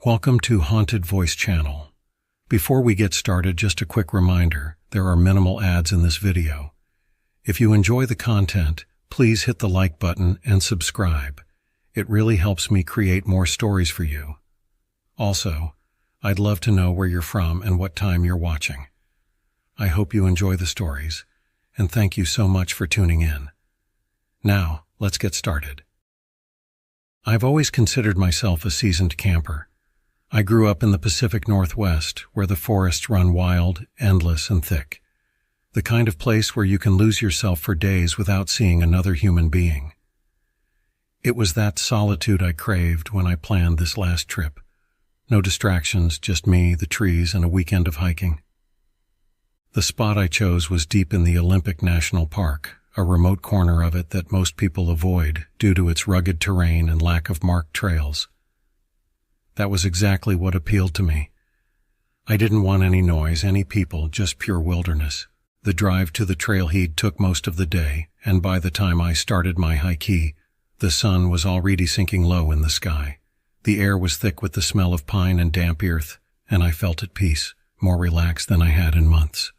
Welcome to Haunted Voice Channel. Before we get started, just a quick reminder, there are minimal ads in this video. If you enjoy the content, please hit the like button and subscribe. It really helps me create more stories for you. Also, I'd love to know where you're from and what time you're watching. I hope you enjoy the stories, and thank you so much for tuning in. Now, let's get started. I've always considered myself a seasoned camper. I grew up in the Pacific Northwest, where the forests run wild, endless, and thick. The kind of place where you can lose yourself for days without seeing another human being. It was that solitude I craved when I planned this last trip. No distractions, just me, the trees, and a weekend of hiking. The spot I chose was deep in the Olympic National Park, a remote corner of it that most people avoid due to its rugged terrain and lack of marked trails. That was exactly what appealed to me. I didn't want any noise, any people, just pure wilderness. The drive to the trailhead took most of the day, and by the time I started my hike, the sun was already sinking low in the sky. The air was thick with the smell of pine and damp earth, and I felt at peace, more relaxed than I had in months.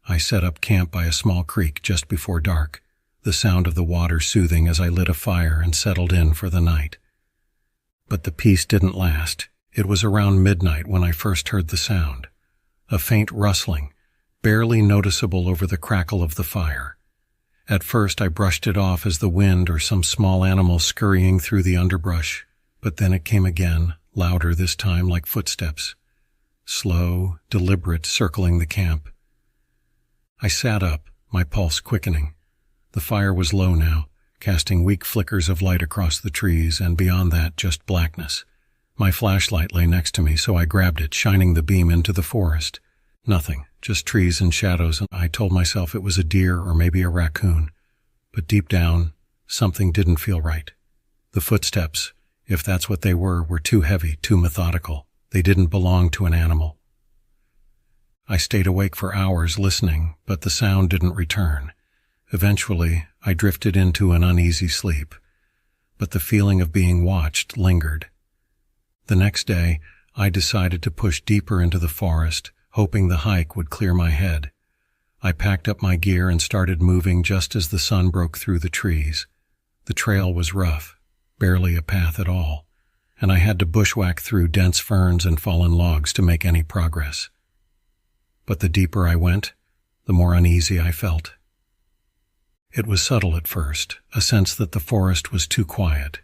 I set up camp by a small creek just before dark, the sound of the water soothing as I lit a fire and settled in for the night. But the peace didn't last. It was around midnight when I first heard the sound. A faint rustling, barely noticeable over the crackle of the fire. At first I brushed it off as the wind or some small animal scurrying through the underbrush, but then it came again, louder this time, like footsteps. Slow, deliberate, circling the camp. I sat up, my pulse quickening. The fire was low now, casting weak flickers of light across the trees, and beyond that, just blackness. My flashlight lay next to me, so I grabbed it, shining the beam into the forest. Nothing, just trees and shadows, and I told myself it was a deer or maybe a raccoon. But deep down, something didn't feel right. The footsteps, if that's what they were too heavy, too methodical. They didn't belong to an animal. I stayed awake for hours listening, but the sound didn't return. Eventually, I drifted into an uneasy sleep, but the feeling of being watched lingered. The next day, I decided to push deeper into the forest, hoping the hike would clear my head. I packed up my gear and started moving just as the sun broke through the trees. The trail was rough, barely a path at all, and I had to bushwhack through dense ferns and fallen logs to make any progress. But the deeper I went, the more uneasy I felt. It was subtle at first, a sense that the forest was too quiet.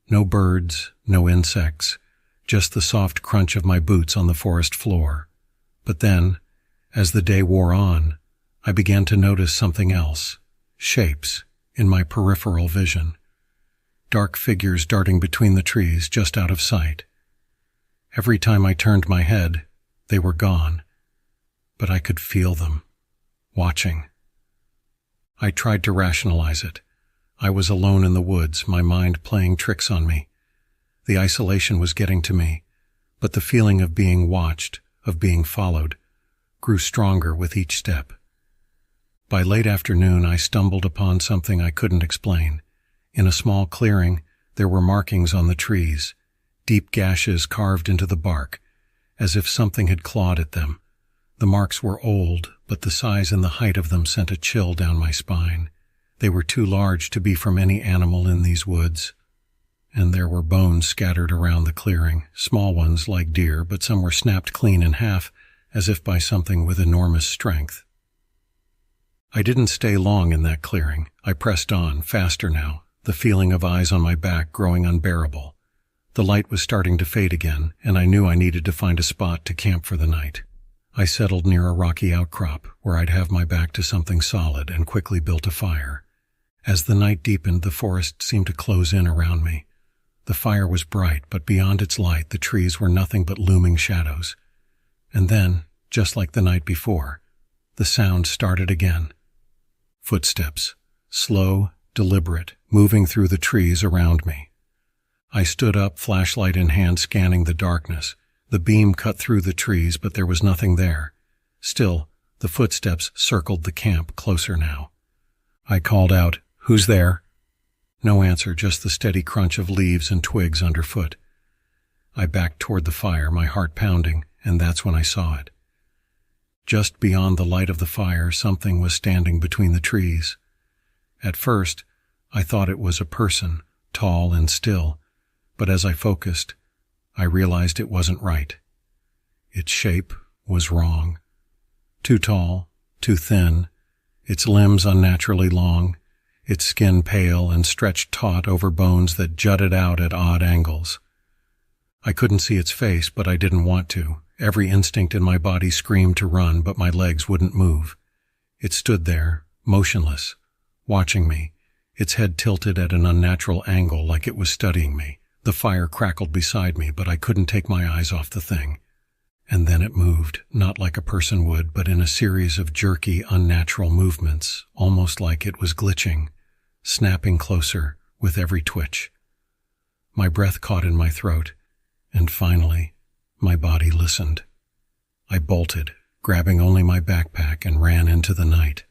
No birds, no insects, just the soft crunch of my boots on the forest floor. But then, as the day wore on, I began to notice something else, shapes, in my peripheral vision. Dark figures darting between the trees just out of sight. Every time I turned my head, they were gone. But I could feel them, watching. I tried to rationalize it. I was alone in the woods, my mind playing tricks on me. The isolation was getting to me, but the feeling of being watched, of being followed, grew stronger with each step. By late afternoon, I stumbled upon something I couldn't explain. In a small clearing, there were markings on the trees, deep gashes carved into the bark, as if something had clawed at them. The marks were old, but the size and the height of them sent a chill down my spine. They were too large to be from any animal in these woods. And there were bones scattered around the clearing, small ones like deer, but some were snapped clean in half, as if by something with enormous strength. I didn't stay long in that clearing. I pressed on, faster now, the feeling of eyes on my back growing unbearable. The light was starting to fade again, and I knew I needed to find a spot to camp for the night. I settled near a rocky outcrop where I'd have my back to something solid and quickly built a fire. As the night deepened, the forest seemed to close in around me. The fire was bright, but beyond its light, the trees were nothing but looming shadows. And then, just like the night before, the sound started again. Footsteps, slow, deliberate, moving through the trees around me. I stood up, flashlight in hand, scanning the darkness. The beam cut through the trees, but there was nothing there. Still, the footsteps circled the camp, closer now. I called out, "Who's there?" No answer, just the steady crunch of leaves and twigs underfoot. I backed toward the fire, my heart pounding, and that's when I saw it. Just beyond the light of the fire, something was standing between the trees. At first, I thought it was a person, tall and still, but as I focused, I realized it wasn't right. Its shape was wrong. Too tall, too thin, its limbs unnaturally long, its skin pale and stretched taut over bones that jutted out at odd angles. I couldn't see its face, but I didn't want to. Every instinct in my body screamed to run, but my legs wouldn't move. It stood there, motionless, watching me, its head tilted at an unnatural angle like it was studying me. The fire crackled beside me, but I couldn't take my eyes off the thing. And then it moved, not like a person would, but in a series of jerky, unnatural movements, almost like it was glitching, snapping closer with every twitch. My breath caught in my throat, and finally, my body listened. I bolted, grabbing only my backpack, and ran into the night.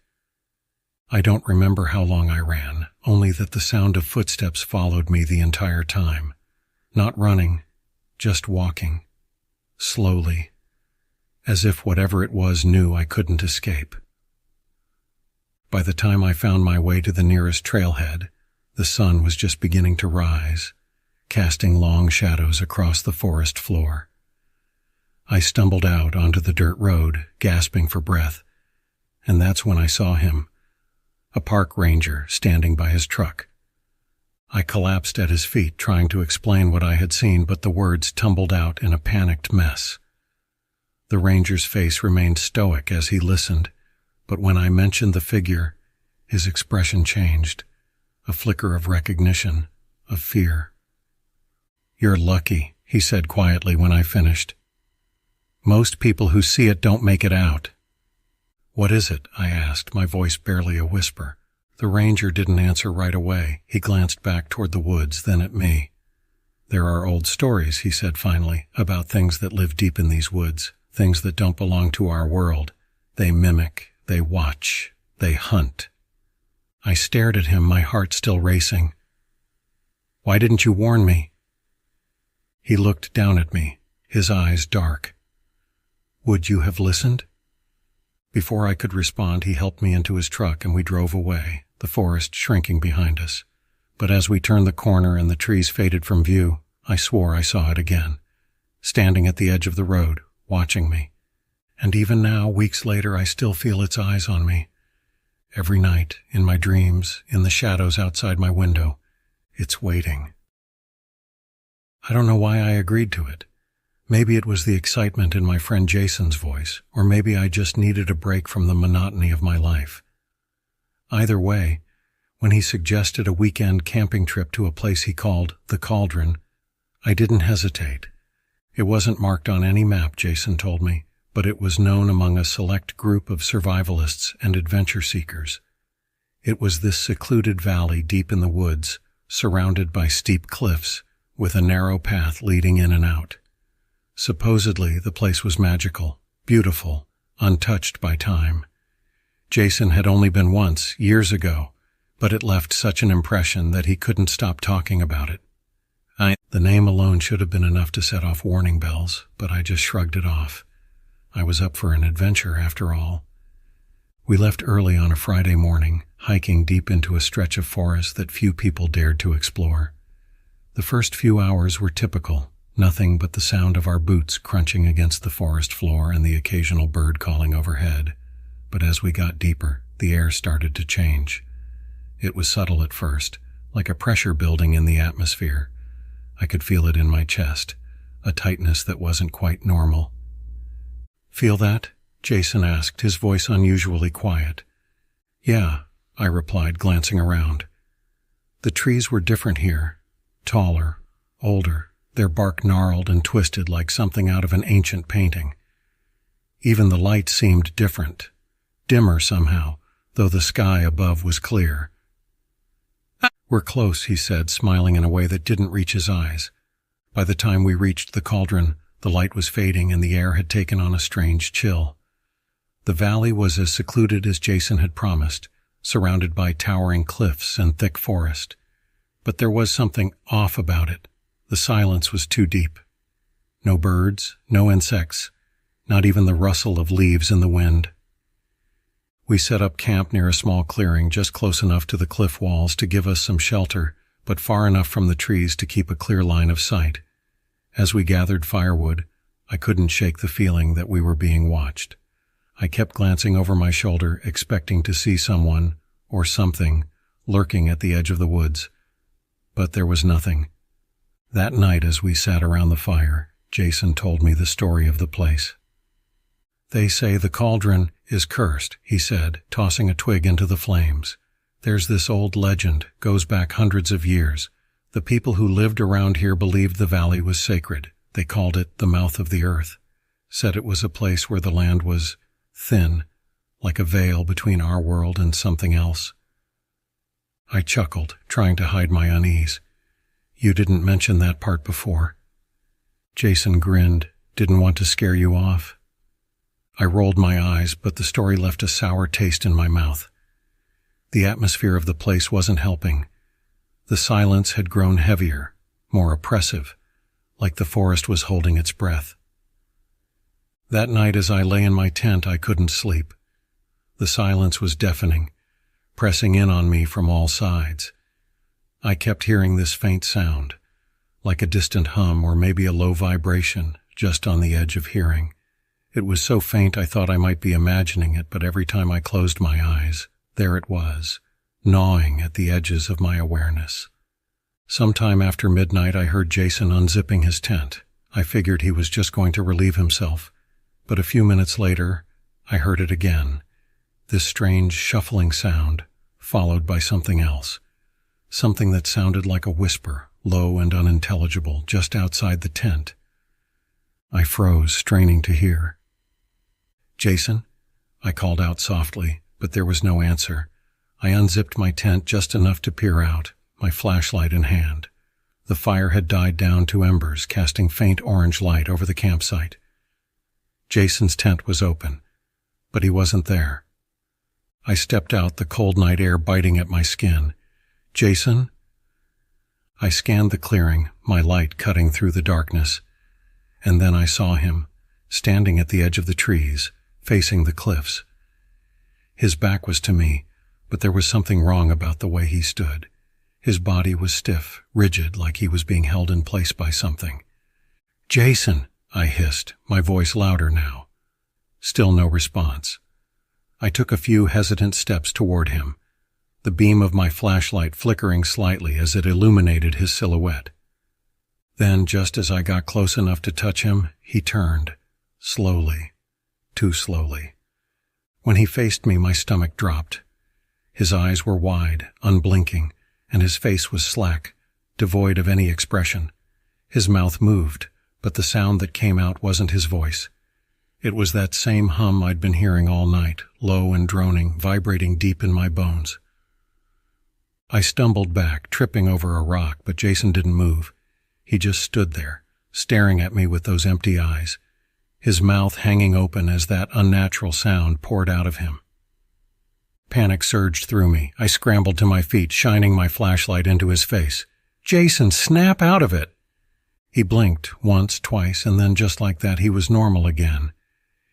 I don't remember how long I ran, only that the sound of footsteps followed me the entire time. Not running, just walking. Slowly, as if whatever it was knew I couldn't escape. By the time I found my way to the nearest trailhead, the sun was just beginning to rise, casting long shadows across the forest floor. I stumbled out onto the dirt road, gasping for breath, and that's when I saw him, a park ranger standing by his truck. I collapsed at his feet, trying to explain what I had seen, but the words tumbled out in a panicked mess. The ranger's face remained stoic as he listened, but when I mentioned the figure, his expression changed, a flicker of recognition, of fear. "You're lucky," he said quietly when I finished. "Most people who see it don't make it out." "What is it?" I asked, my voice barely a whisper. The ranger didn't answer right away. He glanced back toward the woods, then at me. "There are old stories," he said finally, "about things that live deep in these woods, things that don't belong to our world. They mimic, they watch, they hunt." I stared at him, my heart still racing. "Why didn't you warn me?" He looked down at me, his eyes dark. "Would you have listened?" Before I could respond, he helped me into his truck and we drove away, the forest shrinking behind us. But as we turned the corner and the trees faded from view, I swore I saw it again, standing at the edge of the road, watching me. And even now, weeks later, I still feel its eyes on me. Every night, in my dreams, in the shadows outside my window, it's waiting. I don't know why I agreed to it. Maybe it was the excitement in my friend Jason's voice, or maybe I just needed a break from the monotony of my life. Either way, when he suggested a weekend camping trip to a place he called the Cauldron, I didn't hesitate. It wasn't marked on any map, Jason told me, but it was known among a select group of survivalists and adventure seekers. It was this secluded valley deep in the woods, surrounded by steep cliffs, with a narrow path leading in and out. Supposedly, the place was magical, beautiful, untouched by time. Jason had only been once, years ago, but it left such an impression that he couldn't stop talking about it. The name alone should have been enough to set off warning bells, but I just shrugged it off. I was up for an adventure, after all. We left early on a Friday morning, hiking deep into a stretch of forest that few people dared to explore. The first few hours were typical. Nothing but the sound of our boots crunching against the forest floor and the occasional bird calling overhead. But as we got deeper, the air started to change. It was subtle at first, like a pressure building in the atmosphere. I could feel it in my chest, a tightness that wasn't quite normal. "Feel that?" Jason asked, his voice unusually quiet. "Yeah," I replied, glancing around. The trees were different here, taller, older. Their bark gnarled and twisted like something out of an ancient painting. Even the light seemed different, dimmer somehow, though the sky above was clear. "We're close," he said, smiling in a way that didn't reach his eyes. By the time we reached the cauldron, the light was fading and the air had taken on a strange chill. The valley was as secluded as Jason had promised, surrounded by towering cliffs and thick forest. But there was something off about it. The silence was too deep, No birds, no insects, not even the rustle of leaves in the wind. We set up camp near a small clearing just close enough to the cliff walls to give us some shelter, but far enough from the trees to keep a clear line of sight. As we gathered firewood, I couldn't shake the feeling that we were being watched. I kept glancing over my shoulder, expecting to see someone, or something, lurking at the edge of the woods. But there was nothing. That night, as we sat around the fire, Jason told me the story of the place. "They say the cauldron is cursed," he said, tossing a twig into the flames. "There's this old legend, goes back hundreds of years. The people who lived around here believed the valley was sacred. They called it the mouth of the earth, said it was a place where the land was thin, like a veil between our world and something else." I chuckled, trying to hide my unease. "You didn't mention that part before." Jason grinned. "Didn't want to scare you off?" I rolled my eyes, but the story left a sour taste in my mouth. The atmosphere of the place wasn't helping. The silence had grown heavier, more oppressive, like the forest was holding its breath. That night as I lay in my tent, I couldn't sleep. The silence was deafening, pressing in on me from all sides. I kept hearing this faint sound, like a distant hum or maybe a low vibration, just on the edge of hearing. It was so faint I thought I might be imagining it, but every time I closed my eyes, there it was, gnawing at the edges of my awareness. Sometime after midnight, I heard Jason unzipping his tent. I figured he was just going to relieve himself, but a few minutes later, I heard it again. This strange shuffling sound, followed by something else. Something that sounded like a whisper, low and unintelligible, just outside the tent. I froze, straining to hear. "Jason?" I called out softly, but there was no answer. I unzipped my tent just enough to peer out, my flashlight in hand. The fire had died down to embers, casting faint orange light over the campsite. Jason's tent was open, but he wasn't there. I stepped out, the cold night air biting at my skin. "Jason?" I scanned the clearing, my light cutting through the darkness, and then I saw him, standing at the edge of the trees, facing the cliffs. His back was to me, but there was something wrong about the way he stood. His body was stiff, rigid, like he was being held in place by something. "Jason!" I hissed, my voice louder now. Still no response. I took a few hesitant steps toward him, the beam of my flashlight flickering slightly as it illuminated his silhouette. Then, just as I got close enough to touch him, he turned, slowly, too slowly. When he faced me, my stomach dropped. His eyes were wide, unblinking, and his face was slack, devoid of any expression. His mouth moved, but the sound that came out wasn't his voice. It was that same hum I'd been hearing all night, low and droning, vibrating deep in my bones. I stumbled back, tripping over a rock, but Jason didn't move. He just stood there, staring at me with those empty eyes, his mouth hanging open as that unnatural sound poured out of him. Panic surged through me. I scrambled to my feet, shining my flashlight into his face. "Jason, snap out of it!" He blinked once, twice, and then just like that, he was normal again.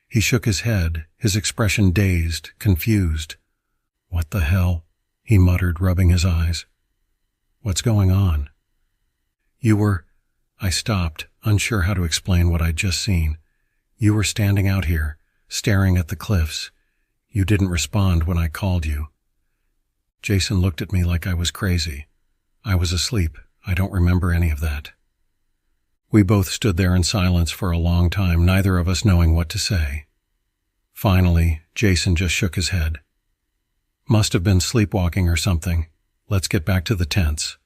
He shook his head, his expression dazed, confused. "What the hell?" he muttered, rubbing his eyes. "What's going on?" "You were—" I stopped, unsure how to explain what I'd just seen. "You were standing out here, staring at the cliffs. You didn't respond when I called you." Jason looked at me like I was crazy. I was asleep. I don't remember any of that. We both stood there in silence for a long time, neither of us knowing what to say. Finally, Jason just shook his head. "Must have been sleepwalking or something. Let's get back to the tents."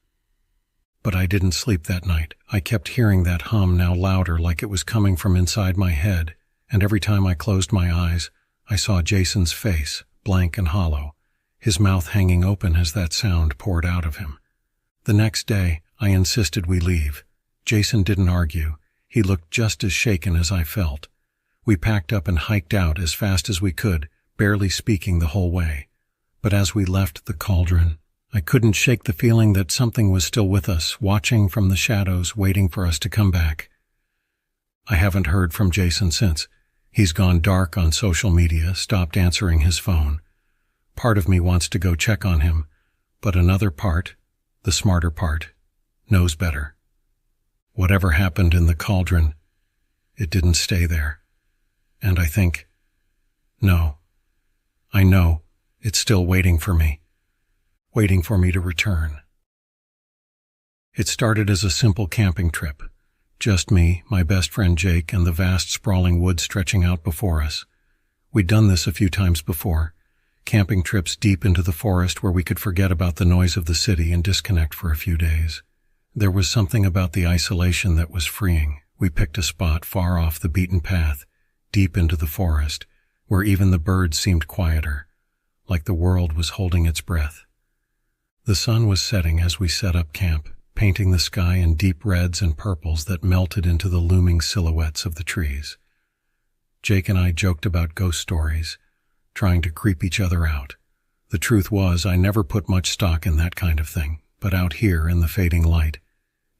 But I didn't sleep that night. I kept hearing that hum, now louder, like it was coming from inside my head, and every time I closed my eyes, I saw Jason's face, blank and hollow, his mouth hanging open as that sound poured out of him. The next day, I insisted we leave. Jason didn't argue. He looked just as shaken as I felt. We packed up and hiked out as fast as we could, barely speaking the whole way. But as we left the cauldron, I couldn't shake the feeling that something was still with us, watching from the shadows, waiting for us to come back. I haven't heard from Jason since. He's gone dark on social media, stopped answering his phone. Part of me wants to go check on him, but another part, the smarter part, knows better. Whatever happened in the cauldron, it didn't stay there. And I think, no, I know it's still waiting for me to return. It started as a simple camping trip. Just me, my best friend Jake, and the vast sprawling woods stretching out before us. We'd done this a few times before, camping trips deep into the forest where we could forget about the noise of the city and disconnect for a few days. There was something about the isolation that was freeing. We picked a spot far off the beaten path, deep into the forest, where even the birds seemed quieter, like the world was holding its breath. The sun was setting as we set up camp, painting the sky in deep reds and purples that melted into the looming silhouettes of the trees. Jake and I joked about ghost stories, trying to creep each other out. The truth was, I never put much stock in that kind of thing, but out here in the fading light,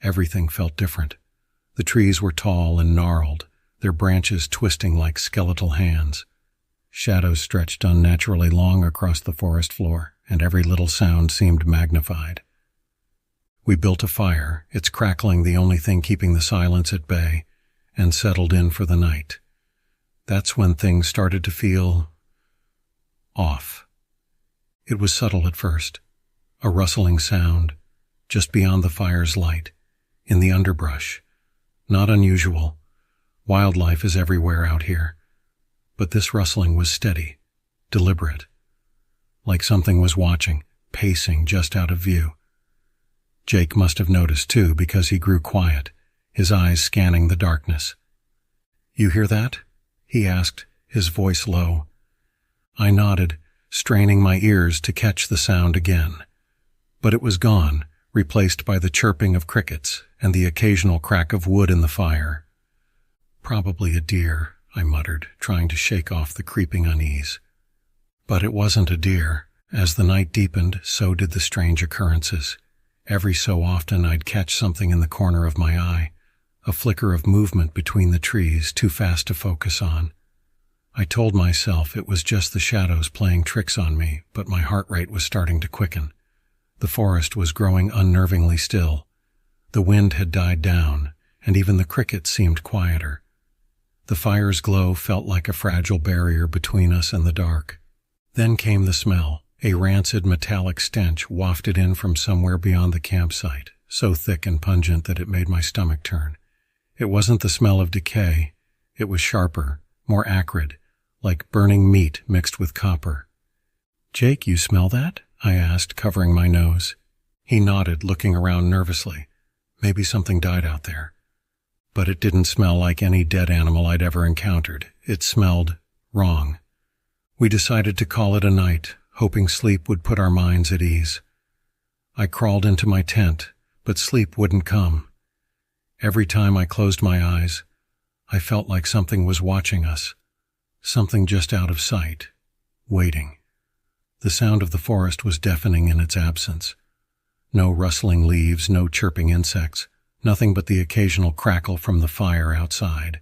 everything felt different. The trees were tall and gnarled, their branches twisting like skeletal hands. Shadows stretched unnaturally long across the forest floor, and every little sound seemed magnified. We built a fire, its crackling the only thing keeping the silence at bay, and settled in for the night. That's when things started to feel off. It was subtle at first, a rustling sound, just beyond the fire's light, in the underbrush. Not unusual. Wildlife is everywhere out here. But this rustling was steady, deliberate, like something was watching, pacing just out of view. Jake must have noticed too, because he grew quiet, his eyes scanning the darkness. "You hear that?" he asked, his voice low. I nodded, straining my ears to catch the sound again. But it was gone, replaced by the chirping of crickets and the occasional crack of wood in the fire. "Probably a deer," I muttered, trying to shake off the creeping unease. But it wasn't a deer. As the night deepened, so did the strange occurrences. Every so often I'd catch something in the corner of my eye, a flicker of movement between the trees, too fast to focus on. I told myself it was just the shadows playing tricks on me, but my heart rate was starting to quicken. The forest was growing unnervingly still. The wind had died down, and even the crickets seemed quieter. The fire's glow felt like a fragile barrier between us and the dark. Then came the smell. A rancid metallic stench wafted in from somewhere beyond the campsite, so thick and pungent that it made my stomach turn. It wasn't the smell of decay. It was sharper, more acrid, like burning meat mixed with copper. "Jake, you smell that?" I asked, covering my nose. He nodded, looking around nervously. Maybe something died out there. But it didn't smell like any dead animal I'd ever encountered. It smelled wrong. We decided to call it a night, hoping sleep would put our minds at ease. I crawled into my tent, but sleep wouldn't come. Every time I closed my eyes, I felt like something was watching us, something just out of sight, waiting. The sound of the forest was deafening in its absence. No rustling leaves, no chirping insects, nothing but the occasional crackle from the fire outside.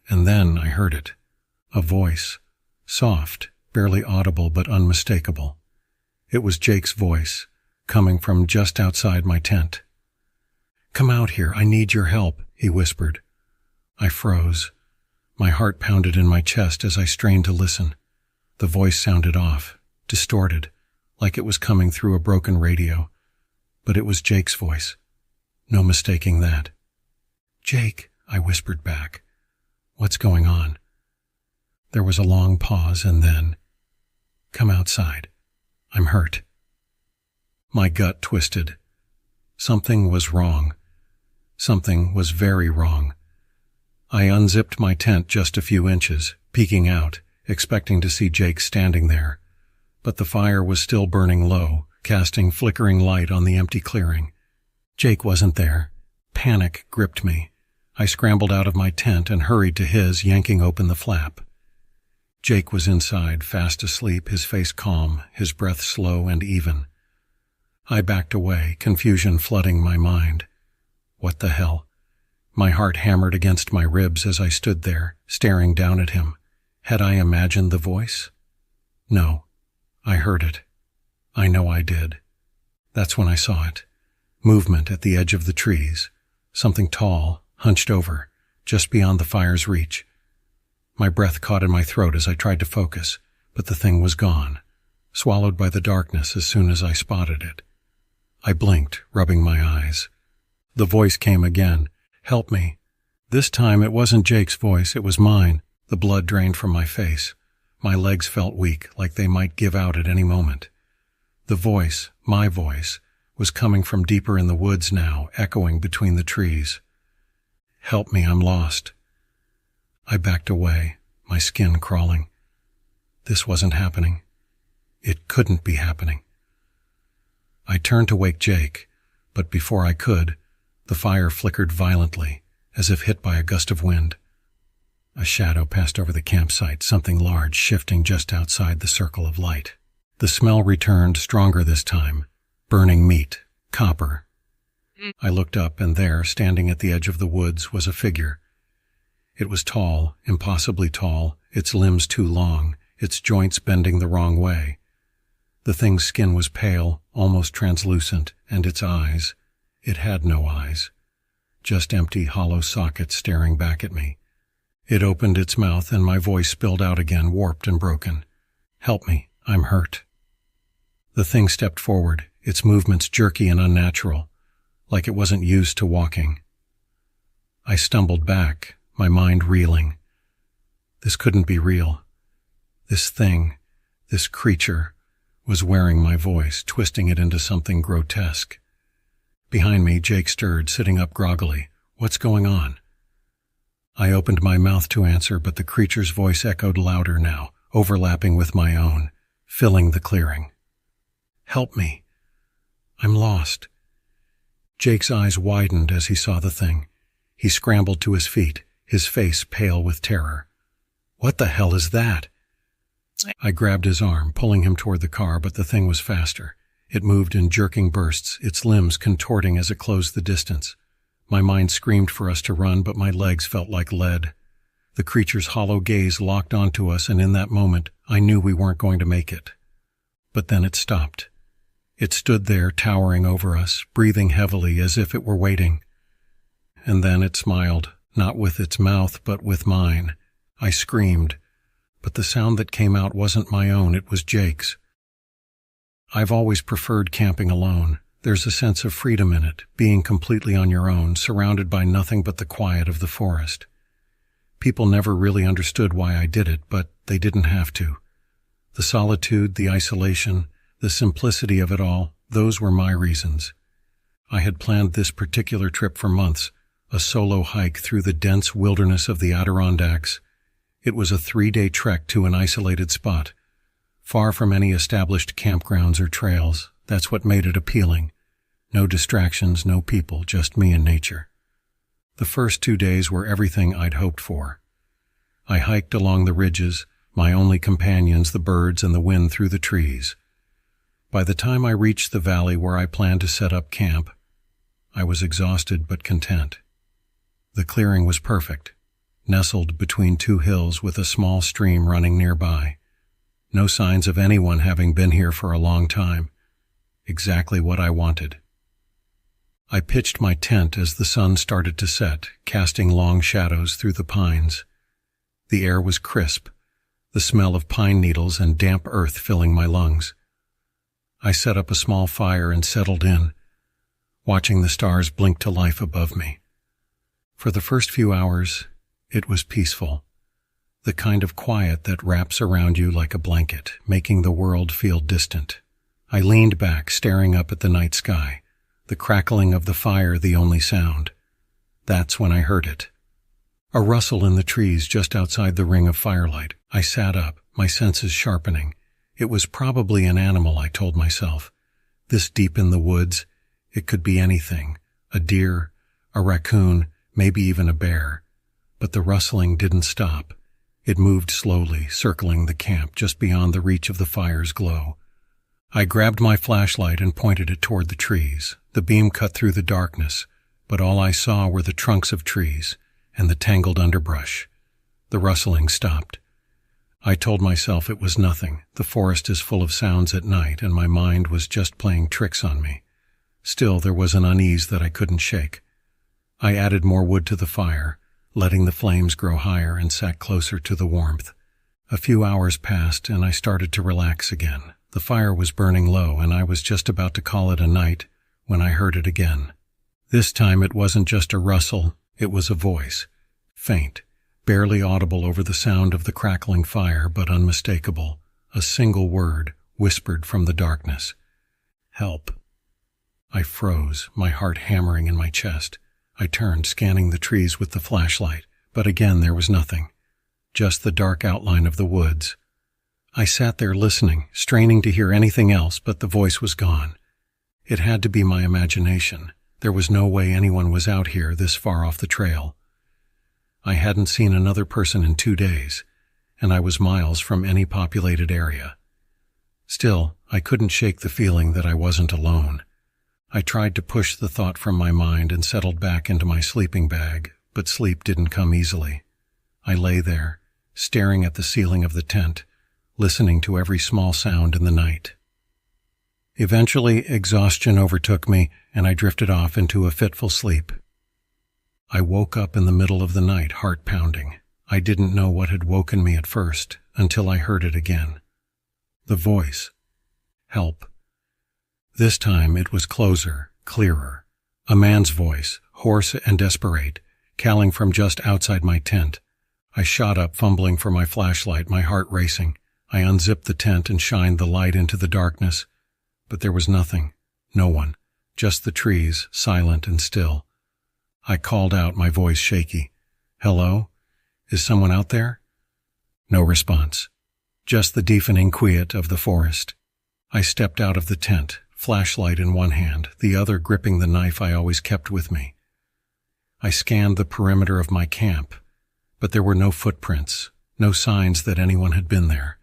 And then I heard it, a voice, soft, barely audible but unmistakable. It was Jake's voice, coming from just outside my tent. "Come out here, I need your help," he whispered. I froze. My heart pounded in my chest as I strained to listen. The voice sounded off, distorted, like it was coming through a broken radio. But it was Jake's voice. No mistaking that. "Jake," I whispered back. "What's going on?" There was a long pause, and then, "Come outside. I'm hurt." My gut twisted. Something was wrong. Something was very wrong. I unzipped my tent just a few inches, peeking out, expecting to see Jake standing there. But the fire was still burning low, casting flickering light on the empty clearing. Jake wasn't there. Panic gripped me. I scrambled out of my tent and hurried to his, yanking open the flap. Jake was inside, fast asleep, his face calm, his breath slow and even. I backed away, confusion flooding my mind. What the hell? My heart hammered against my ribs as I stood there, staring down at him. Had I imagined the voice? No. I heard it. I know I did. That's when I saw it. Movement at the edge of the trees. Something tall, hunched over, just beyond the fire's reach. My breath caught in my throat as I tried to focus, but the thing was gone, swallowed by the darkness as soon as I spotted it. I blinked, rubbing my eyes. The voice came again. Help me. This time it wasn't Jake's voice, it was mine. The blood drained from my face. My legs felt weak, like they might give out at any moment. The voice, my voice, was coming from deeper in the woods now, echoing between the trees. Help me, I'm lost. I backed away, my skin crawling. This wasn't happening. It couldn't be happening. I turned to wake Jake, but before I could, the fire flickered violently, as if hit by a gust of wind. A shadow passed over the campsite, something large shifting just outside the circle of light. The smell returned, stronger this time. Burning meat, copper. I looked up, and there, standing at the edge of the woods, was a figure. It was tall, impossibly tall, its limbs too long, its joints bending the wrong way. The thing's skin was pale, almost translucent, and its eyes, it had no eyes. Just empty, hollow sockets staring back at me. It opened its mouth, and my voice spilled out again, warped and broken. Help me, I'm hurt. The thing stepped forward, its movements jerky and unnatural, like it wasn't used to walking. I stumbled back, my mind reeling. This couldn't be real. This thing, this creature, was wearing my voice, twisting it into something grotesque. Behind me, Jake stirred, sitting up groggily. What's going on? I opened my mouth to answer, but the creature's voice echoed louder now, overlapping with my own, filling the clearing. Help me. I'm lost. Jake's eyes widened as he saw the thing. He scrambled to his feet, his face pale with terror. What the hell is that? I grabbed his arm, pulling him toward the car, but the thing was faster. It moved in jerking bursts, its limbs contorting as it closed the distance. My mind screamed for us to run, but my legs felt like lead. The creature's hollow gaze locked onto us, and in that moment, I knew we weren't going to make it. But then it stopped. It stood there, towering over us, breathing heavily as if it were waiting. And then it smiled, not with its mouth, but with mine. I screamed, but the sound that came out wasn't my own, it was Jake's. I've always preferred camping alone. There's a sense of freedom in it, being completely on your own, surrounded by nothing but the quiet of the forest. People never really understood why I did it, but they didn't have to. The solitude, the isolation, the simplicity of it all, those were my reasons. I had planned this particular trip for months, a solo hike through the dense wilderness of the Adirondacks. It was a 3-day trek to an isolated spot, far from any established campgrounds or trails. That's what made it appealing. No distractions, no people, just me and nature. The first 2 days were everything I'd hoped for. I hiked along the ridges, my only companions the birds and the wind through the trees. By the time I reached the valley where I planned to set up camp, I was exhausted but content. The clearing was perfect, nestled between 2 hills with a small stream running nearby. No signs of anyone having been here for a long time. Exactly what I wanted. I pitched my tent as the sun started to set, casting long shadows through the pines. The air was crisp, the smell of pine needles and damp earth filling my lungs. I set up a small fire and settled in, watching the stars blink to life above me. For the first few hours, it was peaceful, the kind of quiet that wraps around you like a blanket, making the world feel distant. I leaned back, staring up at the night sky, the crackling of the fire the only sound. That's when I heard it. A rustle in the trees just outside the ring of firelight. I sat up, my senses sharpening. It was probably an animal, I told myself. This deep in the woods, it could be anything. A deer, a raccoon, maybe even a bear. But the rustling didn't stop. It moved slowly, circling the camp just beyond the reach of the fire's glow. I grabbed my flashlight and pointed it toward the trees. The beam cut through the darkness, but all I saw were the trunks of trees and the tangled underbrush. The rustling stopped. I told myself it was nothing. The forest is full of sounds at night, and my mind was just playing tricks on me. Still, there was an unease that I couldn't shake. I added more wood to the fire, letting the flames grow higher, and sat closer to the warmth. A few hours passed, and I started to relax again. The fire was burning low, and I was just about to call it a night when I heard it again. This time it wasn't just a rustle, it was a voice. Faint, barely audible over the sound of the crackling fire, but unmistakable. A single word whispered from the darkness. Help. I froze, my heart hammering in my chest. I turned, scanning the trees with the flashlight, but again there was nothing. Just the dark outline of the woods. I sat there listening, straining to hear anything else, but the voice was gone. It had to be my imagination. There was no way anyone was out here this far off the trail. I hadn't seen another person in 2 days, and I was miles from any populated area. Still, I couldn't shake the feeling that I wasn't alone. I tried to push the thought from my mind and settled back into my sleeping bag, but sleep didn't come easily. I lay there, staring at the ceiling of the tent, listening to every small sound in the night. Eventually, exhaustion overtook me, and I drifted off into a fitful sleep. I woke up in the middle of the night, heart pounding. I didn't know what had woken me at first, until I heard it again. The voice. Help. This time it was closer, clearer. A man's voice, hoarse and desperate, calling from just outside my tent. I shot up, fumbling for my flashlight, my heart racing. I unzipped the tent and shined the light into the darkness. But there was nothing, no one, just the trees, silent and still. I called out, my voice shaky. Hello? Is someone out there? No response. Just the deafening quiet of the forest. I stepped out of the tent, flashlight in one hand, the other gripping the knife I always kept with me. I scanned the perimeter of my camp, but there were no footprints, no signs that anyone had been there.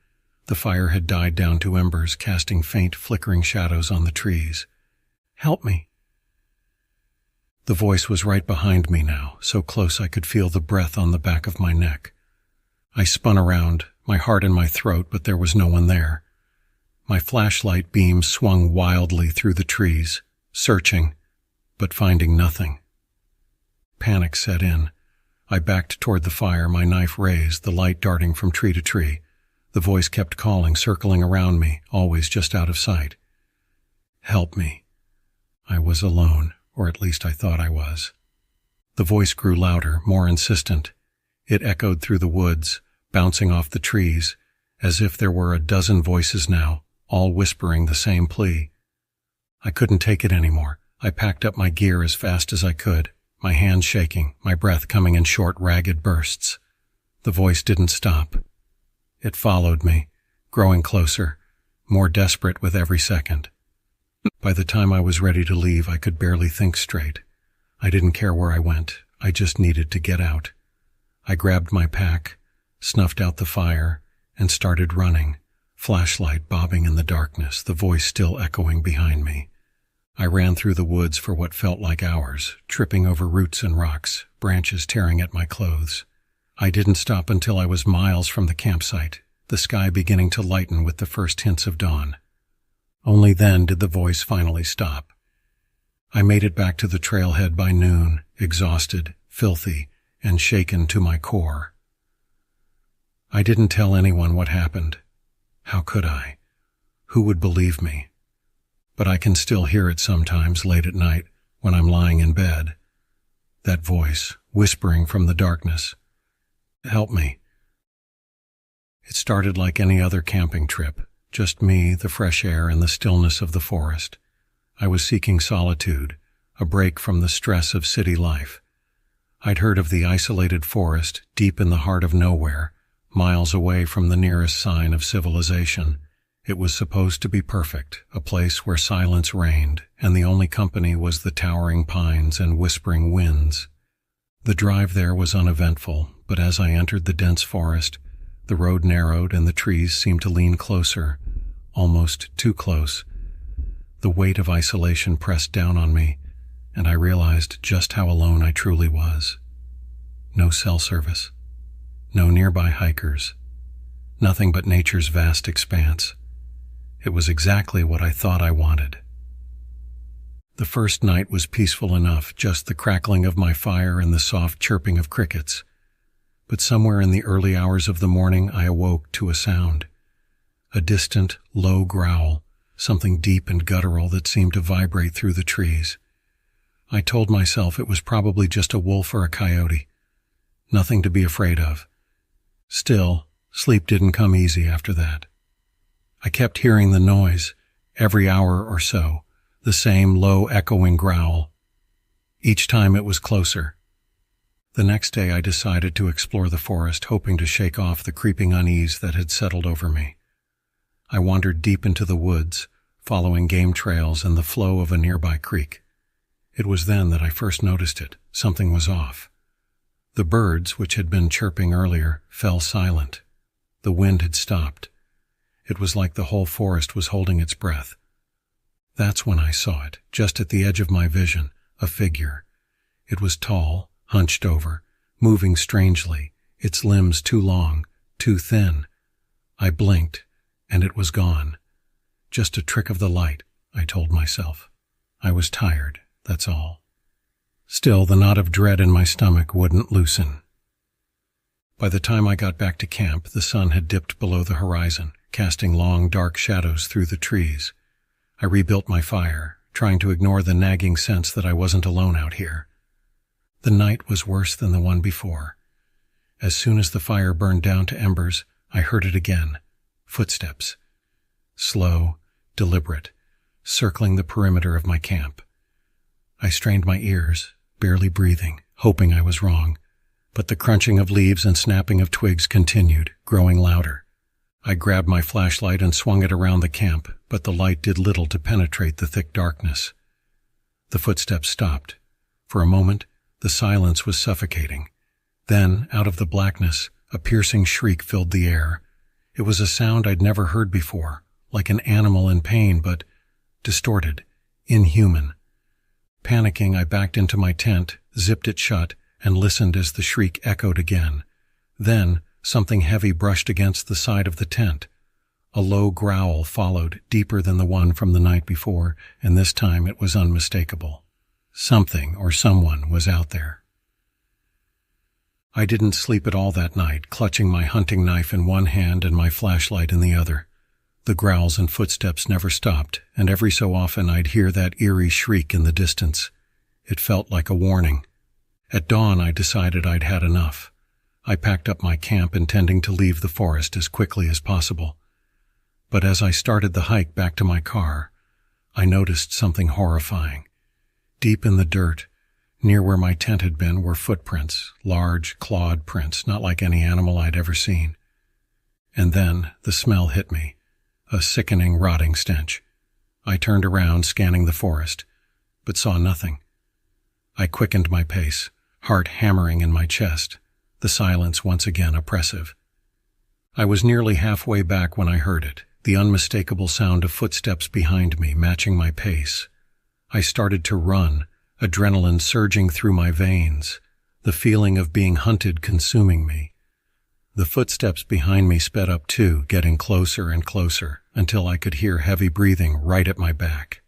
The fire had died down to embers, casting faint, flickering shadows on the trees. Help me. The voice was right behind me now, so close I could feel the breath on the back of my neck. I spun around, my heart in my throat, but there was no one there. My flashlight beam swung wildly through the trees, searching, but finding nothing. Panic set in. I backed toward the fire, my knife raised, the light darting from tree to tree. The voice kept calling, circling around me, always just out of sight. Help me. I was alone, or at least I thought I was. The voice grew louder, more insistent. It echoed through the woods, bouncing off the trees, as if there were a dozen voices now, all whispering the same plea. I couldn't take it anymore. I packed up my gear as fast as I could, my hands shaking, my breath coming in short, ragged bursts. The voice didn't stop. It followed me, growing closer, more desperate with every second. By the time I was ready to leave, I could barely think straight. I didn't care where I went. I just needed to get out. I grabbed my pack, snuffed out the fire, and started running, flashlight bobbing in the darkness, the voice still echoing behind me. I ran through the woods for what felt like hours, tripping over roots and rocks, branches tearing at my clothes. I didn't stop until I was miles from the campsite, the sky beginning to lighten with the first hints of dawn. Only then did the voice finally stop. I made it back to the trailhead by noon, exhausted, filthy, and shaken to my core. I didn't tell anyone what happened. How could I? Who would believe me? But I can still hear it sometimes late at night when I'm lying in bed. That voice, whispering from the darkness. Help me. It started like any other camping trip, just me, the fresh air, and the stillness of the forest. I was seeking solitude, a break from the stress of city life. I'd heard of the isolated forest deep in the heart of nowhere, miles away from the nearest sign of civilization. It was supposed to be perfect, a place where silence reigned, and the only company was the towering pines and whispering winds. The drive there was uneventful, but as I entered the dense forest, the road narrowed and the trees seemed to lean closer, almost too close. The weight of isolation pressed down on me, and I realized just how alone I truly was. No cell service, no nearby hikers, nothing but nature's vast expanse. It was exactly what I thought I wanted. The first night was peaceful enough, just the crackling of my fire and the soft chirping of crickets. But somewhere in the early hours of the morning, I awoke to a sound. A distant, low growl, something deep and guttural that seemed to vibrate through the trees. I told myself it was probably just a wolf or a coyote. Nothing to be afraid of. Still, sleep didn't come easy after that. I kept hearing the noise, every hour or so, the same low echoing growl. Each time it was closer. The next day I decided to explore the forest, hoping to shake off the creeping unease that had settled over me. I wandered deep into the woods, following game trails and the flow of a nearby creek. It was then that I first noticed it. Something was off. The birds, which had been chirping earlier, fell silent. The wind had stopped. It was like the whole forest was holding its breath. That's when I saw it, just at the edge of my vision, a figure. It was tall, hunched over, moving strangely, its limbs too long, too thin. I blinked, and it was gone. Just a trick of the light, I told myself. I was tired, that's all. Still, the knot of dread in my stomach wouldn't loosen. By the time I got back to camp, the sun had dipped below the horizon, casting long, dark shadows through the trees. I rebuilt my fire, trying to ignore the nagging sense that I wasn't alone out here. The night was worse than the one before. As soon as the fire burned down to embers, I heard it again. Footsteps. Slow, deliberate, circling the perimeter of my camp. I strained my ears, barely breathing, hoping I was wrong. But the crunching of leaves and snapping of twigs continued, growing louder. I grabbed my flashlight and swung it around the camp, but the light did little to penetrate the thick darkness. The footsteps stopped. For a moment, the silence was suffocating. Then, out of the blackness, a piercing shriek filled the air. It was a sound I'd never heard before, like an animal in pain, but distorted, inhuman. Panicking, I backed into my tent, zipped it shut, and listened as the shriek echoed again. Then, something heavy brushed against the side of the tent. A low growl followed, deeper than the one from the night before, and this time it was unmistakable. Something or someone was out there. I didn't sleep at all that night, clutching my hunting knife in one hand and my flashlight in the other. The growls and footsteps never stopped, and every so often I'd hear that eerie shriek in the distance. It felt like a warning. At dawn, I decided I'd had enough. I packed up my camp, intending to leave the forest as quickly as possible. But as I started the hike back to my car, I noticed something horrifying. Deep in the dirt, near where my tent had been, were footprints, large, clawed prints, not like any animal I'd ever seen. And then the smell hit me, a sickening, rotting stench. I turned around, scanning the forest, but saw nothing. I quickened my pace, heart hammering in my chest, the silence once again oppressive. I was nearly halfway back when I heard it, the unmistakable sound of footsteps behind me, matching my pace. I started to run, adrenaline surging through my veins, the feeling of being hunted consuming me. The footsteps behind me sped up too, getting closer and closer, until I could hear heavy breathing right at my back.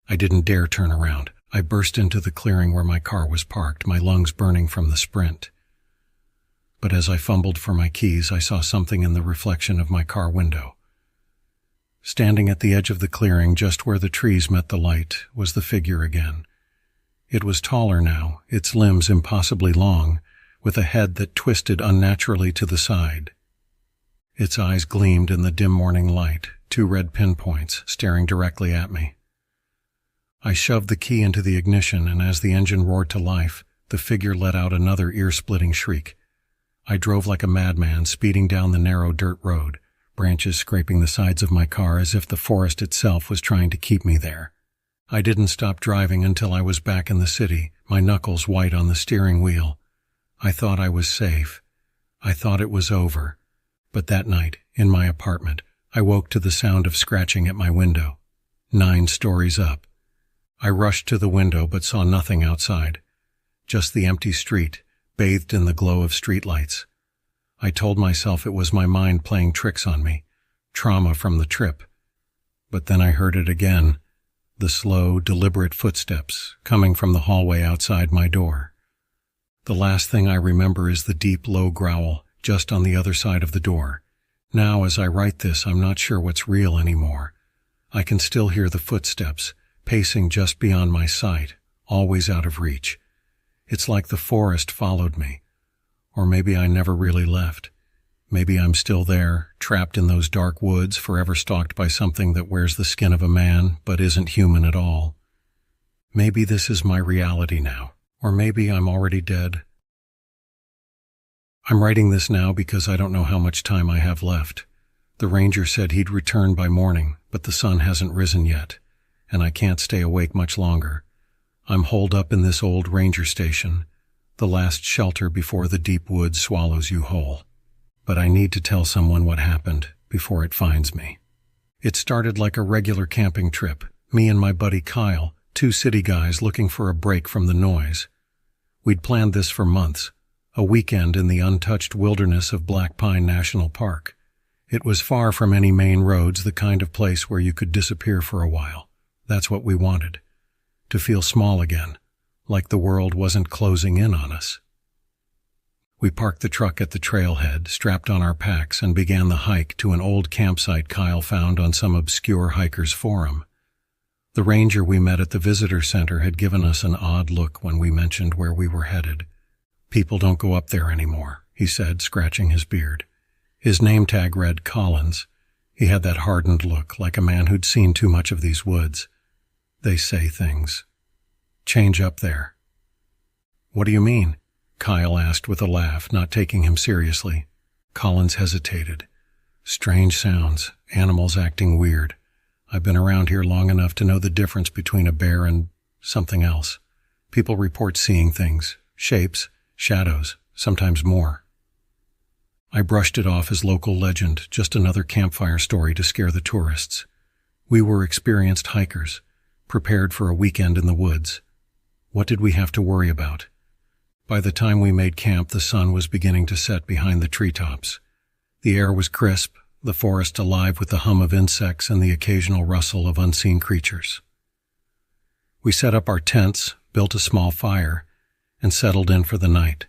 I didn't dare turn around. I burst into the clearing where my car was parked, my lungs burning from the sprint. But as I fumbled for my keys, I saw something in the reflection of my car window. Standing at the edge of the clearing, just where the trees met the light, was the figure again. It was taller now, its limbs impossibly long, with a head that twisted unnaturally to the side. Its eyes gleamed in the dim morning light, two red pinpoints staring directly at me. I shoved the key into the ignition, and as the engine roared to life, the figure let out another ear-splitting shriek. I drove like a madman, speeding down the narrow dirt road, branches scraping the sides of my car as if the forest itself was trying to keep me there. I didn't stop driving until I was back in the city, my knuckles white on the steering wheel. I thought I was safe. I thought it was over. But that night, in my apartment, I woke to the sound of scratching at my window. 9 stories up. I rushed to the window but saw nothing outside, just the empty street, bathed in the glow of streetlights. I told myself it was my mind playing tricks on me, trauma from the trip. But then I heard it again, the slow, deliberate footsteps coming from the hallway outside my door. The last thing I remember is the deep, low growl just on the other side of the door. Now, as I write this, I'm not sure what's real anymore. I can still hear the footsteps, pacing just beyond my sight, always out of reach. It's like the forest followed me. Or maybe I never really left. Maybe I'm still there, trapped in those dark woods, forever stalked by something that wears the skin of a man but isn't human at all. Maybe this is my reality now. Or maybe I'm already dead. I'm writing this now because I don't know how much time I have left. The ranger said he'd return by morning, but the sun hasn't risen yet, and I can't stay awake much longer. I'm holed up in this old ranger station, the last shelter before the deep woods swallows you whole. But I need to tell someone what happened before it finds me. It started like a regular camping trip, me and my buddy Kyle, two city guys looking for a break from the noise. We'd planned this for months, a weekend in the untouched wilderness of Black Pine National Park. It was far from any main roads, the kind of place where you could disappear for a while. That's what we wanted. To feel small again, like the world wasn't closing in on us. We parked the truck at the trailhead, strapped on our packs, and began the hike to an old campsite Kyle found on some obscure hiker's forum. The ranger we met at the visitor center had given us an odd look when we mentioned where we were headed. "People don't go up there anymore," he said, scratching his beard. His name tag read Collins. He had that hardened look, like a man who'd seen too much of these woods. "They say things. Change up there." "What do you mean?" Kyle asked with a laugh, not taking him seriously. Collins hesitated. "Strange sounds, animals acting weird. I've been around here long enough to know the difference between a bear and something else. People report seeing things, shapes, shadows, sometimes more." I brushed it off as local legend, just another campfire story to scare the tourists. We were experienced hikers, prepared for a weekend in the woods. What did we have to worry about? By the time we made camp, the sun was beginning to set behind the treetops. The air was crisp, the forest alive with the hum of insects and the occasional rustle of unseen creatures. We set up our tents, built a small fire, and settled in for the night.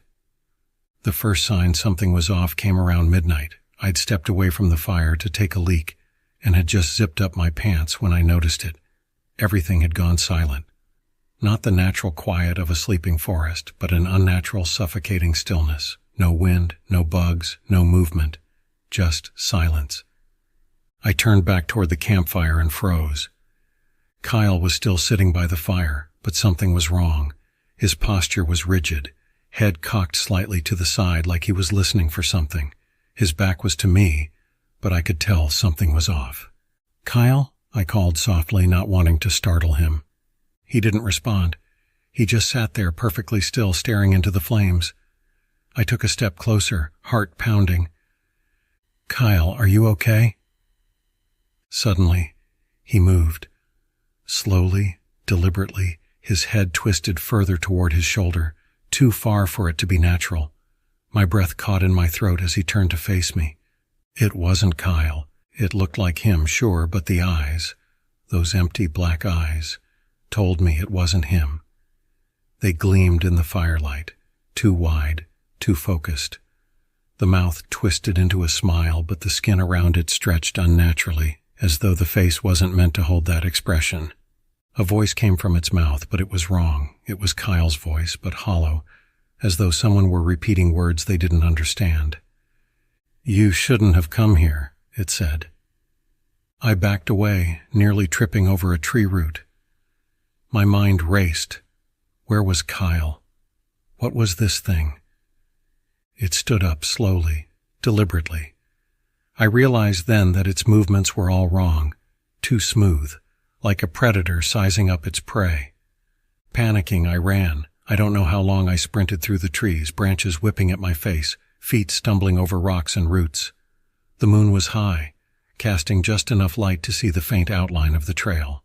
The first sign something was off came around midnight. I'd stepped away from the fire to take a leak and had just zipped up my pants when I noticed it. Everything had gone silent. Not the natural quiet of a sleeping forest, but an unnatural, suffocating stillness. No wind, no bugs, no movement. Just silence. I turned back toward the campfire and froze. Kyle was still sitting by the fire, but something was wrong. His posture was rigid, head cocked slightly to the side like he was listening for something. His back was to me, but I could tell something was off. "Kyle?" I called softly, not wanting to startle him. He didn't respond. He just sat there perfectly still, staring into the flames. I took a step closer, heart pounding. "Kyle, are you okay?" Suddenly, he moved. Slowly, deliberately, his head twisted further toward his shoulder, too far for it to be natural. My breath caught in my throat as he turned to face me. It wasn't Kyle. It looked like him, sure, but the eyes, those empty black eyes, told me it wasn't him. They gleamed in the firelight, too wide, too focused. The mouth twisted into a smile, but the skin around it stretched unnaturally, as though the face wasn't meant to hold that expression. A voice came from its mouth, but it was wrong. It was Kyle's voice, but hollow, as though someone were repeating words they didn't understand. "You shouldn't have come here," it said. I backed away, nearly tripping over a tree root. My mind raced. Where was Kyle? What was this thing? It stood up slowly, deliberately. I realized then that its movements were all wrong, too smooth, like a predator sizing up its prey. Panicking, I ran. I don't know how long I sprinted through the trees, branches whipping at my face, feet stumbling over rocks and roots. The moon was high, casting just enough light to see the faint outline of the trail.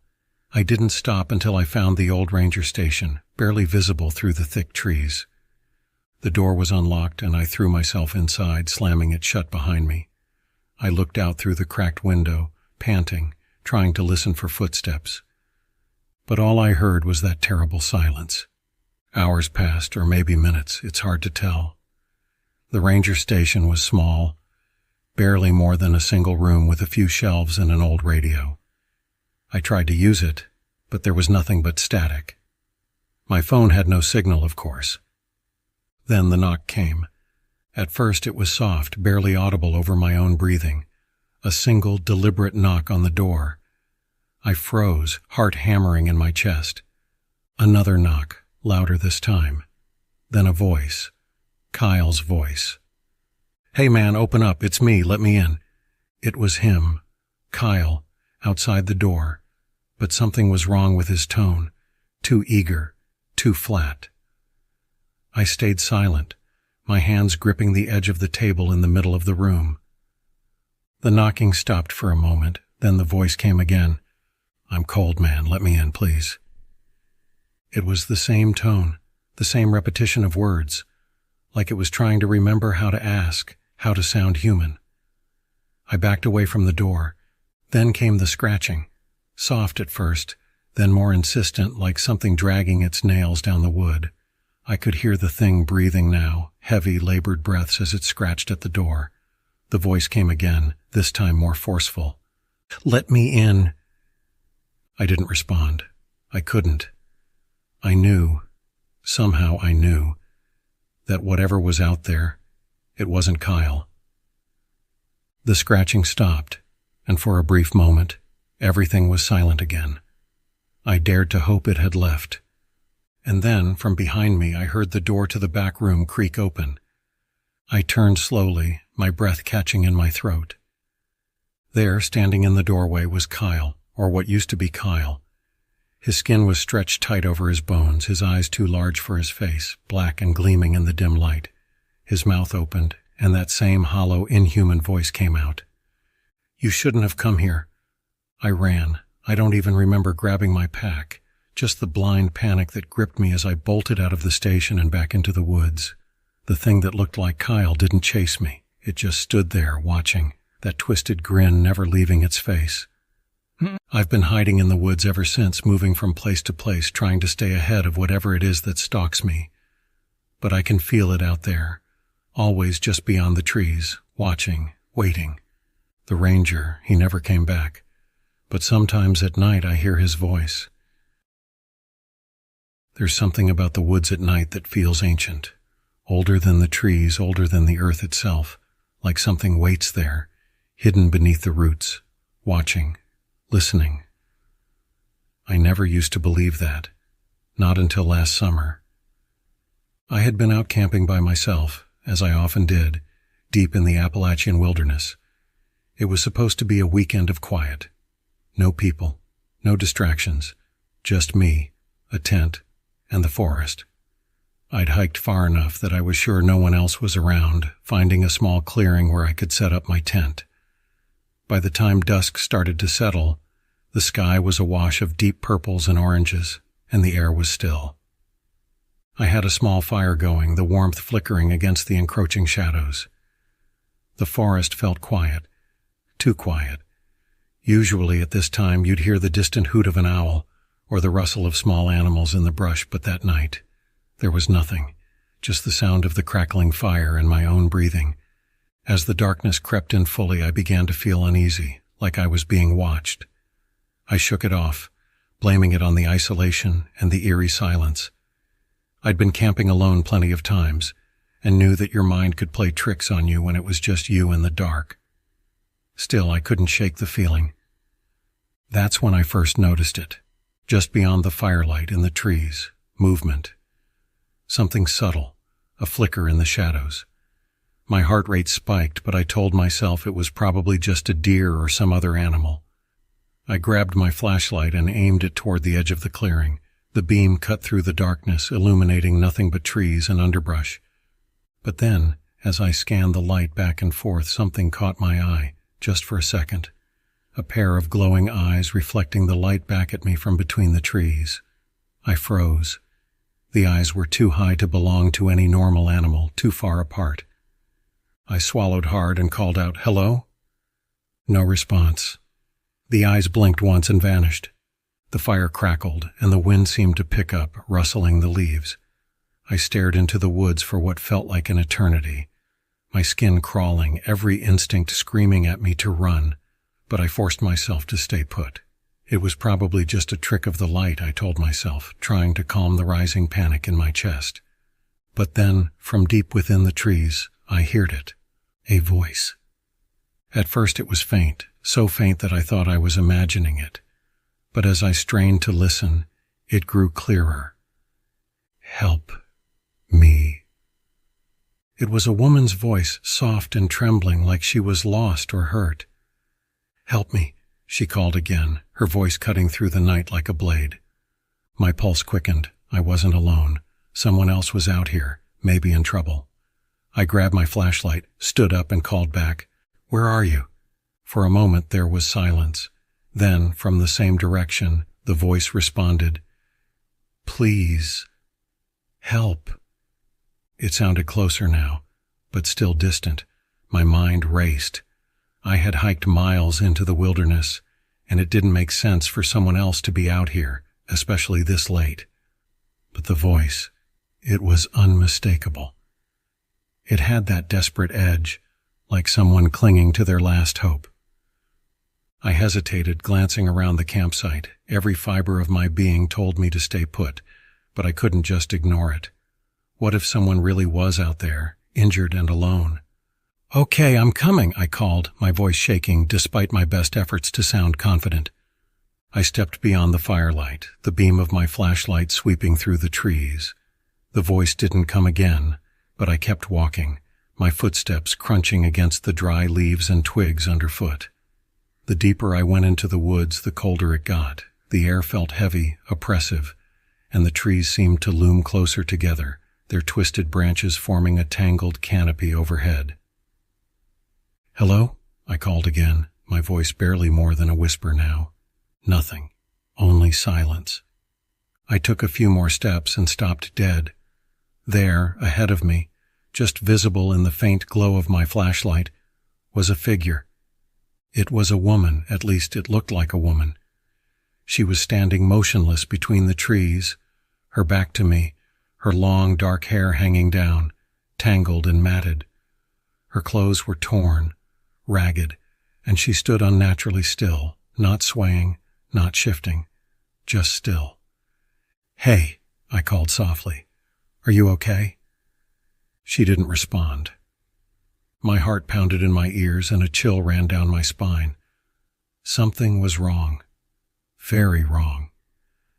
I didn't stop until I found the old ranger station, barely visible through the thick trees. The door was unlocked and I threw myself inside, slamming it shut behind me. I looked out through the cracked window, panting, trying to listen for footsteps. But all I heard was that terrible silence. Hours passed, or maybe minutes, it's hard to tell. The ranger station was small, barely more than a single room with a few shelves and an old radio. I tried to use it, but there was nothing but static. My phone had no signal, of course. Then the knock came. At first it was soft, barely audible over my own breathing. A single, deliberate knock on the door. I froze, heart hammering in my chest. Another knock, louder this time. Then a voice. Kyle's voice. "Hey man, open up, it's me, let me in." It was him, Kyle, outside the door, but something was wrong with his tone. Too eager, too flat. I stayed silent, my hands gripping the edge of the table in the middle of the room. The knocking stopped for a moment, then the voice came again. "I'm cold, man, let me in, please." It was the same tone, the same repetition of words, like it was trying to remember how to ask, how to sound human. I backed away from the door. Then came the scratching, soft at first, then more insistent, like something dragging its nails down the wood. I could hear the thing breathing now, heavy, labored breaths as it scratched at the door. The voice came again, this time more forceful. "Let me in." I didn't respond. I couldn't. I knew, somehow I knew, that whatever was out there, it wasn't Kyle. The scratching stopped, and for a brief moment, everything was silent again. I dared to hope it had left. And then, from behind me, I heard the door to the back room creak open. I turned slowly, my breath catching in my throat. There, standing in the doorway, was Kyle, or what used to be Kyle. His skin was stretched tight over his bones, his eyes too large for his face, black and gleaming in the dim light. His mouth opened, and that same hollow, inhuman voice came out. "You shouldn't have come here." I ran. I don't even remember grabbing my pack, just the blind panic that gripped me as I bolted out of the station and back into the woods. The thing that looked like Kyle didn't chase me. It just stood there, watching, that twisted grin never leaving its face. I've been hiding in the woods ever since, moving from place to place, trying to stay ahead of whatever it is that stalks me. But I can feel it out there, always just beyond the trees, watching, waiting. The ranger, he never came back. But sometimes at night I hear his voice. There's something about the woods at night that feels ancient, older than the trees, older than the earth itself, like something waits there, hidden beneath the roots, watching, listening. I never used to believe that, not until last summer. I had been out camping by myself, as I often did, deep in the Appalachian wilderness. It was supposed to be a weekend of quiet. No people, no distractions, just me, a tent, and the forest. I'd hiked far enough that I was sure no one else was around, finding a small clearing where I could set up my tent. By the time dusk started to settle, the sky was a wash of deep purples and oranges, and the air was still. I had a small fire going, the warmth flickering against the encroaching shadows. The forest felt quiet, too quiet. Usually at this time you'd hear the distant hoot of an owl or the rustle of small animals in the brush, but that night there was nothing, just the sound of the crackling fire and my own breathing. As the darkness crept in fully, I began to feel uneasy, like I was being watched. I shook it off, blaming it on the isolation and the eerie silence. I'd been camping alone plenty of times, and knew that your mind could play tricks on you when it was just you in the dark. Still, I couldn't shake the feeling. That's when I first noticed it, just beyond the firelight in the trees, movement. Something subtle, a flicker in the shadows. My heart rate spiked, but I told myself it was probably just a deer or some other animal. I grabbed my flashlight and aimed it toward the edge of the clearing. The beam cut through the darkness, illuminating nothing but trees and underbrush. But then, as I scanned the light back and forth, something caught my eye, just for a second. a pair of glowing eyes reflecting the light back at me from between the trees. I froze. The eyes were too high to belong to any normal animal, too far apart. I swallowed hard and called out, "Hello?" No response. The eyes blinked once and vanished. The fire crackled, and the wind seemed to pick up, rustling the leaves. I stared into the woods for what felt like an eternity, my skin crawling, every instinct screaming at me to run, but I forced myself to stay put. It was probably just a trick of the light, I told myself, trying to calm the rising panic in my chest. But then, from deep within the trees, I heard it. A voice. At first it was faint, so faint that I thought I was imagining it. But as I strained to listen, it grew clearer. Help me. It was a woman's voice, soft and trembling like she was lost or hurt. "Help me," she called again, her voice cutting through the night like a blade. My pulse quickened. I wasn't alone. Someone else was out here, maybe in trouble. I grabbed my flashlight, stood up and called back, "Where are you?" For a moment there was silence. Then, from the same direction, the voice responded, "Please, help." It sounded closer now, but still distant. My mind raced. I had hiked miles into the wilderness, and it didn't make sense for someone else to be out here, especially this late. But the voice, it was unmistakable. It had that desperate edge, like someone clinging to their last hope. I hesitated, glancing around the campsite. Every fiber of my being told me to stay put, but I couldn't just ignore it. What if someone really was out there, injured and alone? "Okay, I'm coming," I called, my voice shaking despite my best efforts to sound confident. I stepped beyond the firelight, the beam of my flashlight sweeping through the trees. The voice didn't come again, but I kept walking, my footsteps crunching against the dry leaves and twigs underfoot. The deeper I went into the woods, the colder it got. The air felt heavy, oppressive, and the trees seemed to loom closer together, their twisted branches forming a tangled canopy overhead. "Hello?" I called again, my voice barely more than a whisper now. Nothing. Only silence. I took a few more steps and stopped dead. There, ahead of me, just visible in the faint glow of my flashlight, was a figure. It was a woman, at least it looked like a woman. She was standing motionless between the trees, her back to me, her long dark hair hanging down, tangled and matted. Her clothes were torn, ragged, and she stood unnaturally still, not swaying, not shifting, just still. "Hey," I called softly. "Are you okay?" She didn't respond. My heart pounded in my ears and a chill ran down my spine. Something was wrong. Very wrong.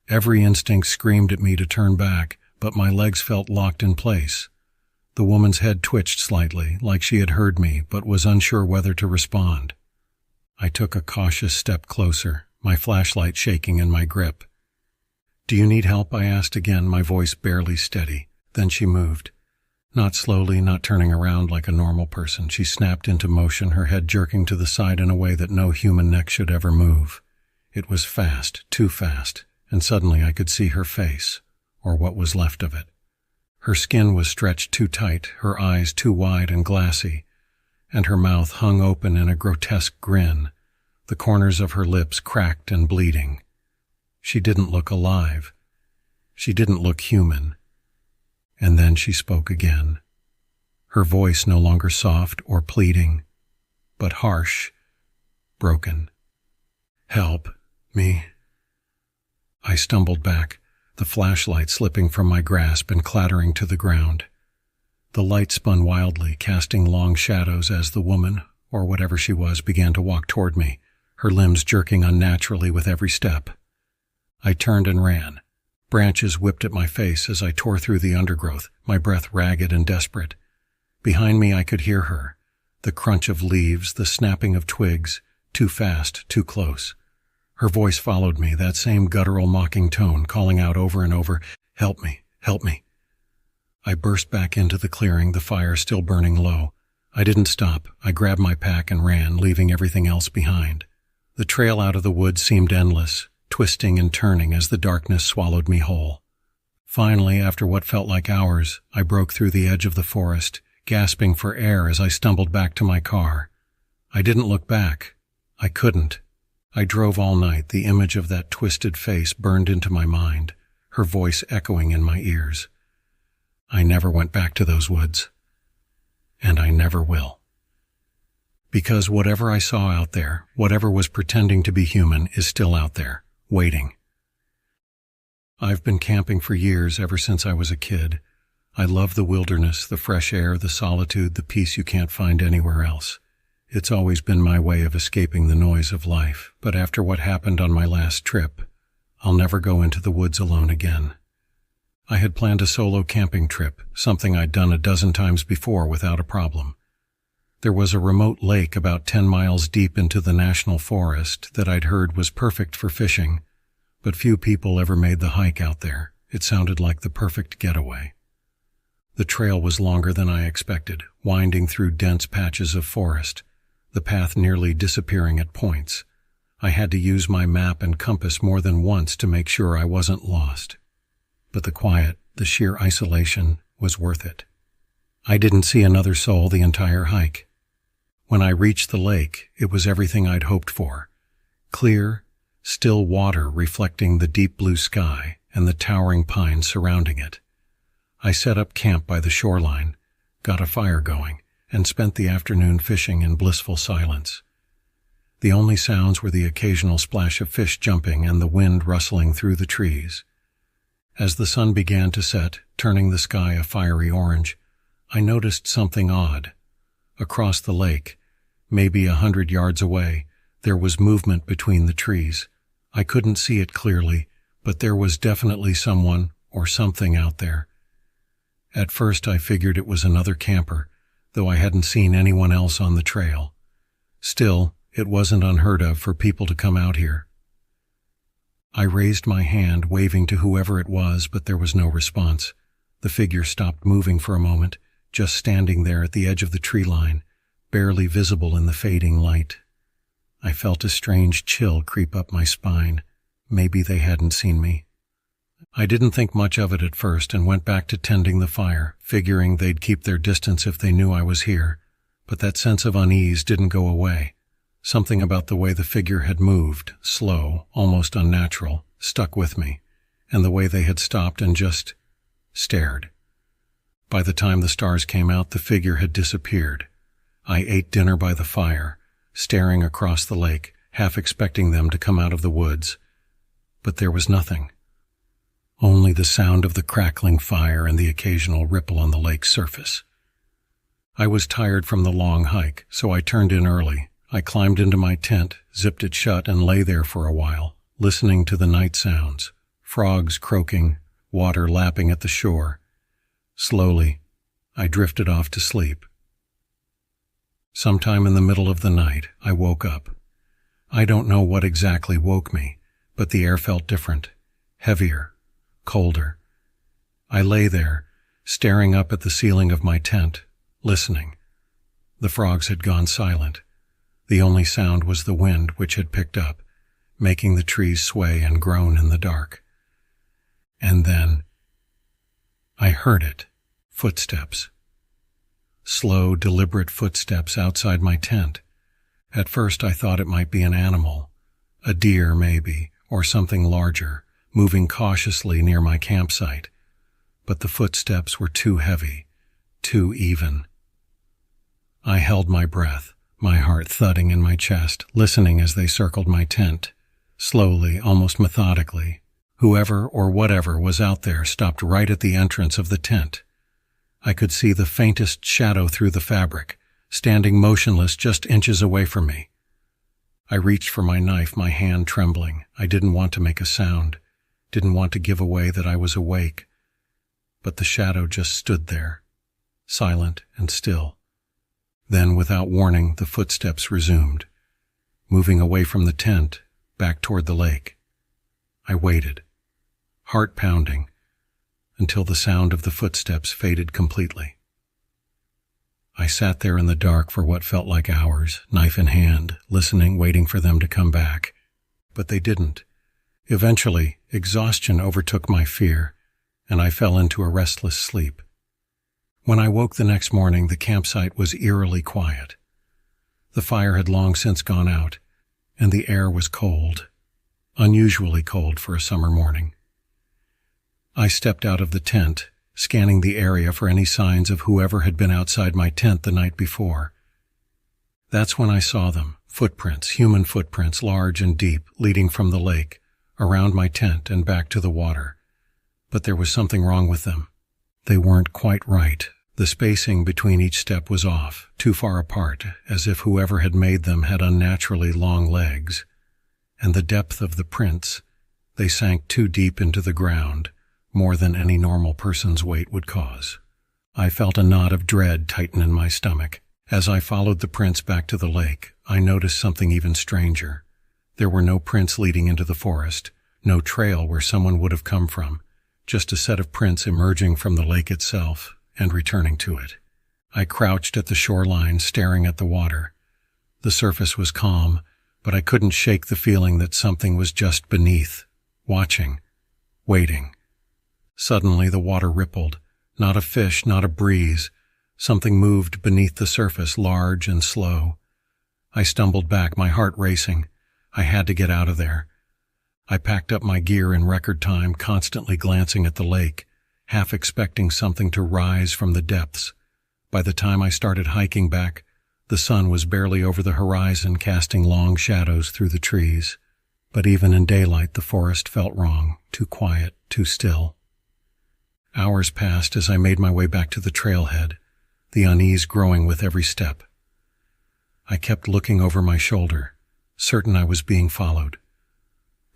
Every instinct screamed at me to turn back, but my legs felt locked in place. The woman's head twitched slightly, like she had heard me, but was unsure whether to respond. I took a cautious step closer, my flashlight shaking in my grip. "Do you need help?" I asked again, my voice barely steady. Then she moved. Not slowly, not turning around like a normal person. She snapped into motion, her head jerking to the side in a way that no human neck should ever move. It was fast, too fast, and suddenly I could see her face, or what was left of it. Her skin was stretched too tight, her eyes too wide and glassy, and her mouth hung open in a grotesque grin, the corners of her lips cracked and bleeding. She didn't look alive. She didn't look human. And then she spoke again. Her voice no longer soft or pleading, but harsh, broken. "Help me." I stumbled back, the flashlight slipping from my grasp and clattering to the ground. The light spun wildly, casting long shadows as the woman, or whatever she was, began to walk toward me, her limbs jerking unnaturally with every step. I turned and ran. Branches whipped at my face as I tore through the undergrowth, my breath ragged and desperate. Behind me I could hear her, the crunch of leaves, the snapping of twigs, too fast, too close. Her voice followed me, that same guttural mocking tone, calling out over and over, "Help me, help me." I burst back into the clearing, the fire still burning low. I didn't stop. I grabbed my pack and ran, leaving everything else behind. The trail out of the woods seemed endless, twisting and turning as the darkness swallowed me whole. Finally, after what felt like hours, I broke through the edge of the forest, gasping for air as I stumbled back to my car. I didn't look back. I couldn't. I drove all night, the image of that twisted face burned into my mind, her voice echoing in my ears. I never went back to those woods. And I never will. Because whatever I saw out there, whatever was pretending to be human, is still out there, waiting. I've been camping for years, ever since I was a kid. I love the wilderness, the fresh air, the solitude, the peace you can't find anywhere else. It's always been my way of escaping the noise of life, but after what happened on my last trip, I'll never go into the woods alone again. I had planned a solo camping trip, something I'd done a dozen times before without a problem. There was a remote lake about 10 miles deep into the national forest that I'd heard was perfect for fishing, but few people ever made the hike out there. It sounded like the perfect getaway. The trail was longer than I expected, winding through dense patches of forest, the path nearly disappearing at points. I had to use my map and compass more than once to make sure I wasn't lost. But the quiet, the sheer isolation, was worth it. I didn't see another soul the entire hike. When I reached the lake, it was everything I'd hoped for. Clear, still water reflecting the deep blue sky and the towering pines surrounding it. I set up camp by the shoreline, got a fire going, and spent the afternoon fishing in blissful silence. The only sounds were the occasional splash of fish jumping and the wind rustling through the trees. As the sun began to set, turning the sky a fiery orange, I noticed something odd. Across the lake, maybe 100 yards away, there was movement between the trees. I couldn't see it clearly, but there was definitely someone or something out there. At first I figured it was another camper, though I hadn't seen anyone else on the trail. Still, it wasn't unheard of for people to come out here. I raised my hand, waving to whoever it was, but there was no response. The figure stopped moving for a moment, just standing there at the edge of the tree line, barely visible in the fading light. I felt a strange chill creep up my spine. Maybe they hadn't seen me. I didn't think much of it at first and went back to tending the fire, figuring they'd keep their distance if they knew I was here. But that sense of unease didn't go away. Something about the way the figure had moved, slow, almost unnatural, stuck with me, and the way they had stopped and just stared. By the time the stars came out, the figure had disappeared. I ate dinner by the fire, staring across the lake, half expecting them to come out of the woods. But there was nothing. Only the sound of the crackling fire and the occasional ripple on the lake's surface. I was tired from the long hike, so I turned in early. I climbed into my tent, zipped it shut, and lay there for a while, listening to the night sounds, frogs croaking, water lapping at the shore. Slowly, I drifted off to sleep. Sometime in the middle of the night, I woke up. I don't know what exactly woke me, but the air felt different, heavier, colder. I lay there, staring up at the ceiling of my tent, listening. The frogs had gone silent. The only sound was the wind, which had picked up, making the trees sway and groan in the dark. And then I heard it. Footsteps. Slow, deliberate footsteps outside my tent. At first I thought it might be an animal, a deer maybe, or something larger, moving cautiously near my campsite. But the footsteps were too heavy, too even. I held my breath, my heart thudding in my chest, listening as they circled my tent. Slowly, almost methodically, whoever or whatever was out there stopped right at the entrance of the tent. I could see the faintest shadow through the fabric, standing motionless just inches away from me. I reached for my knife, my hand trembling. I didn't want to make a sound, didn't want to give away that I was awake. But the shadow just stood there, silent and still. Then, without warning, the footsteps resumed, moving away from the tent, back toward the lake. I waited, heart pounding, until the sound of the footsteps faded completely. I sat there in the dark for what felt like hours, knife in hand, listening, waiting for them to come back. But they didn't. Eventually, exhaustion overtook my fear, and I fell into a restless sleep. When I woke the next morning, the campsite was eerily quiet. The fire had long since gone out, and the air was cold, unusually cold for a summer morning. I stepped out of the tent, scanning the area for any signs of whoever had been outside my tent the night before. That's when I saw them, footprints, human footprints, large and deep, leading from the lake, around my tent and back to the water. But there was something wrong with them. They weren't quite right. The spacing between each step was off, too far apart, as if whoever had made them had unnaturally long legs. And the depth of the prints, they sank too deep into the ground, more than any normal person's weight would cause. I felt a knot of dread tighten in my stomach. As I followed the prints back to the lake, I noticed something even stranger. There were no prints leading into the forest, no trail where someone would have come from, just a set of prints emerging from the lake itself and returning to it. I crouched at the shoreline, staring at the water. The surface was calm, but I couldn't shake the feeling that something was just beneath, watching, waiting. Suddenly the water rippled. Not a fish, not a breeze. Something moved beneath the surface, large and slow. I stumbled back, my heart racing. I had to get out of there. I packed up my gear in record time, constantly glancing at the lake, half expecting something to rise from the depths. By the time I started hiking back, the sun was barely over the horizon, casting long shadows through the trees. But even in daylight, the forest felt wrong, too quiet, too still. Hours passed as I made my way back to the trailhead, the unease growing with every step. I kept looking over my shoulder, certain I was being followed.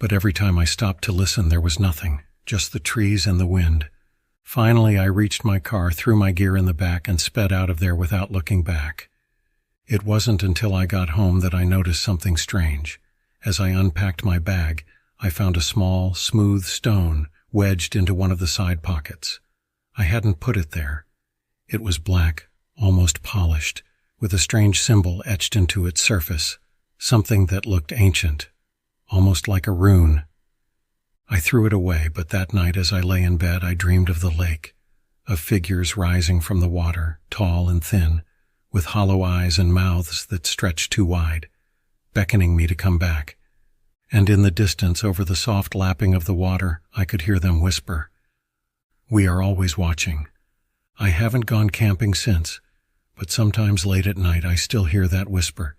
But every time I stopped to listen, there was nothing, just the trees and the wind. Finally, I reached my car, threw my gear in the back, and sped out of there without looking back. It wasn't until I got home that I noticed something strange. As I unpacked my bag, I found a small, smooth stone wedged into one of the side pockets. I hadn't put it there. It was black, almost polished, with a strange symbol etched into its surface, something that looked ancient, almost like a rune. I threw it away, but that night as I lay in bed, I dreamed of the lake, of figures rising from the water, tall and thin, with hollow eyes and mouths that stretched too wide, beckoning me to come back. And in the distance, over the soft lapping of the water, I could hear them whisper, "We are always watching." I haven't gone camping since, but sometimes late at night I still hear that whisper,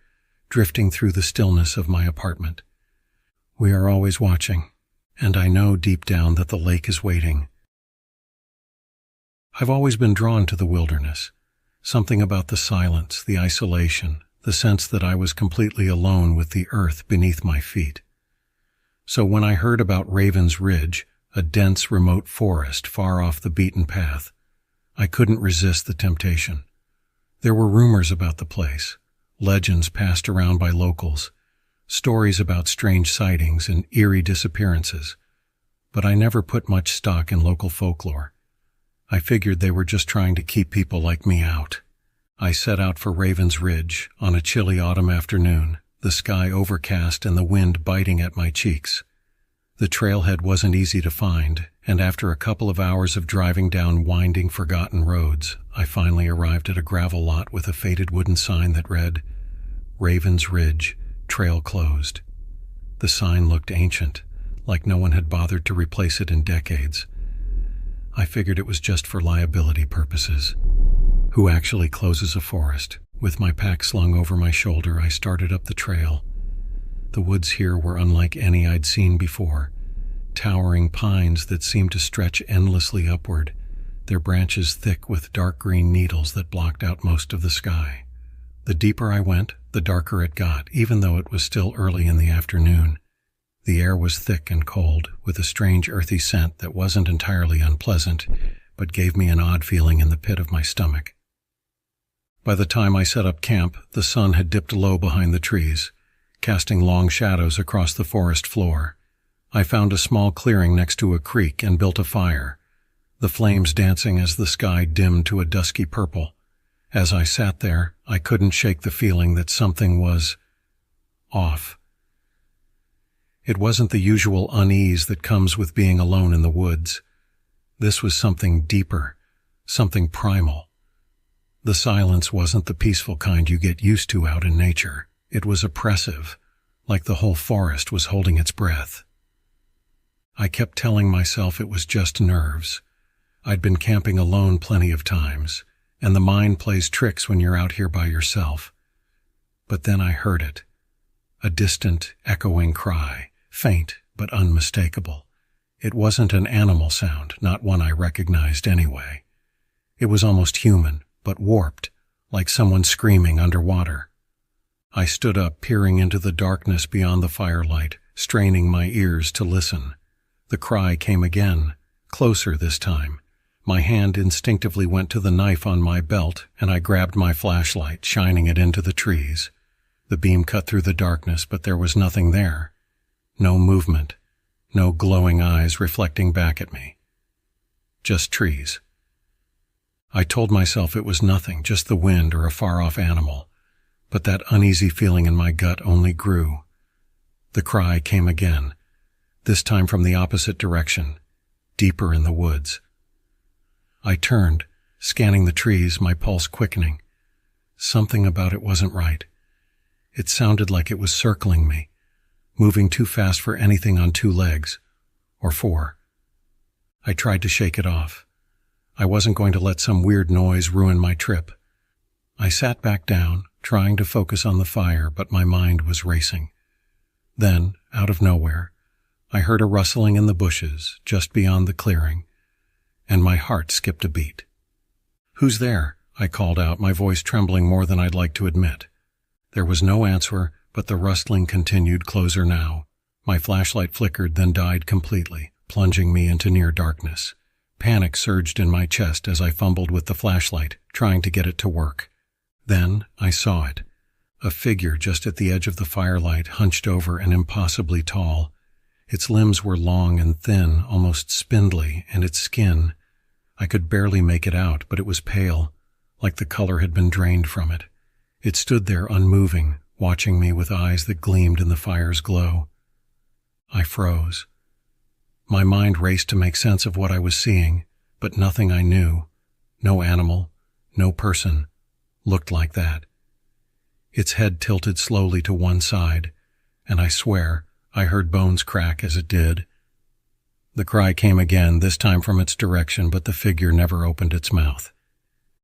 drifting through the stillness of my apartment. We are always watching, and I know deep down that the lake is waiting. I've always been drawn to the wilderness, something about the silence, the isolation, the sense that I was completely alone with the earth beneath my feet. So when I heard about Raven's Ridge, a dense, remote forest far off the beaten path, I couldn't resist the temptation. There were rumors about the place, legends passed around by locals, stories about strange sightings and eerie disappearances, but I never put much stock in local folklore. I figured they were just trying to keep people like me out. I set out for Raven's Ridge on a chilly autumn afternoon, the sky overcast and the wind biting at my cheeks. The trailhead wasn't easy to find, and after a couple of hours of driving down winding, forgotten roads, I finally arrived at a gravel lot with a faded wooden sign that read, "Raven's Ridge, trail closed." The sign looked ancient, like no one had bothered to replace it in decades. I figured it was just for liability purposes. Who actually closes a forest? With my pack slung over my shoulder, I started up the trail. The woods here were unlike any I'd seen before. Towering pines that seemed to stretch endlessly upward, their branches thick with dark green needles that blocked out most of the sky. The deeper I went, the darker it got, even though it was still early in the afternoon. The air was thick and cold, with a strange earthy scent that wasn't entirely unpleasant, but gave me an odd feeling in the pit of my stomach. By the time I set up camp, the sun had dipped low behind the trees, casting long shadows across the forest floor. I found a small clearing next to a creek and built a fire, the flames dancing as the sky dimmed to a dusky purple. As I sat there, I couldn't shake the feeling that something was off. It wasn't the usual unease that comes with being alone in the woods. This was something deeper, something primal. The silence wasn't the peaceful kind you get used to out in nature. It was oppressive, like the whole forest was holding its breath. I kept telling myself it was just nerves. I'd been camping alone plenty of times, and the mind plays tricks when you're out here by yourself. But then I heard it. A distant, echoing cry, faint but unmistakable. It wasn't an animal sound, not one I recognized anyway. It was almost human, but warped, like someone screaming underwater. I stood up, peering into the darkness beyond the firelight, straining my ears to listen. The cry came again, closer this time. My hand instinctively went to the knife on my belt, and I grabbed my flashlight, shining it into the trees. The beam cut through the darkness, but there was nothing there. No movement, no glowing eyes reflecting back at me. Just trees. I told myself it was nothing, just the wind or a far-off animal, but that uneasy feeling in my gut only grew. The cry came again, this time from the opposite direction, deeper in the woods. I turned, scanning the trees, my pulse quickening. Something about it wasn't right. It sounded like it was circling me, moving too fast for anything on 2 legs, or 4. I tried to shake it off. I wasn't going to let some weird noise ruin my trip. I sat back down, trying to focus on the fire, but my mind was racing. Then, out of nowhere, I heard a rustling in the bushes just beyond the clearing, and my heart skipped a beat. "Who's there?" I called out, my voice trembling more than I'd like to admit. There was no answer, but the rustling continued, closer now. My flashlight flickered, then died completely, plunging me into near darkness. Panic surged in my chest as I fumbled with the flashlight, trying to get it to work. Then I saw it. A figure just at the edge of the firelight, hunched over and impossibly tall. Its limbs were long and thin, almost spindly, and its skin, I could barely make it out, but it was pale, like the color had been drained from it. It stood there unmoving, watching me with eyes that gleamed in the fire's glow. I froze. My mind raced to make sense of what I was seeing, but nothing I knew, no animal, no person, looked like that. Its head tilted slowly to one side, and I swear I heard bones crack as it did. The cry came again, this time from its direction, but the figure never opened its mouth.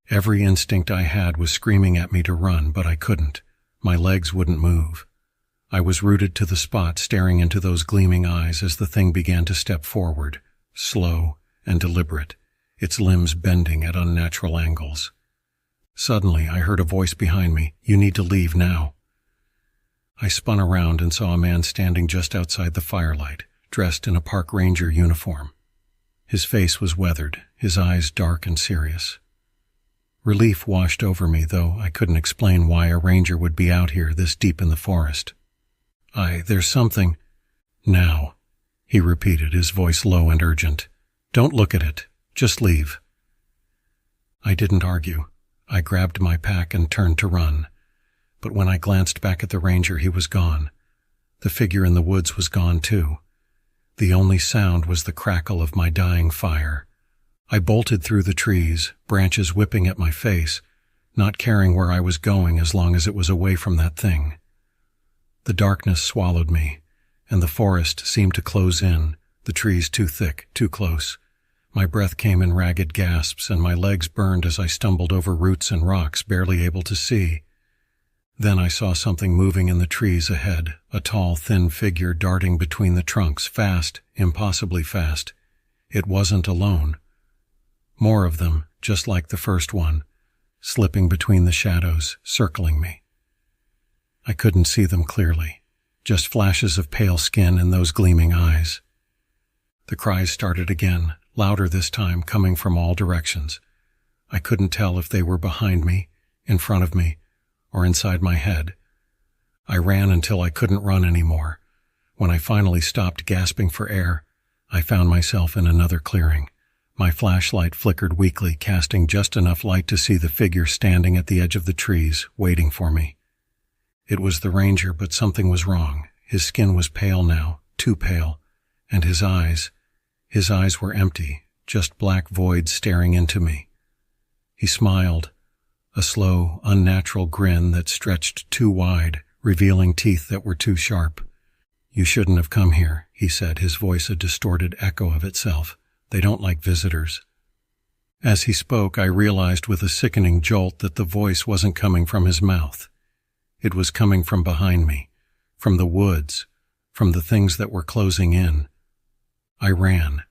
Every instinct I had was screaming at me to run, but I couldn't. My legs wouldn't move. I was rooted to the spot, staring into those gleaming eyes as the thing began to step forward, slow and deliberate, its limbs bending at unnatural angles. Suddenly, I heard a voice behind me, "You need to leave now." I spun around and saw a man standing just outside the firelight, dressed in a park ranger uniform. His face was weathered, his eyes dark and serious. Relief washed over me, though I couldn't explain why a ranger would be out here this deep in the forest. There's something." "Now," he repeated, his voice low and urgent. "Don't look at it. Just leave." I didn't argue. I grabbed my pack and turned to run. But when I glanced back at the ranger, he was gone. The figure in the woods was gone too. The only sound was the crackle of my dying fire. I bolted through the trees, branches whipping at my face, not caring where I was going as long as it was away from that thing. The darkness swallowed me, and the forest seemed to close in, the trees too thick, too close. My breath came in ragged gasps, and my legs burned as I stumbled over roots and rocks, barely able to see. Then I saw something moving in the trees ahead, a tall, thin figure darting between the trunks, fast, impossibly fast. It wasn't alone. More of them, just like the first one, slipping between the shadows, circling me. I couldn't see them clearly, just flashes of pale skin and those gleaming eyes. The cries started again, louder this time, coming from all directions. I couldn't tell if they were behind me, in front of me, or inside my head. I ran until I couldn't run anymore. When I finally stopped gasping for air, I found myself in another clearing. My flashlight flickered weakly, casting just enough light to see the figure standing at the edge of the trees, waiting for me. It was the ranger, but something was wrong. His skin was pale now, too pale, and his eyes were empty, just black voids staring into me. He smiled, a slow, unnatural grin that stretched too wide, revealing teeth that were too sharp. "You shouldn't have come here," he said, his voice a distorted echo of itself. "They don't like visitors." As he spoke, I realized with a sickening jolt that the voice wasn't coming from his mouth. It was coming from behind me, from the woods, from the things that were closing in. I ran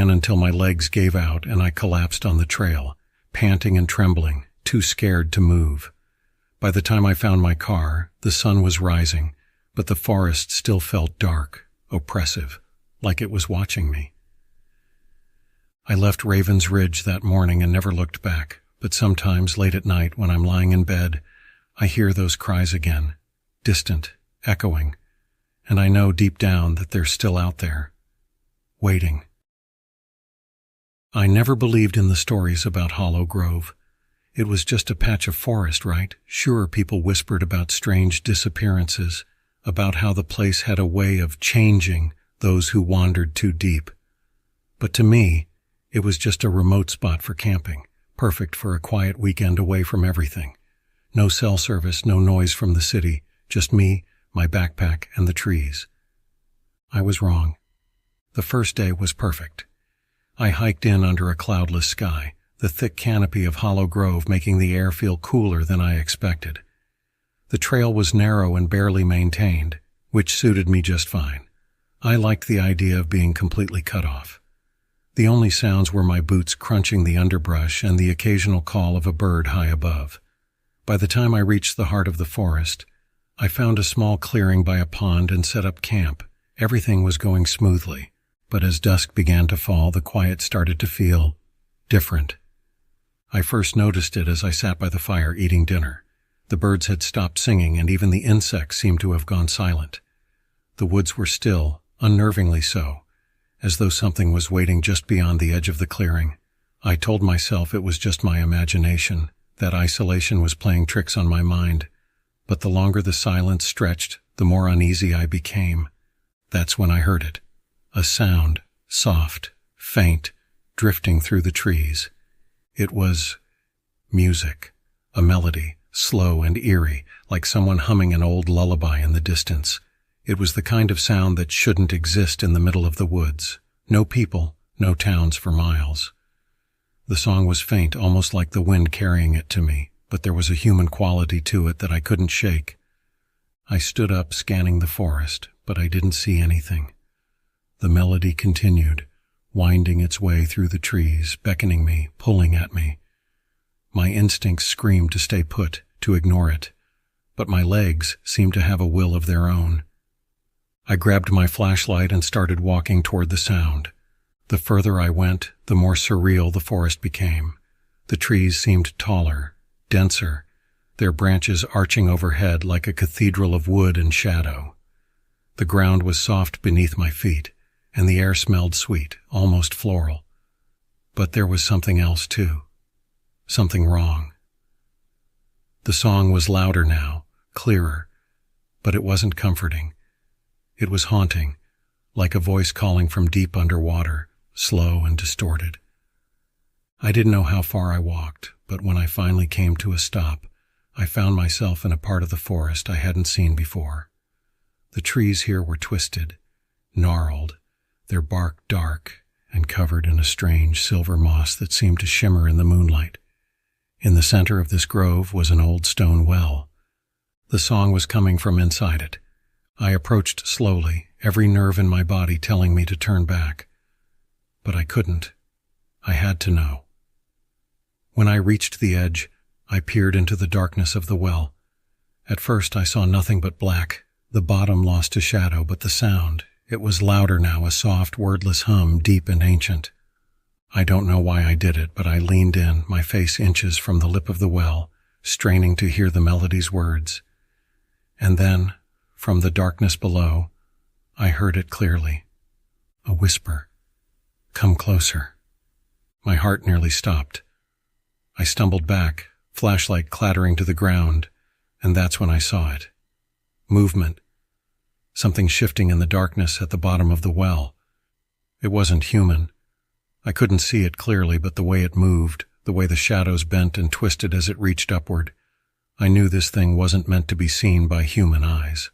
until my legs gave out and I collapsed on the trail, panting and trembling, too scared to move. By the time I found my car, the sun was rising, but the forest still felt dark, oppressive, like it was watching me. I left Raven's Ridge that morning and never looked back, but sometimes late at night when I'm lying in bed, I hear those cries again, distant, echoing, and I know deep down that they're still out there, waiting. I never believed in the stories about Hollow Grove. It was just a patch of forest, right? Sure, people whispered about strange disappearances, about how the place had a way of changing those who wandered too deep. But to me, it was just a remote spot for camping, perfect for a quiet weekend away from everything. No cell service, no noise from the city, just me, my backpack, and the trees. I was wrong. The first day was perfect. I hiked in under a cloudless sky, the thick canopy of Hollow Grove making the air feel cooler than I expected. The trail was narrow and barely maintained, which suited me just fine. I liked the idea of being completely cut off. The only sounds were my boots crunching the underbrush and the occasional call of a bird high above. By the time I reached the heart of the forest, I found a small clearing by a pond and set up camp. Everything was going smoothly, but as dusk began to fall, the quiet started to feel different. I first noticed it as I sat by the fire eating dinner. The birds had stopped singing and even the insects seemed to have gone silent. The woods were still, unnervingly so, as though something was waiting just beyond the edge of the clearing. I told myself it was just my imagination, that isolation was playing tricks on my mind, but the longer the silence stretched, the more uneasy I became. That's when I heard it. A sound, soft, faint, drifting through the trees. It was music, a melody, slow and eerie, like someone humming an old lullaby in the distance. It was the kind of sound that shouldn't exist in the middle of the woods. No people, no towns for miles. The song was faint, almost like the wind carrying it to me, but there was a human quality to it that I couldn't shake. I stood up, scanning the forest, but I didn't see anything. The melody continued, winding its way through the trees, beckoning me, pulling at me. My instincts screamed to stay put, to ignore it, but my legs seemed to have a will of their own. I grabbed my flashlight and started walking toward the sound. The further I went, the more surreal the forest became. The trees seemed taller, denser, their branches arching overhead like a cathedral of wood and shadow. The ground was soft beneath my feet, and the air smelled sweet, almost floral. But there was something else too. Something wrong. The song was louder now, clearer, but it wasn't comforting. It was haunting, like a voice calling from deep underwater, slow and distorted. I didn't know how far I walked, but when I finally came to a stop, I found myself in a part of the forest I hadn't seen before. The trees here were twisted, gnarled, their bark dark and covered in a strange silver moss that seemed to shimmer in the moonlight. In the center of this grove was an old stone well. The song was coming from inside it. I approached slowly, every nerve in my body telling me to turn back. But I couldn't. I had to know. When I reached the edge, I peered into the darkness of the well. At first I saw nothing but black. The bottom lost to shadow, but the sound, it was louder now, a soft, wordless hum, deep and ancient. I don't know why I did it, but I leaned in, my face inches from the lip of the well, straining to hear the melody's words. And then, from the darkness below, I heard it clearly. A whisper. Come closer. My heart nearly stopped. I stumbled back, flashlight clattering to the ground, and that's when I saw it. Movement. Something shifting in the darkness at the bottom of the well. It wasn't human. I couldn't see it clearly, but the way it moved, the way the shadows bent and twisted as it reached upward, I knew this thing wasn't meant to be seen by human eyes.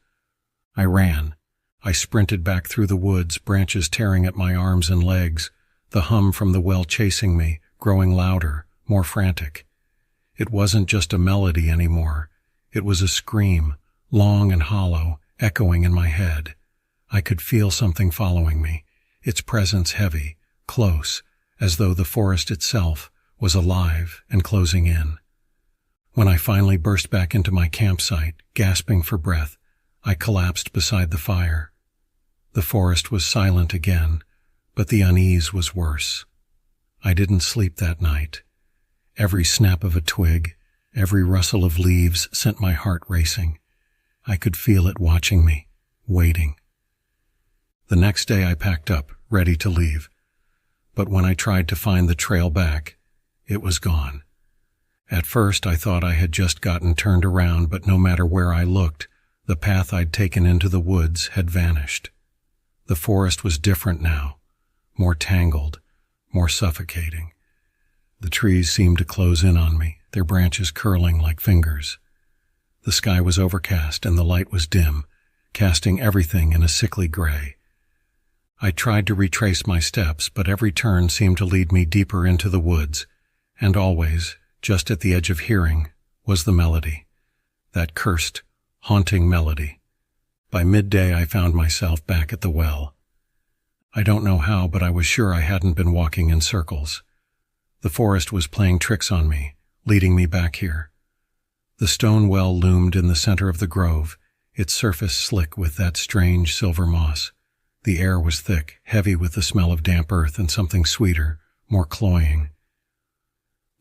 I ran. I sprinted back through the woods, branches tearing at my arms and legs, the hum from the well chasing me, growing louder, more frantic. It wasn't just a melody anymore. It was a scream, long and hollow, echoing in my head. I could feel something following me, its presence heavy, close, as though the forest itself was alive and closing in. When I finally burst back into my campsite, gasping for breath, I collapsed beside the fire. The forest was silent again, but the unease was worse. I didn't sleep that night. Every snap of a twig, every rustle of leaves sent my heart racing. I could feel it watching me, waiting. The next day I packed up, ready to leave. But when I tried to find the trail back, it was gone. At first I thought I had just gotten turned around, but no matter where I looked, the path I'd taken into the woods had vanished. The forest was different now, more tangled, more suffocating. The trees seemed to close in on me, their branches curling like fingers. The sky was overcast and the light was dim, casting everything in a sickly gray. I tried to retrace my steps, but every turn seemed to lead me deeper into the woods, and always, just at the edge of hearing, was the melody. That cursed, haunting melody. By midday I found myself back at the well. I don't know how, but I was sure I hadn't been walking in circles. The forest was playing tricks on me, leading me back here. The stone well loomed in the center of the grove, its surface slick with that strange silver moss. The air was thick, heavy with the smell of damp earth and something sweeter, more cloying.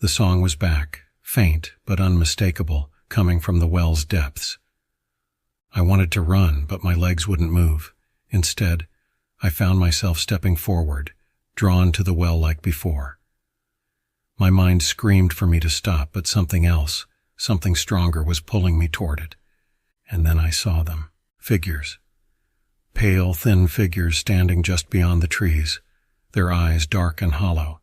The song was back, faint but unmistakable, coming from the well's depths. I wanted to run, but my legs wouldn't move. Instead, I found myself stepping forward, drawn to the well like before. My mind screamed for me to stop, but something else, something stronger, was pulling me toward it. And then I saw them, figures. Pale, thin figures standing just beyond the trees, their eyes dark and hollow.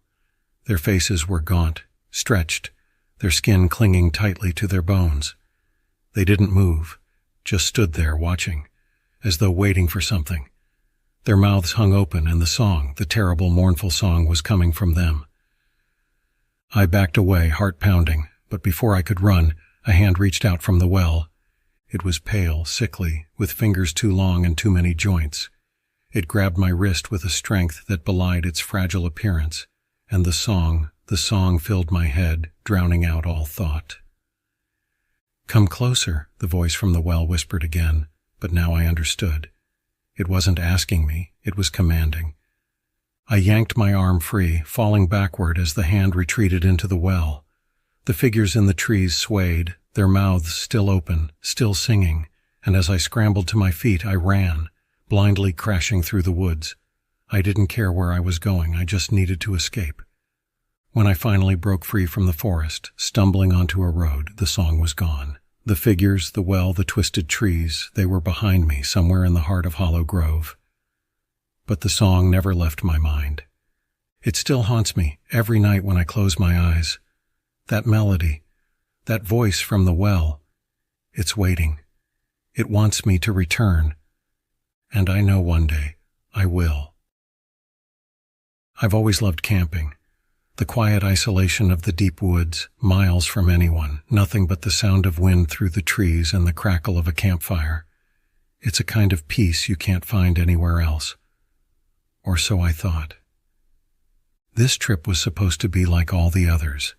Their faces were gaunt, stretched, their skin clinging tightly to their bones. They didn't move, just stood there watching, as though waiting for something. Their mouths hung open, and the song, the terrible, mournful song, was coming from them. I backed away, heart pounding, but before I could run, a hand reached out from the well. It was pale, sickly, with fingers too long and too many joints. It grabbed my wrist with a strength that belied its fragile appearance, and the song filled my head, drowning out all thought. "Come closer," the voice from the well whispered again, but now I understood. It wasn't asking me, it was commanding. I yanked my arm free, falling backward as the hand retreated into the well. The figures in the trees swayed, their mouths still open, still singing, and as I scrambled to my feet, I ran, blindly crashing through the woods. I didn't care where I was going, I just needed to escape. When I finally broke free from the forest, stumbling onto a road, the song was gone. The figures, the well, the twisted trees, they were behind me, somewhere in the heart of Hollow Grove. But the song never left my mind. It still haunts me every night when I close my eyes. That melody, that voice from the well, it's waiting. It wants me to return. And I know one day I will. I've always loved camping. The quiet isolation of the deep woods, miles from anyone, nothing but the sound of wind through the trees and the crackle of a campfire. It's a kind of peace you can't find anywhere else. Or so I thought. This trip was supposed to be like all the others.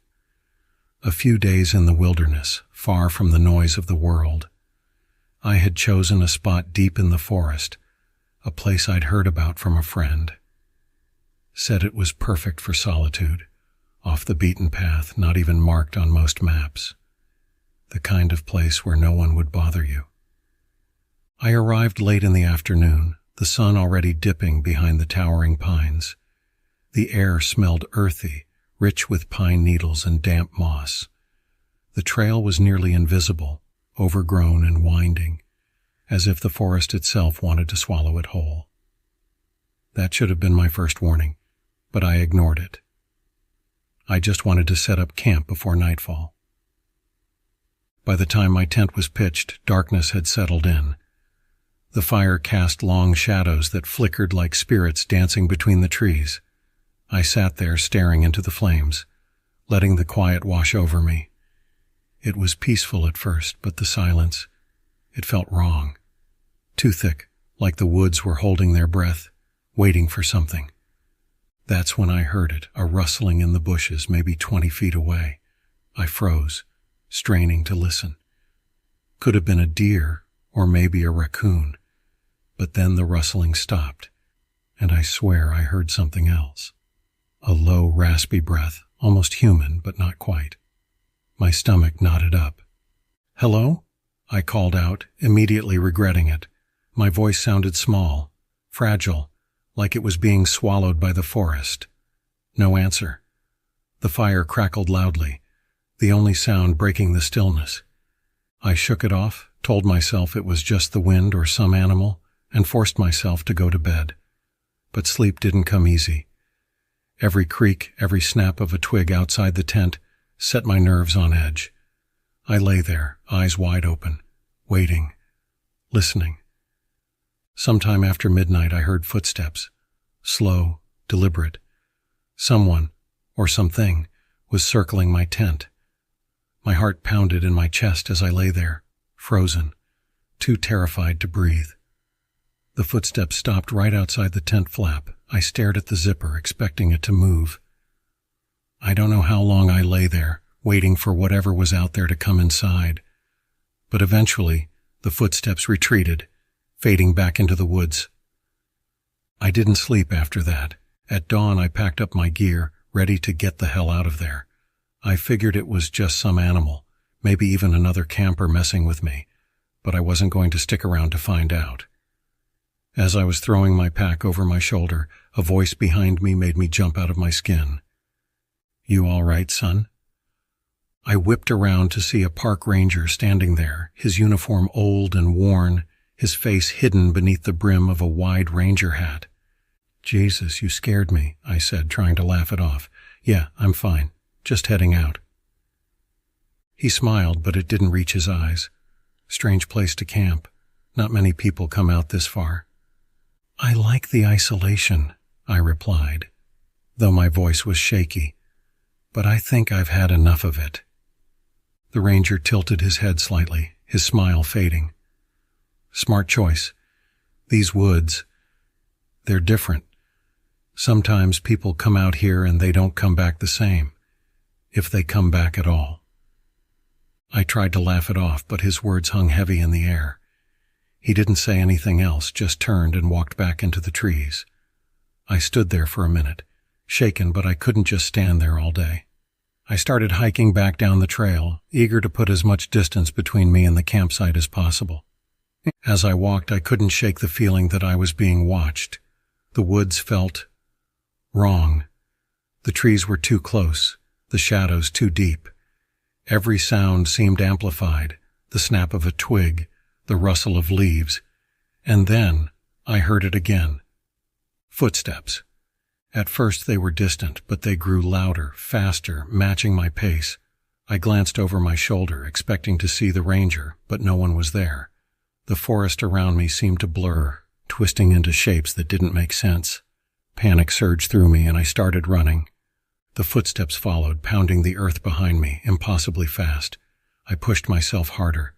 A few days in the wilderness, far from the noise of the world. I had chosen a spot deep in the forest, a place I'd heard about from a friend. Said it was perfect for solitude, off the beaten path, not even marked on most maps. The kind of place where no one would bother you. I arrived late in the afternoon, the sun already dipping behind the towering pines. The air smelled earthy, rich with pine needles and damp moss. The trail was nearly invisible, overgrown and winding, as if the forest itself wanted to swallow it whole. That should have been my first warning, but I ignored it. I just wanted to set up camp before nightfall. By the time my tent was pitched, darkness had settled in. The fire cast long shadows that flickered like spirits dancing between the trees. I sat there staring into the flames, letting the quiet wash over me. It was peaceful at first, but the silence, it felt wrong. Too thick, like the woods were holding their breath, waiting for something. That's when I heard it, a rustling in the bushes maybe 20 feet away. I froze, straining to listen. Could have been a deer or maybe a raccoon. But then the rustling stopped, and I swear I heard something else. A low, raspy breath, almost human, but not quite. My stomach knotted up. "Hello?" I called out, immediately regretting it. My voice sounded small, fragile, like it was being swallowed by the forest. No answer. The fire crackled loudly, the only sound breaking the stillness. I shook it off, told myself it was just the wind or some animal, and forced myself to go to bed. But sleep didn't come easy. Every creak, every snap of a twig outside the tent set my nerves on edge. I lay there, eyes wide open, waiting, listening. Sometime after midnight I heard footsteps, slow, deliberate. Someone, or something, was circling my tent. My heart pounded in my chest as I lay there, frozen, too terrified to breathe. The footsteps stopped right outside the tent flap. I stared at the zipper, expecting it to move. I don't know how long I lay there, waiting for whatever was out there to come inside. But eventually, the footsteps retreated, fading back into the woods. I didn't sleep after that. At dawn, I packed up my gear, ready to get the hell out of there. I figured it was just some animal, maybe even another camper messing with me, but I wasn't going to stick around to find out. As I was throwing my pack over my shoulder, a voice behind me made me jump out of my skin. "You all right, son?" I whipped around to see a park ranger standing there, his uniform old and worn, his face hidden beneath the brim of a wide ranger hat. "Jesus, you scared me," I said, trying to laugh it off. "Yeah, I'm fine. Just heading out." He smiled, but it didn't reach his eyes. Strange place to camp. Not many people come out this far. "I like the isolation," I replied, though my voice was shaky. "But I think I've had enough of it." The ranger tilted his head slightly, his smile fading. "Smart choice. These woods, they're different. Sometimes people come out here and they don't come back the same, if they come back at all." I tried to laugh it off, but his words hung heavy in the air. He didn't say anything else, just turned and walked back into the trees. I stood there for a minute, shaken, but I couldn't just stand there all day. I started hiking back down the trail, eager to put as much distance between me and the campsite as possible. As I walked, I couldn't shake the feeling that I was being watched. The woods felt wrong. The trees were too close, the shadows too deep. Every sound seemed amplified, the snap of a twig, the rustle of leaves. And then I heard it again. Footsteps. At first they were distant, but they grew louder, faster, matching my pace. I glanced over my shoulder, expecting to see the ranger, but no one was there. The forest around me seemed to blur, twisting into shapes that didn't make sense. Panic surged through me, and I started running. The footsteps followed, pounding the earth behind me, impossibly fast. I pushed myself harder,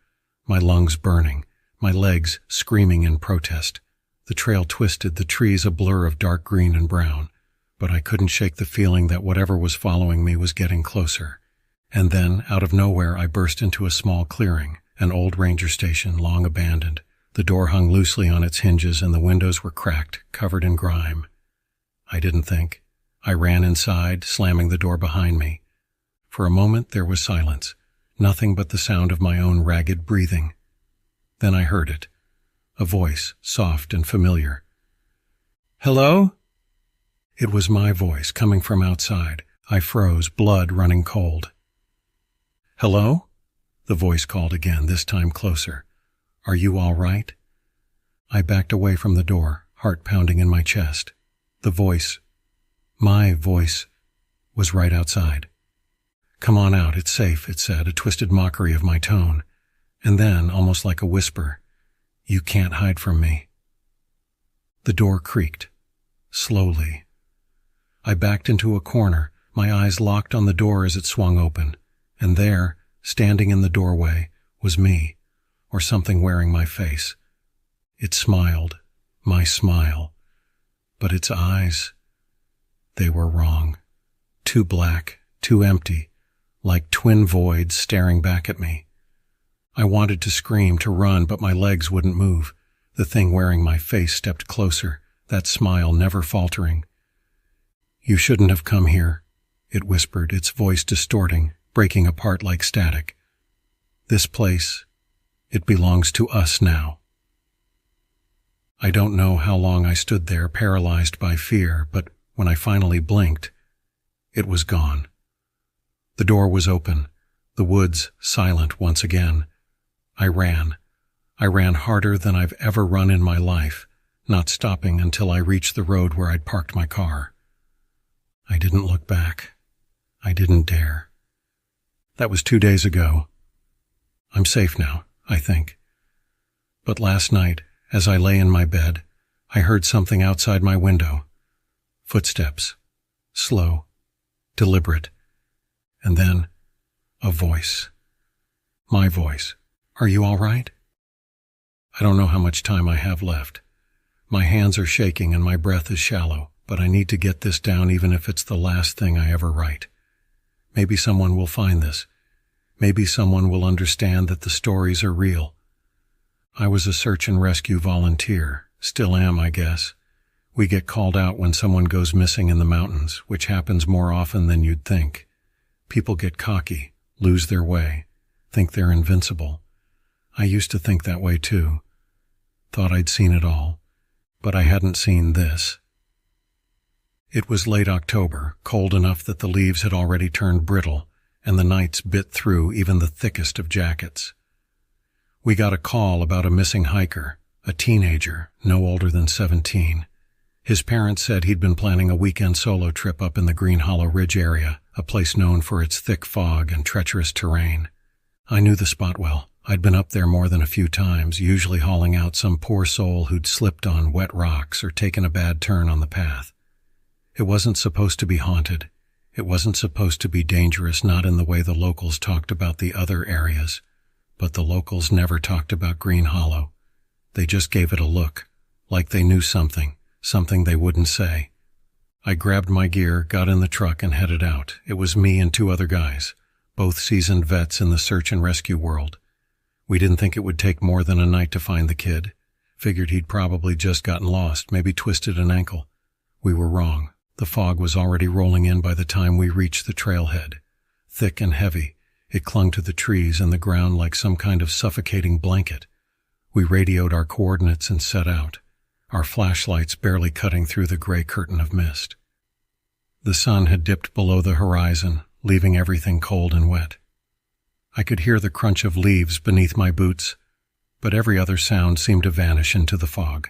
my lungs burning, my legs screaming in protest. The trail twisted, the trees a blur of dark green and brown, but I couldn't shake the feeling that whatever was following me was getting closer. And then, out of nowhere, I burst into a small clearing, an old ranger station long abandoned. The door hung loosely on its hinges and the windows were cracked, covered in grime. I didn't think. I ran inside, slamming the door behind me. For a moment there was silence, nothing but the sound of my own ragged breathing. Then I heard it, a voice, soft and familiar. "Hello?" It was my voice, coming from outside, I froze, blood running cold. "Hello?" The voice called again, this time closer. "Are you all right?" I backed away from the door, heart pounding in my chest. The voice, my voice, was right outside. "Come on out, it's safe," it said, a twisted mockery of my tone. And then, almost like a whisper, "You can't hide from me." The door creaked, slowly. I backed into a corner, my eyes locked on the door as it swung open, and there, standing in the doorway, was me, or something wearing my face. It smiled, my smile, but its eyes, they were wrong. Too black, too empty, like twin voids staring back at me. I wanted to scream, to run, but my legs wouldn't move. The thing wearing my face stepped closer, that smile never faltering. "You shouldn't have come here," it whispered, its voice distorting, breaking apart like static. "This place, it belongs to us now." I don't know how long I stood there, paralyzed by fear, but when I finally blinked, it was gone. The door was open, the woods silent once again. I ran. I ran harder than I've ever run in my life, not stopping until I reached the road where I'd parked my car. I didn't look back. I didn't dare. That was 2 days ago. I'm safe now, I think. But last night, as I lay in my bed, I heard something outside my window. Footsteps. Slow. Deliberate. And then, a voice. My voice. "Are you all right?" I don't know how much time I have left. My hands are shaking and my breath is shallow, but I need to get this down even if it's the last thing I ever write. Maybe someone will find this. Maybe someone will understand that the stories are real. I was a search and rescue volunteer. Still am, I guess. We get called out when someone goes missing in the mountains, which happens more often than you'd think. People get cocky, lose their way, think they're invincible. I used to think that way too. Thought I'd seen it all, but I hadn't seen this. It was late October, cold enough that the leaves had already turned brittle, and the nights bit through even the thickest of jackets. We got a call about a missing hiker, a teenager, no older than 17. His parents said he'd been planning a weekend solo trip up in the Green Hollow Ridge area, a place known for its thick fog and treacherous terrain. I knew the spot well. I'd been up there more than a few times, usually hauling out some poor soul who'd slipped on wet rocks or taken a bad turn on the path. It wasn't supposed to be haunted. It wasn't supposed to be dangerous, not in the way the locals talked about the other areas. But the locals never talked about Green Hollow. They just gave it a look, like they knew something they wouldn't say. I grabbed my gear, got in the truck, and headed out. It was me and 2 other guys, both seasoned vets in the search and rescue world. We didn't think it would take more than a night to find the kid. Figured he'd probably just gotten lost, maybe twisted an ankle. We were wrong. The fog was already rolling in by the time we reached the trailhead. Thick and heavy, it clung to the trees and the ground like some kind of suffocating blanket. We radioed our coordinates and set out, our flashlights barely cutting through the gray curtain of mist. The sun had dipped below the horizon, leaving everything cold and wet. I could hear the crunch of leaves beneath my boots, but every other sound seemed to vanish into the fog.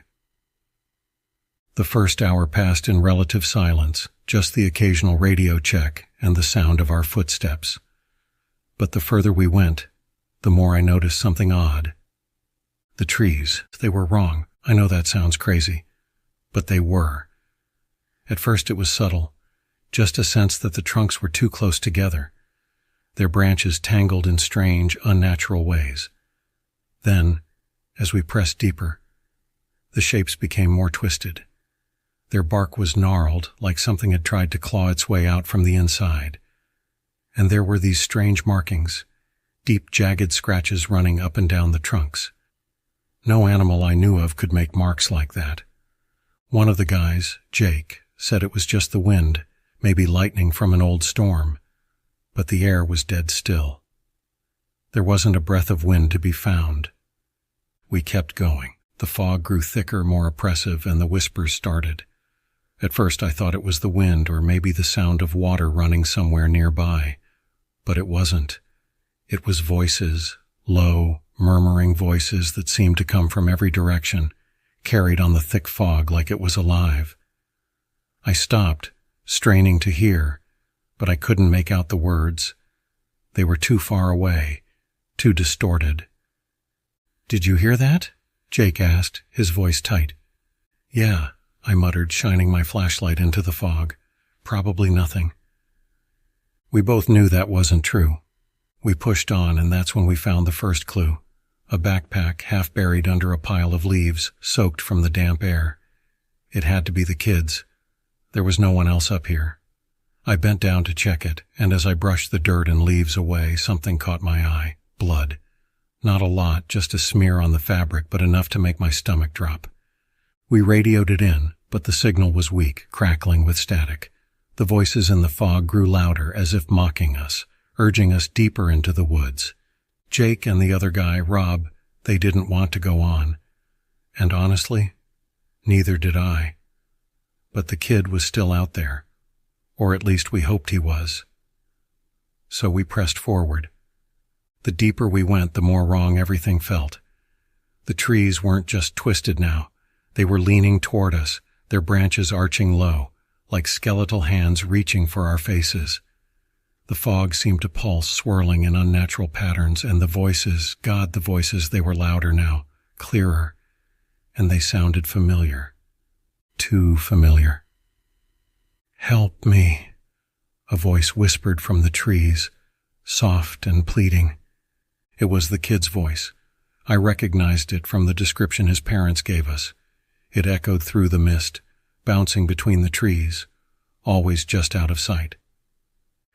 The first hour passed in relative silence, just the occasional radio check and the sound of our footsteps. But the further we went, the more I noticed something odd. The trees, they were wrong. I know that sounds crazy, but they were. At first it was subtle, just a sense that the trunks were too close together. Their branches tangled in strange, unnatural ways. Then, as we pressed deeper, the shapes became more twisted. Their bark was gnarled, like something had tried to claw its way out from the inside. And there were these strange markings, deep, jagged scratches running up and down the trunks. No animal I knew of could make marks like that. One of the guys, Jake, said it was just the wind, maybe lightning from an old storm. But the air was dead still. There wasn't a breath of wind to be found. We kept going. The fog grew thicker, more oppressive, and the whispers started. At first I thought it was the wind or maybe the sound of water running somewhere nearby. But it wasn't. It was voices, low, murmuring voices that seemed to come from every direction, carried on the thick fog like it was alive. I stopped, straining to hear, but I couldn't make out the words. They were too far away, too distorted. "Did you hear that?" Jake asked, his voice tight. "Yeah," I muttered, shining my flashlight into the fog. "Probably nothing." We both knew that wasn't true. We pushed on, and that's when we found the first clue. A backpack half buried under a pile of leaves, soaked from the damp air. It had to be the kids. There was no one else up here. I bent down to check it, and as I brushed the dirt and leaves away, something caught my eye. Blood. Not a lot, just a smear on the fabric, but enough to make my stomach drop. We radioed it in, but the signal was weak, crackling with static. The voices in the fog grew louder, as if mocking us, urging us deeper into the woods. Jake and the other guy, Rob, they didn't want to go on. And honestly, neither did I. But the kid was still out there. Or at least we hoped he was. So we pressed forward. The deeper we went, the more wrong everything felt. The trees weren't just twisted now. They were leaning toward us, their branches arching low, like skeletal hands reaching for our faces. The fog seemed to pulse, swirling in unnatural patterns, and the voices, God, the voices, they were louder now, clearer, and they sounded familiar. Too familiar. "Help me," a voice whispered from the trees, soft and pleading. It was the kid's voice. I recognized it from the description his parents gave us. It echoed through the mist, bouncing between the trees, always just out of sight.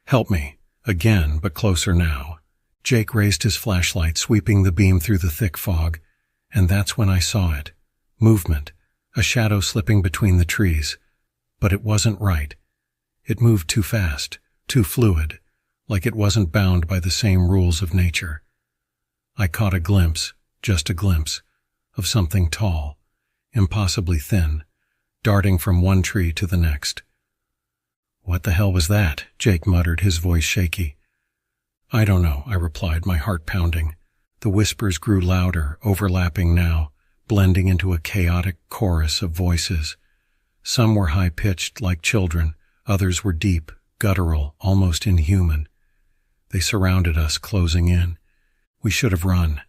"Help me," again, but closer now. Jake raised his flashlight, sweeping the beam through the thick fog, and that's when I saw it. Movement, a shadow slipping between the trees. But it wasn't right. It moved too fast, too fluid, like it wasn't bound by the same rules of nature. I caught a glimpse, just a glimpse, of something tall, impossibly thin, darting from one tree to the next. "What the hell was that?" Jake muttered, his voice shaky. "I don't know," I replied, my heart pounding. The whispers grew louder, overlapping now, blending into a chaotic chorus of voices. Some were high-pitched, like children. Others were deep, guttural, almost inhuman. They surrounded us, closing in. We should have run.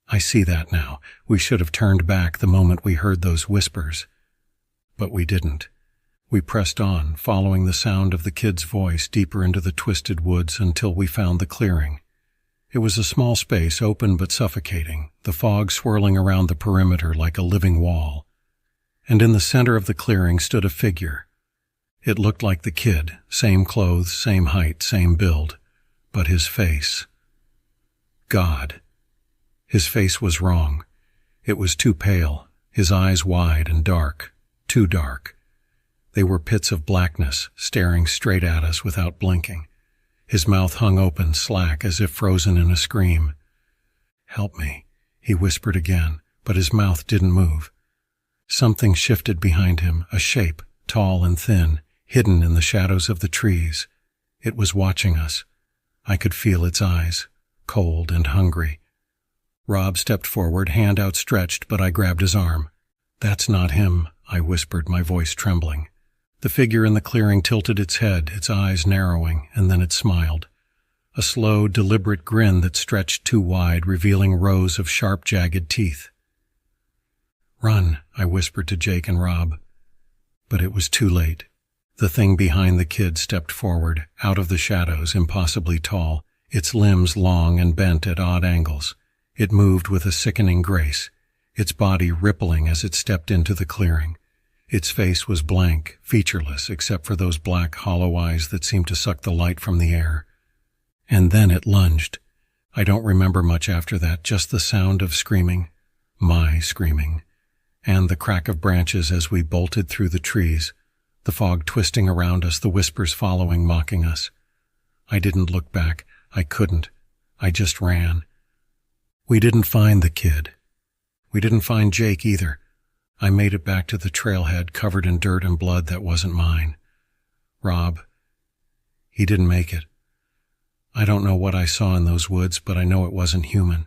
I see that now. We should have turned back the moment we heard those whispers. But we didn't. We pressed on, following the sound of the kid's voice deeper into the twisted woods until we found the clearing. It was a small space, open but suffocating, the fog swirling around the perimeter like a living wall. And in the center of the clearing stood a figure. It looked like the kid, same clothes, same height, same build, but his face. God. His face was wrong. It was too pale, his eyes wide and dark, too dark. They were pits of blackness, staring straight at us without blinking. His mouth hung open, slack, as if frozen in a scream. "Help me," he whispered again, but his mouth didn't move. Something shifted behind him, a shape, tall and thin, hidden in the shadows of the trees. It was watching us. I could feel its eyes, cold and hungry. Rob stepped forward, hand outstretched, but I grabbed his arm. "That's not him," I whispered, my voice trembling. The figure in the clearing tilted its head, its eyes narrowing, and then it smiled. A slow, deliberate grin that stretched too wide, revealing rows of sharp, jagged teeth. "Run," I whispered to Jake and Rob. But it was too late. The thing behind the kid stepped forward, out of the shadows, impossibly tall, its limbs long and bent at odd angles. It moved with a sickening grace, its body rippling as it stepped into the clearing. Its face was blank, featureless, except for those black, hollow eyes that seemed to suck the light from the air. And then it lunged. I don't remember much after that, just the sound of screaming, my screaming, and the crack of branches as we bolted through the trees, the fog twisting around us, the whispers following, mocking us. I didn't look back. I couldn't. I just ran. We didn't find the kid. We didn't find Jake either. I made it back to the trailhead covered in dirt and blood that wasn't mine. Rob, he didn't make it. I don't know what I saw in those woods, but I know it wasn't human.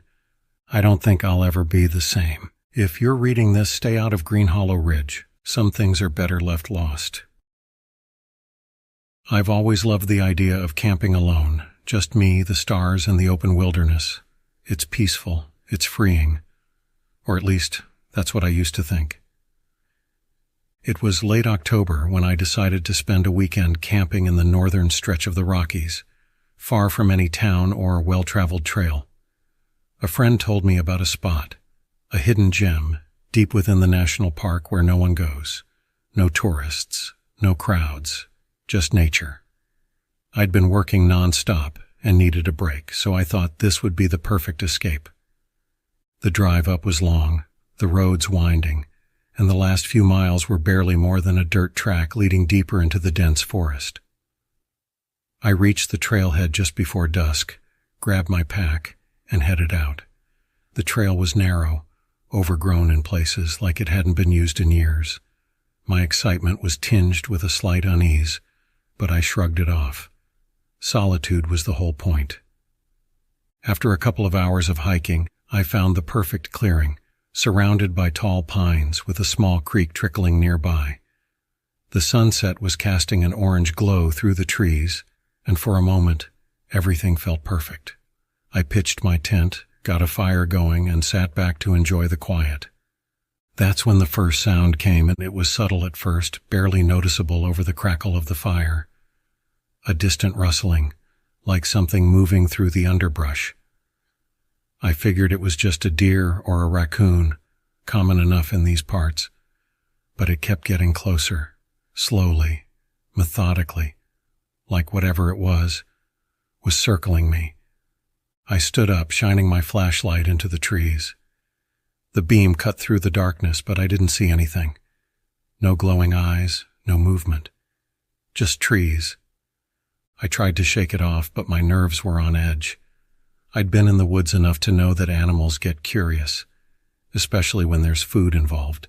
I don't think I'll ever be the same. If you're reading this, stay out of Green Hollow Ridge. Some things are better left lost. I've always loved the idea of camping alone, just me, the stars, and the open wilderness. It's peaceful, it's freeing. Or at least, that's what I used to think. It was late October when I decided to spend a weekend camping in the northern stretch of the Rockies, far from any town or well-traveled trail. A friend told me about a spot, a hidden gem, deep within the national park where no one goes. No tourists, no crowds, just nature. I'd been working non-stop and needed a break, so I thought this would be the perfect escape. The drive up was long, the roads winding, and the last few miles were barely more than a dirt track leading deeper into the dense forest. I reached the trailhead just before dusk, grabbed my pack, and headed out. The trail was narrow, overgrown in places like it hadn't been used in years. My excitement was tinged with a slight unease, but I shrugged it off. Solitude was the whole point. After a couple of hours of hiking, I found the perfect clearing, surrounded by tall pines with a small creek trickling nearby. The sunset was casting an orange glow through the trees, and for a moment, everything felt perfect. I pitched my tent, got a fire going, and sat back to enjoy the quiet. That's when the first sound came, and it was subtle at first, barely noticeable over the crackle of the fire. A distant rustling, like something moving through the underbrush. I figured it was just a deer or a raccoon, common enough in these parts, but it kept getting closer, slowly, methodically, like whatever it was circling me. I stood up, shining my flashlight into the trees. The beam cut through the darkness, but I didn't see anything. No glowing eyes, no movement. Just trees. I tried to shake it off, but my nerves were on edge. I'd been in the woods enough to know that animals get curious, especially when there's food involved,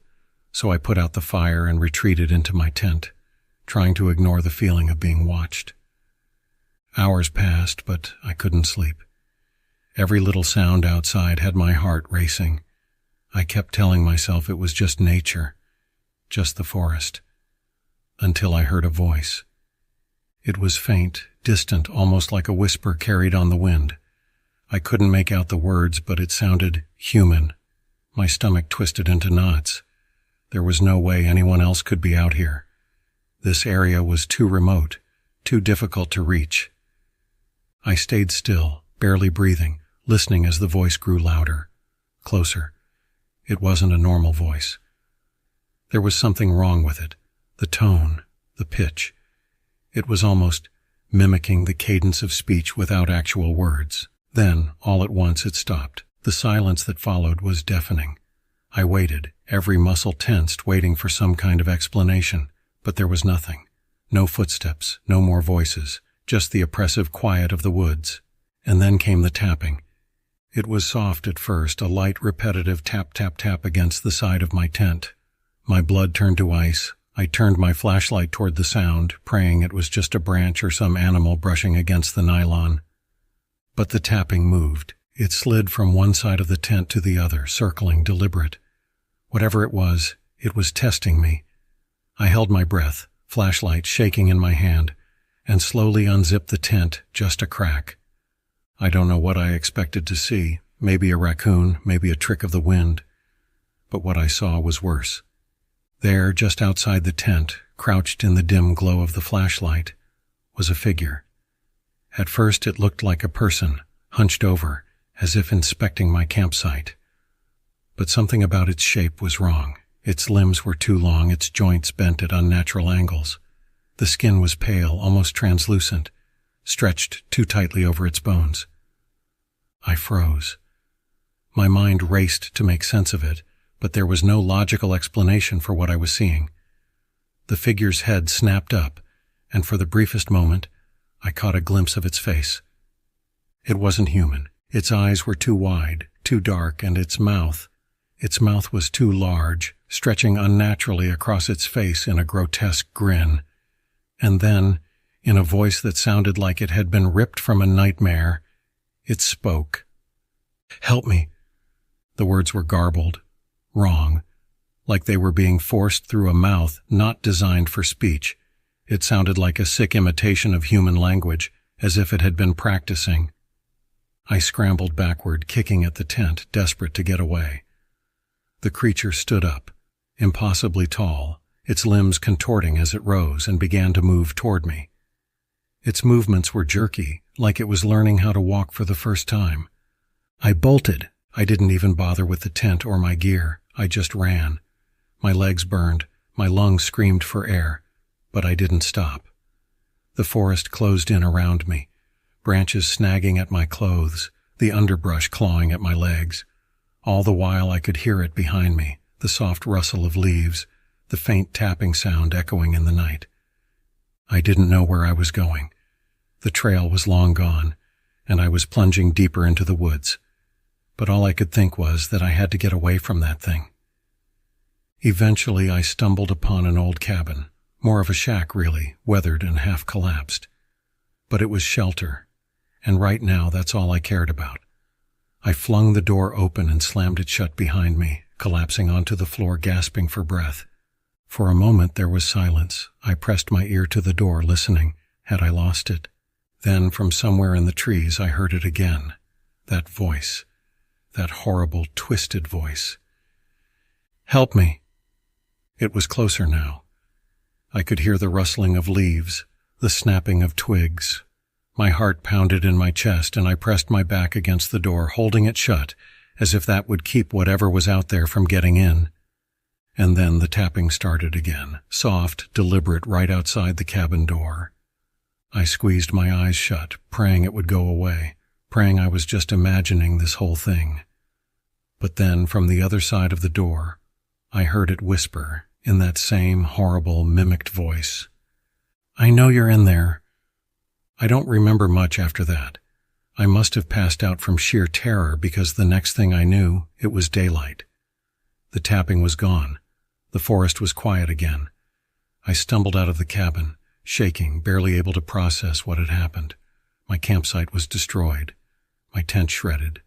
so I put out the fire and retreated into my tent, trying to ignore the feeling of being watched. Hours passed, but I couldn't sleep. Every little sound outside had my heart racing. I kept telling myself it was just nature, just the forest, until I heard a voice. It was faint, distant, almost like a whisper carried on the wind. I couldn't make out the words, but it sounded human. My stomach twisted into knots. There was no way anyone else could be out here. This area was too remote, too difficult to reach. I stayed still, barely breathing, listening as the voice grew louder, closer. It wasn't a normal voice. There was something wrong with it. The tone, the pitch. It was almost mimicking the cadence of speech without actual words. Then, all at once, it stopped. The silence that followed was deafening. I waited, every muscle tensed, waiting for some kind of explanation, but there was nothing. No footsteps, no more voices, just the oppressive quiet of the woods. And then came the tapping. It was soft at first, a light, repetitive tap-tap-tap against the side of my tent. My blood turned to ice. I turned my flashlight toward the sound, praying it was just a branch or some animal brushing against the nylon. But the tapping moved. It slid from one side of the tent to the other, circling, deliberate. Whatever it was testing me. I held my breath, flashlight shaking in my hand, and slowly unzipped the tent, just a crack. I don't know what I expected to see, maybe a raccoon, maybe a trick of the wind. But what I saw was worse. There, just outside the tent, crouched in the dim glow of the flashlight, was a figure. At first it looked like a person, hunched over, as if inspecting my campsite. But something about its shape was wrong. Its limbs were too long, its joints bent at unnatural angles. The skin was pale, almost translucent, stretched too tightly over its bones. I froze. My mind raced to make sense of it, but there was no logical explanation for what I was seeing. The figure's head snapped up, and for the briefest moment, I caught a glimpse of its face. It wasn't human. Its eyes were too wide, too dark, and its mouth, Its mouth was too large, stretching unnaturally across its face in a grotesque grin. And then, in a voice that sounded like it had been ripped from a nightmare, it spoke. "Help me." The words were garbled, wrong, like they were being forced through a mouth not designed for speech. It sounded like a sick imitation of human language, as if it had been practicing. I scrambled backward, kicking at the tent, desperate to get away. The creature stood up, impossibly tall, its limbs contorting as it rose and began to move toward me. Its movements were jerky, like it was learning how to walk for the first time. I bolted. I didn't even bother with the tent or my gear. I just ran. My legs burned, my lungs screamed for air, but I didn't stop. The forest closed in around me, branches snagging at my clothes, the underbrush clawing at my legs. All the while I could hear it behind me, the soft rustle of leaves, the faint tapping sound echoing in the night. I didn't know where I was going. The trail was long gone, and I was plunging deeper into the woods. But all I could think was that I had to get away from that thing. Eventually I stumbled upon an old cabin, more of a shack really, weathered and half collapsed. But it was shelter, and right now that's all I cared about. I flung the door open and slammed it shut behind me, collapsing onto the floor, gasping for breath. For a moment there was silence. I pressed my ear to the door, listening. Had I lost it? Then from somewhere in the trees I heard it again. That voice. That horrible, twisted voice. "Help me." It was closer now. I could hear the rustling of leaves, the snapping of twigs. My heart pounded in my chest, and I pressed my back against the door, holding it shut, as if that would keep whatever was out there from getting in. And then the tapping started again, soft, deliberate, right outside the cabin door. I squeezed my eyes shut, praying it would go away, praying I was just imagining this whole thing. But then, from the other side of the door, I heard it whisper, in that same horrible, mimicked voice. "I know you're in there." I don't remember much after that. I must have passed out from sheer terror, because the next thing I knew, it was daylight. The tapping was gone. The forest was quiet again. I stumbled out of the cabin, shaking, barely able to process what had happened. My campsite was destroyed. My tent shredded.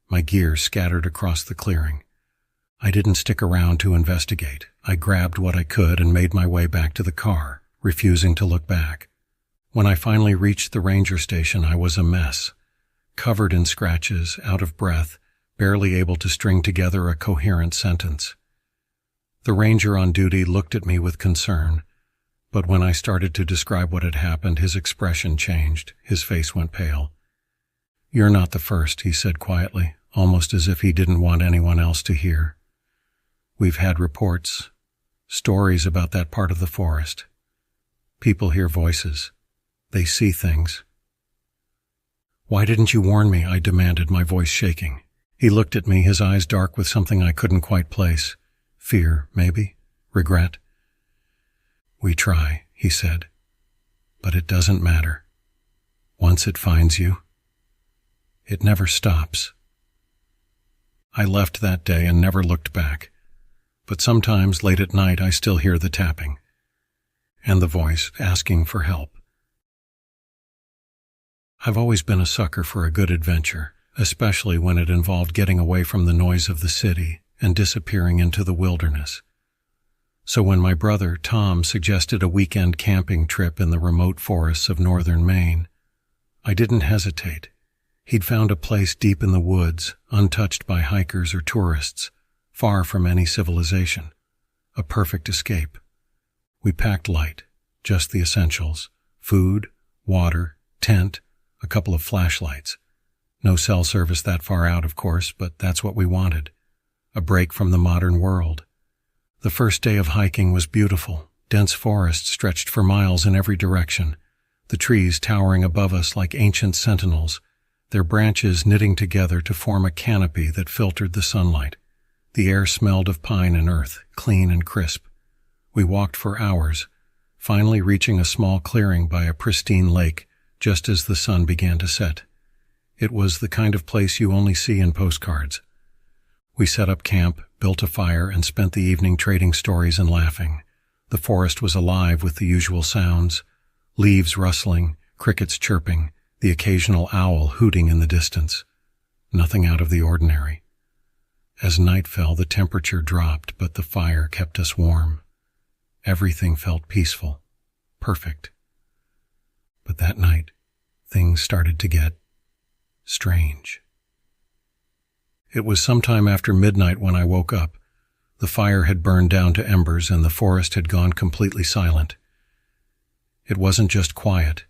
My gear scattered across the clearing. I didn't stick around to investigate. I grabbed what I could and made my way back to the car, refusing to look back. When I finally reached the ranger station, I was a mess. Covered in scratches, out of breath, barely able to string together a coherent sentence. The ranger on duty looked at me with concern, but when I started to describe what had happened, his expression changed. His face went pale. "You're not the first," he said quietly, almost as if he didn't want anyone else to hear. "We've had reports, stories about that part of the forest. People hear voices. They see things." "Why didn't you warn me?" I demanded, my voice shaking. He looked at me, his eyes dark with something I couldn't quite place. Fear, maybe? Regret? "We try," he said. "But it doesn't matter. Once it finds you, it never stops." I left that day and never looked back. But sometimes, late at night, I still hear the tapping. And the voice asking for help. I've always been a sucker for a good adventure, especially when it involved getting away from the noise of the city and disappearing into the wilderness. So when my brother, Tom, suggested a weekend camping trip in the remote forests of northern Maine, I didn't hesitate. He'd found a place deep in the woods, untouched by hikers or tourists, far from any civilization. A perfect escape. We packed light, just the essentials: food, water, tent, a couple of flashlights. No cell service that far out, of course, but that's what we wanted. A break from the modern world. The first day of hiking was beautiful. Dense forest stretched for miles in every direction, the trees towering above us like ancient sentinels, their branches knitting together to form a canopy that filtered the sunlight. The air smelled of pine and earth, clean and crisp. We walked for hours, finally reaching a small clearing by a pristine lake just as the sun began to set. It was the kind of place you only see in postcards. We set up camp, built a fire, and spent the evening trading stories and laughing. The forest was alive with the usual sounds: leaves rustling, crickets chirping, the occasional owl hooting in the distance. Nothing out of the ordinary. As night fell, the temperature dropped, but the fire kept us warm. Everything felt peaceful, perfect. But that night, things started to get strange. It was sometime after midnight when I woke up. The fire had burned down to embers and the forest had gone completely silent. It wasn't just quiet,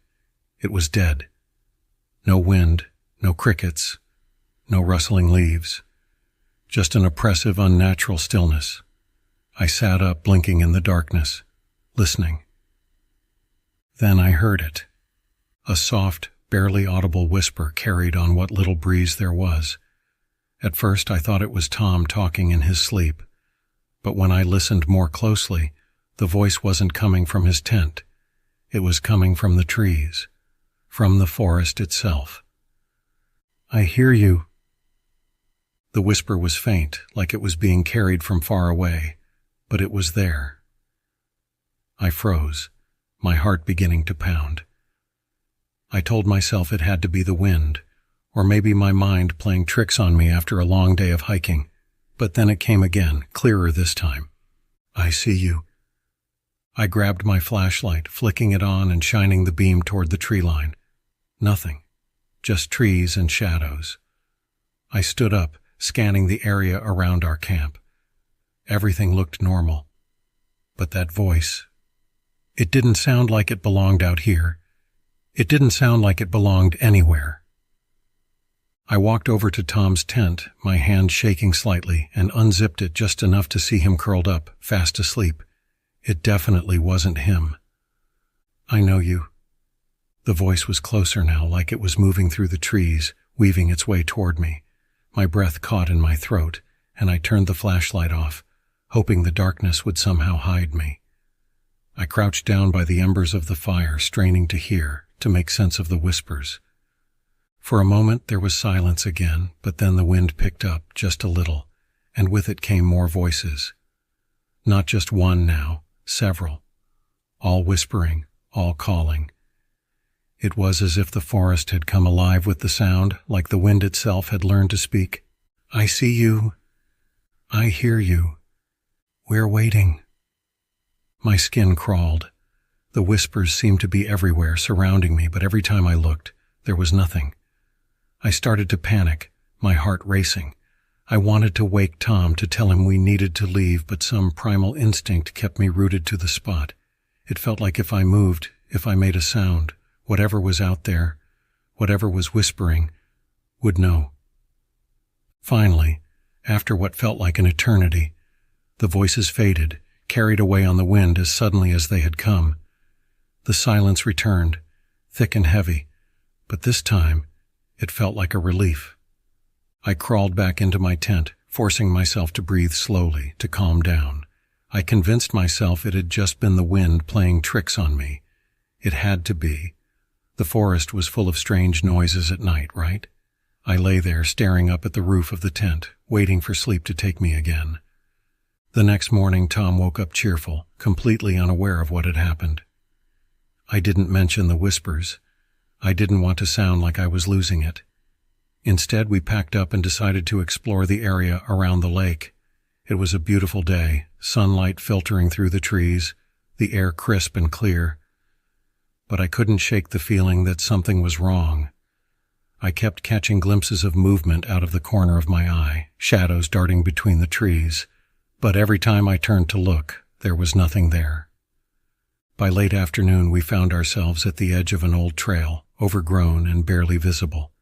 it was dead. No wind, no crickets, no rustling leaves. Just an oppressive, unnatural stillness. I sat up, blinking in the darkness, listening. Then I heard it. A soft, barely audible whisper carried on what little breeze there was. At first I thought it was Tom talking in his sleep, but when I listened more closely, the voice wasn't coming from his tent. It was coming from the trees, from the forest itself. "I hear you." The whisper was faint, like it was being carried from far away, but it was there. I froze, my heart beginning to pound. I told myself it had to be the wind, or maybe my mind playing tricks on me after a long day of hiking. But then it came again, clearer this time. "I see you." I grabbed my flashlight, flicking it on and shining the beam toward the tree line. Nothing, just trees and shadows. I stood up, scanning the area around our camp. Everything looked normal. But that voice, it didn't sound like it belonged out here. It didn't sound like it belonged anywhere. I walked over to Tom's tent, my hand shaking slightly, and unzipped it just enough to see him curled up, fast asleep. It definitely wasn't him. "I know you." The voice was closer now, like it was moving through the trees, weaving its way toward me. My breath caught in my throat, and I turned the flashlight off, hoping the darkness would somehow hide me. I crouched down by the embers of the fire, straining to hear, to make sense of the whispers. For a moment there was silence again, but then the wind picked up just a little, and with it came more voices. Not just one now, several. All whispering, all calling. It was as if the forest had come alive with the sound, like the wind itself had learned to speak. "I see you. I hear you. We're waiting." My skin crawled. The whispers seemed to be everywhere, surrounding me, but every time I looked, there was nothing. I started to panic, my heart racing. I wanted to wake Tom to tell him we needed to leave, but some primal instinct kept me rooted to the spot. It felt like if I moved, if I made a sound, whatever was out there, whatever was whispering, would know. Finally, after what felt like an eternity, the voices faded, carried away on the wind as suddenly as they had come. The silence returned, thick and heavy, but this time it felt like a relief. I crawled back into my tent, forcing myself to breathe slowly, to calm down. I convinced myself it had just been the wind playing tricks on me. It had to be. The forest was full of strange noises at night, right? I lay there staring up at the roof of the tent, waiting for sleep to take me again. The next morning, Tom woke up cheerful, completely unaware of what had happened. I didn't mention the whispers. I didn't want to sound like I was losing it. Instead, we packed up and decided to explore the area around the lake. It was a beautiful day, sunlight filtering through the trees, the air crisp and clear. But I couldn't shake the feeling that something was wrong. I kept catching glimpses of movement out of the corner of my eye, shadows darting between the trees. But every time I turned to look, there was nothing there. By late afternoon, we found ourselves at the edge of an old trail, overgrown and barely visible.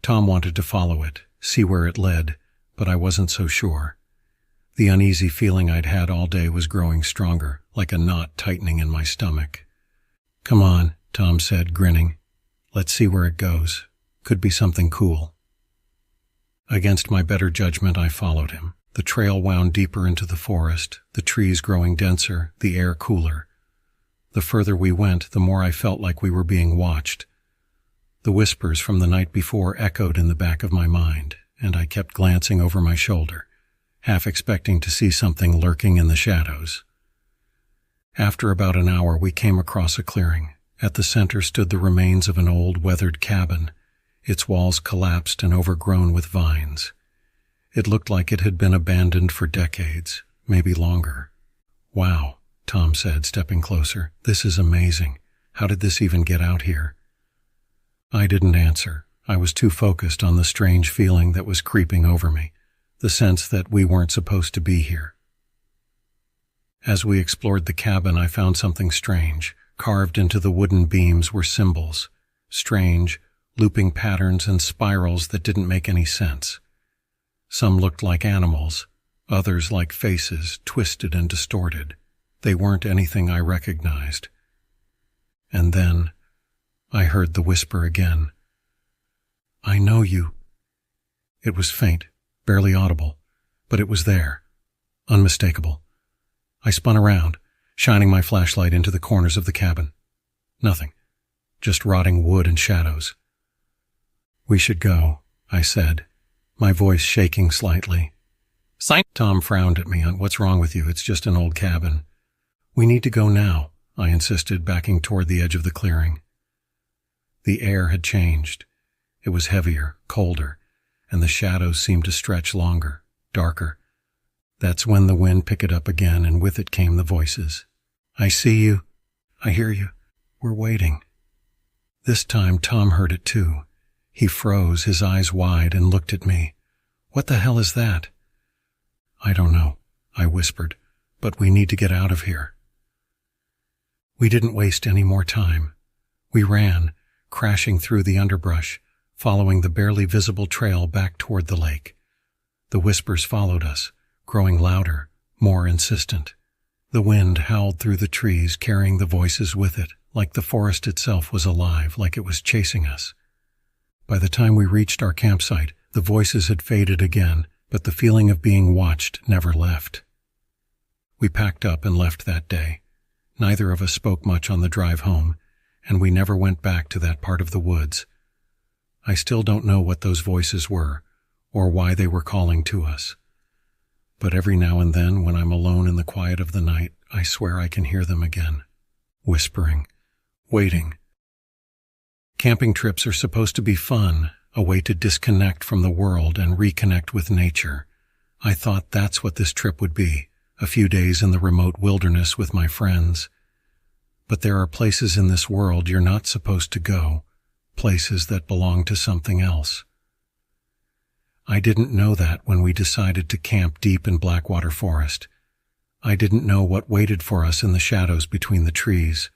Tom wanted to follow it, see where it led, but I wasn't so sure. The uneasy feeling I'd had all day was growing stronger, like a knot tightening in my stomach. "Come on," Tom said, grinning. "Let's see where it goes. Could be something cool." Against my better judgment, I followed him. The trail wound deeper into the forest, the trees growing denser, the air cooler. The further we went, the more I felt like we were being watched. The whispers from the night before echoed in the back of my mind, and I kept glancing over my shoulder. half expecting to see something lurking in the shadows. After about an hour, we came across a clearing. At the center stood the remains of an old, weathered cabin, its walls collapsed and overgrown with vines. It looked like it had been abandoned for decades, maybe longer. "Wow," Tom said, stepping closer. "This is amazing. How did this even get out here?" I didn't answer. I was too focused on the strange feeling that was creeping over me, the sense that we weren't supposed to be here. As we explored the cabin, I found something strange. Carved into the wooden beams were symbols, strange, looping patterns and spirals that didn't make any sense. Some looked like animals, others like faces, twisted and distorted. They weren't anything I recognized. And then I heard the whisper again. "I know you." It was faint, barely audible, but it was there, unmistakable. I spun around, shining my flashlight into the corners of the cabin. Nothing, just rotting wood and shadows. "We should go," I said, my voice shaking slightly. Tom frowned at me. "What's wrong with you? It's just an old cabin." "We need to go now," I insisted, backing toward the edge of the clearing. The air had changed. It was heavier, colder, and the shadows seemed to stretch longer, darker. That's when the wind picked it up again, and with it came the voices. "I see you. I hear you. We're waiting." This time Tom heard it too. He froze, his eyes wide, and looked at me. "What the hell is that?" "I don't know," I whispered, "but we need to get out of here." We didn't waste any more time. We ran, crashing through the underbrush, following the barely visible trail back toward the lake. The whispers followed us, growing louder, more insistent. The wind howled through the trees, carrying the voices with it, like the forest itself was alive, like it was chasing us. By the time we reached our campsite, the voices had faded again, but the feeling of being watched never left. We packed up and left that day. Neither of us spoke much on the drive home, and we never went back to that part of the woods. I still don't know what those voices were, or why they were calling to us. But every now and then, when I'm alone in the quiet of the night, I swear I can hear them again, whispering, waiting. Camping trips are supposed to be fun, a way to disconnect from the world and reconnect with nature. I thought that's what this trip would be, a few days in the remote wilderness with my friends. But there are places in this world you're not supposed to go, places that belong to something else. I didn't know that when we decided to camp deep in Blackwater Forest. I didn't know what waited for us in the shadows between the trees.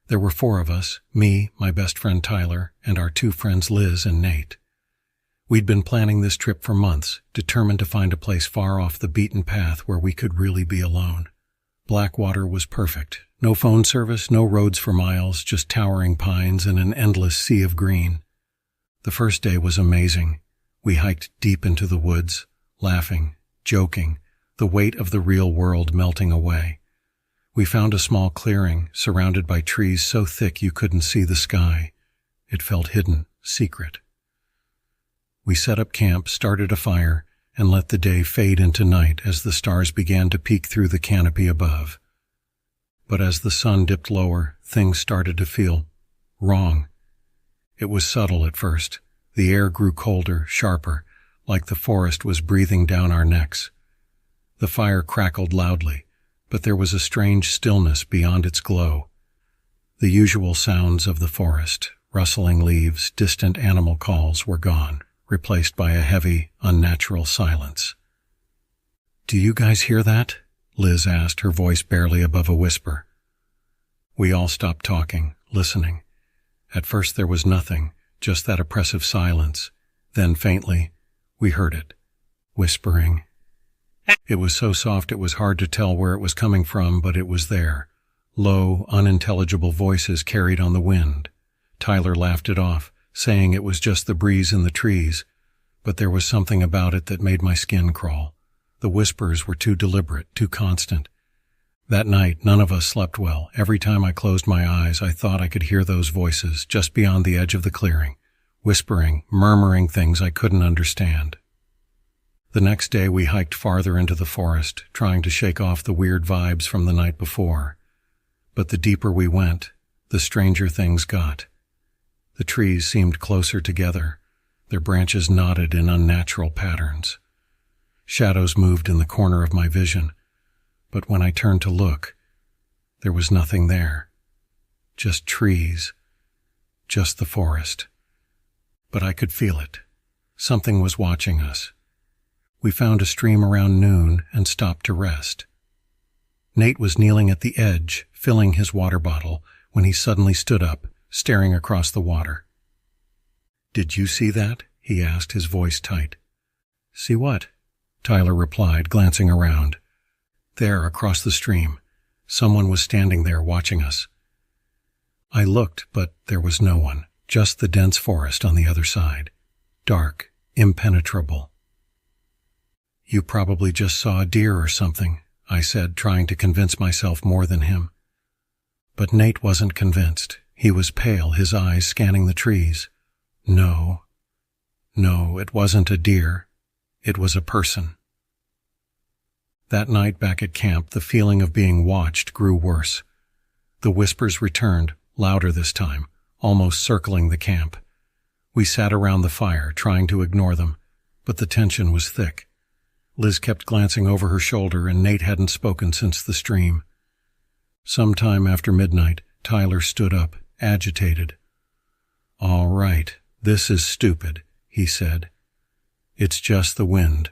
There were 4 of us, me, my best friend Tyler, and our 2 friends Liz and Nate. We'd been planning this trip for months, determined to find a place far off the beaten path where we could really be alone. Blackwater was perfect. No phone service, no roads for miles, just towering pines and an endless sea of green. The first day was amazing. We hiked deep into the woods, laughing, joking, the weight of the real world melting away. We found a small clearing, surrounded by trees so thick you couldn't see the sky. It felt hidden, secret. We set up camp, started a fire, and let the day fade into night as the stars began to peek through the canopy above. But as the sun dipped lower, things started to feel wrong. It was subtle at first. The air grew colder, sharper, like the forest was breathing down our necks. The fire crackled loudly, but there was a strange stillness beyond its glow. The usual sounds of the forest, rustling leaves, distant animal calls were gone, replaced by a heavy, unnatural silence. "Do you guys hear that?" Liz asked, her voice barely above a whisper. We all stopped talking, listening. At first there was nothing, just that oppressive silence. Then faintly, we heard it, whispering. It was so soft it was hard to tell where it was coming from, but it was there. Low, unintelligible voices carried on the wind. Tyler laughed it off, saying it was just the breeze in the trees, but there was something about it that made my skin crawl. The whispers were too deliberate, too constant. That night, none of us slept well. Every time I closed my eyes, I thought I could hear those voices just beyond the edge of the clearing, whispering, murmuring things I couldn't understand. The next day we hiked farther into the forest, trying to shake off the weird vibes from the night before. But the deeper we went, the stranger things got. The trees seemed closer together, their branches knotted in unnatural patterns. Shadows moved in the corner of my vision, but when I turned to look, there was nothing there. Just trees, just the forest. But I could feel it. Something was watching us. We found a stream around noon and stopped to rest. Nate was kneeling at the edge, filling his water bottle, when he suddenly stood up, staring across the water. "Did you see that?" he asked, his voice tight. "See what?" Tyler replied, glancing around. "There, across the stream. Someone was standing there watching us." I looked, but there was no one, just the dense forest on the other side. Dark, impenetrable. "You probably just saw a deer or something," I said, trying to convince myself more than him. But Nate wasn't convinced. He was pale, his eyes scanning the trees. No, it wasn't a deer. It was a person. That night back at camp, the feeling of being watched grew worse. The whispers returned, louder this time, almost circling the camp. We sat around the fire, trying to ignore them, but the tension was thick. Liz kept glancing over her shoulder, and Nate hadn't spoken since the stream. Sometime after midnight, Tyler stood up, agitated. "All right, this is stupid," he said. "It's just the wind.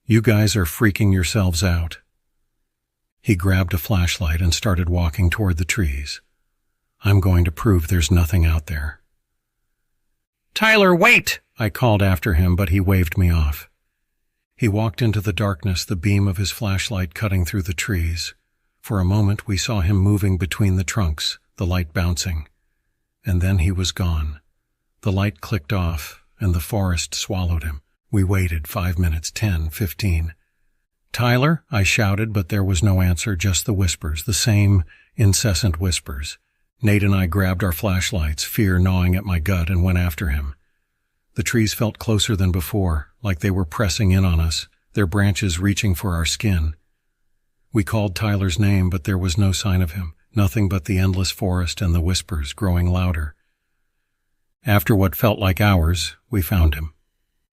You guys are freaking yourselves out." He grabbed a flashlight and started walking toward the trees. "I'm going to prove there's nothing out there." "Tyler, wait!" I called after him, but he waved me off. He walked into the darkness, the beam of his flashlight cutting through the trees. For a moment we saw him moving between the trunks, the light bouncing. And then he was gone. The light clicked off, and the forest swallowed him. We waited 5 minutes, 10, 15. "Tyler," I shouted, but there was no answer, just the whispers, the same incessant whispers. Nate and I grabbed our flashlights, fear gnawing at my gut, and went after him. The trees felt closer than before, like they were pressing in on us, their branches reaching for our skin. We called Tyler's name, but there was no sign of him, nothing but the endless forest and the whispers growing louder. After what felt like hours, we found him.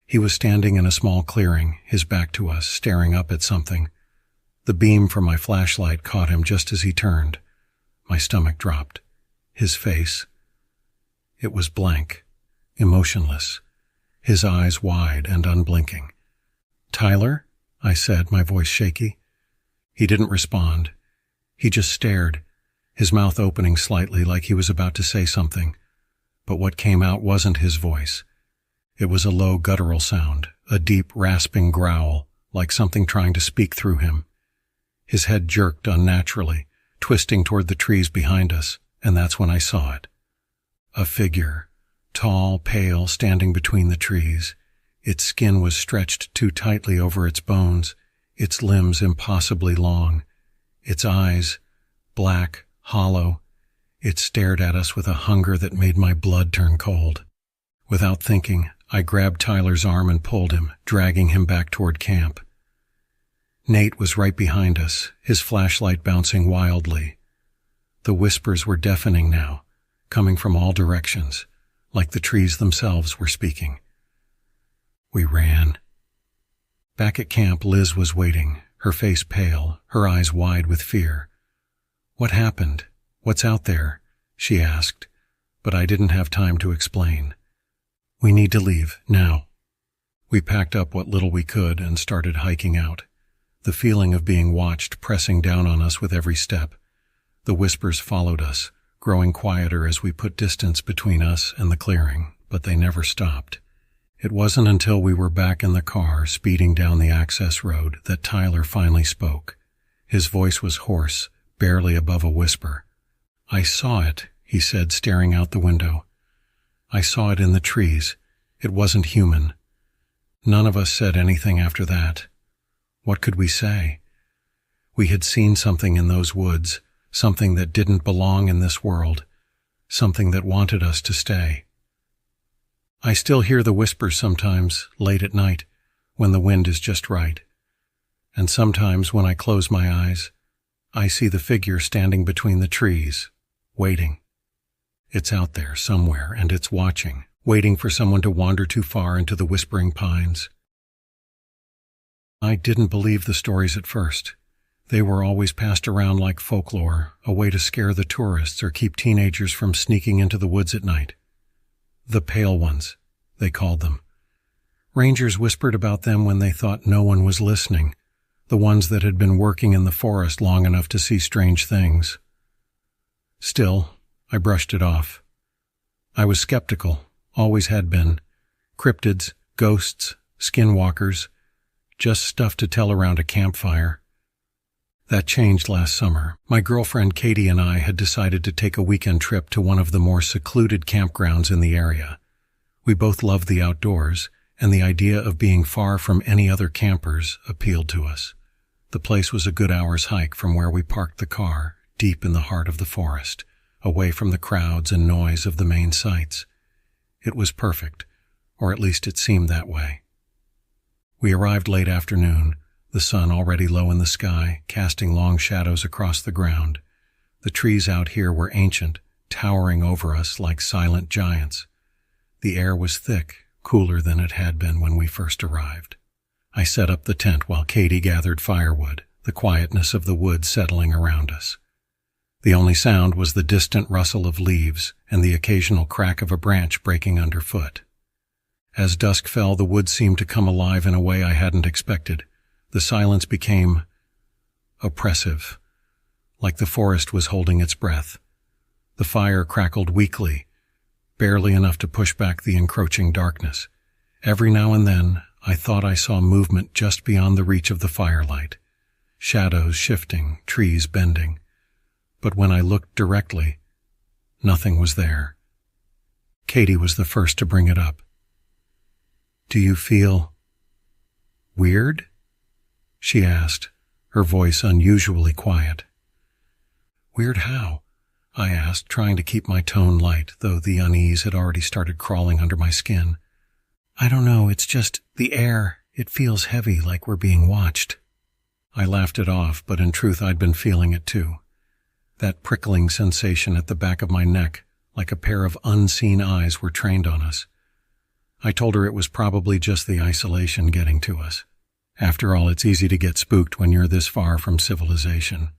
He was standing in a small clearing, his back to us, staring up at something. The beam from my flashlight caught him just as he turned. My stomach dropped. His face. It was blank, emotionless, his eyes wide and unblinking. "Tyler?" I said, my voice shaky. He didn't respond. He just stared, his mouth opening slightly like he was about to say something. But what came out wasn't his voice. It was a low guttural sound, a deep rasping growl, like something trying to speak through him. His head jerked unnaturally, twisting toward the trees behind us, and that's when I saw it. A figure, tall, pale, standing between the trees. Its skin was stretched too tightly over its bones, its limbs impossibly long. Its eyes, black, hollow. It stared at us with a hunger that made my blood turn cold. Without thinking, I grabbed Tyler's arm and pulled him, dragging him back toward camp. Nate was right behind us, his flashlight bouncing wildly. The whispers were deafening now, coming from all directions, like the trees themselves were speaking. We ran. Back at camp, Liz was waiting, her face pale, her eyes wide with fear. "What happened? What's out there?" she asked, but I didn't have time to explain. "We need to leave, now." We packed up what little we could and started hiking out, the feeling of being watched pressing down on us with every step. The whispers followed us, growing quieter as we put distance between us and the clearing, but they never stopped. It wasn't until we were back in the car, speeding down the access road, that Tyler finally spoke. His voice was hoarse, barely above a whisper. "I saw it," he said, staring out the window. "I saw it in the trees. It wasn't human." None of us said anything after that. What could we say? We had seen something in those woods, something that didn't belong in this world, something that wanted us to stay. I still hear the whispers sometimes, late at night, when the wind is just right. And sometimes when I close my eyes, I see the figure standing between the trees, waiting. It's out there somewhere, and it's watching, waiting for someone to wander too far into the whispering pines. I didn't believe the stories at first. They were always passed around like folklore, a way to scare the tourists or keep teenagers from sneaking into the woods at night. The pale ones, they called them. Rangers whispered about them when they thought no one was listening, the ones that had been working in the forest long enough to see strange things. Still, I brushed it off. I was skeptical, always had been. Cryptids, ghosts, skinwalkers, just stuff to tell around a campfire. That changed last summer. My girlfriend Katie and I had decided to take a weekend trip to one of the more secluded campgrounds in the area. We both loved the outdoors, and the idea of being far from any other campers appealed to us. The place was a good hour's hike from where we parked the car, deep in the heart of the forest, away from the crowds and noise of the main sights. It was perfect, or at least it seemed that way. We arrived late afternoon, the sun already low in the sky, casting long shadows across the ground. The trees out here were ancient, towering over us like silent giants. The air was thick, cooler than it had been when we first arrived. I set up the tent while Katie gathered firewood, the quietness of the woods settling around us. The only sound was the distant rustle of leaves and the occasional crack of a branch breaking underfoot. As dusk fell, the woods seemed to come alive in a way I hadn't expected. The silence became oppressive, like the forest was holding its breath. The fire crackled weakly, barely enough to push back the encroaching darkness. Every now and then, I thought I saw movement just beyond the reach of the firelight. Shadows shifting, trees bending. But when I looked directly, nothing was there. Katie was the first to bring it up. "Do you feel weird?" she asked, her voice unusually quiet. "Weird how?" I asked, trying to keep my tone light, though the unease had already started crawling under my skin. "I don't know, it's just the air. It feels heavy, like we're being watched." I laughed it off, but in truth I'd been feeling it too. That prickling sensation at the back of my neck, like a pair of unseen eyes were trained on us. I told her it was probably just the isolation getting to us. After all, it's easy to get spooked when you're this far from civilization.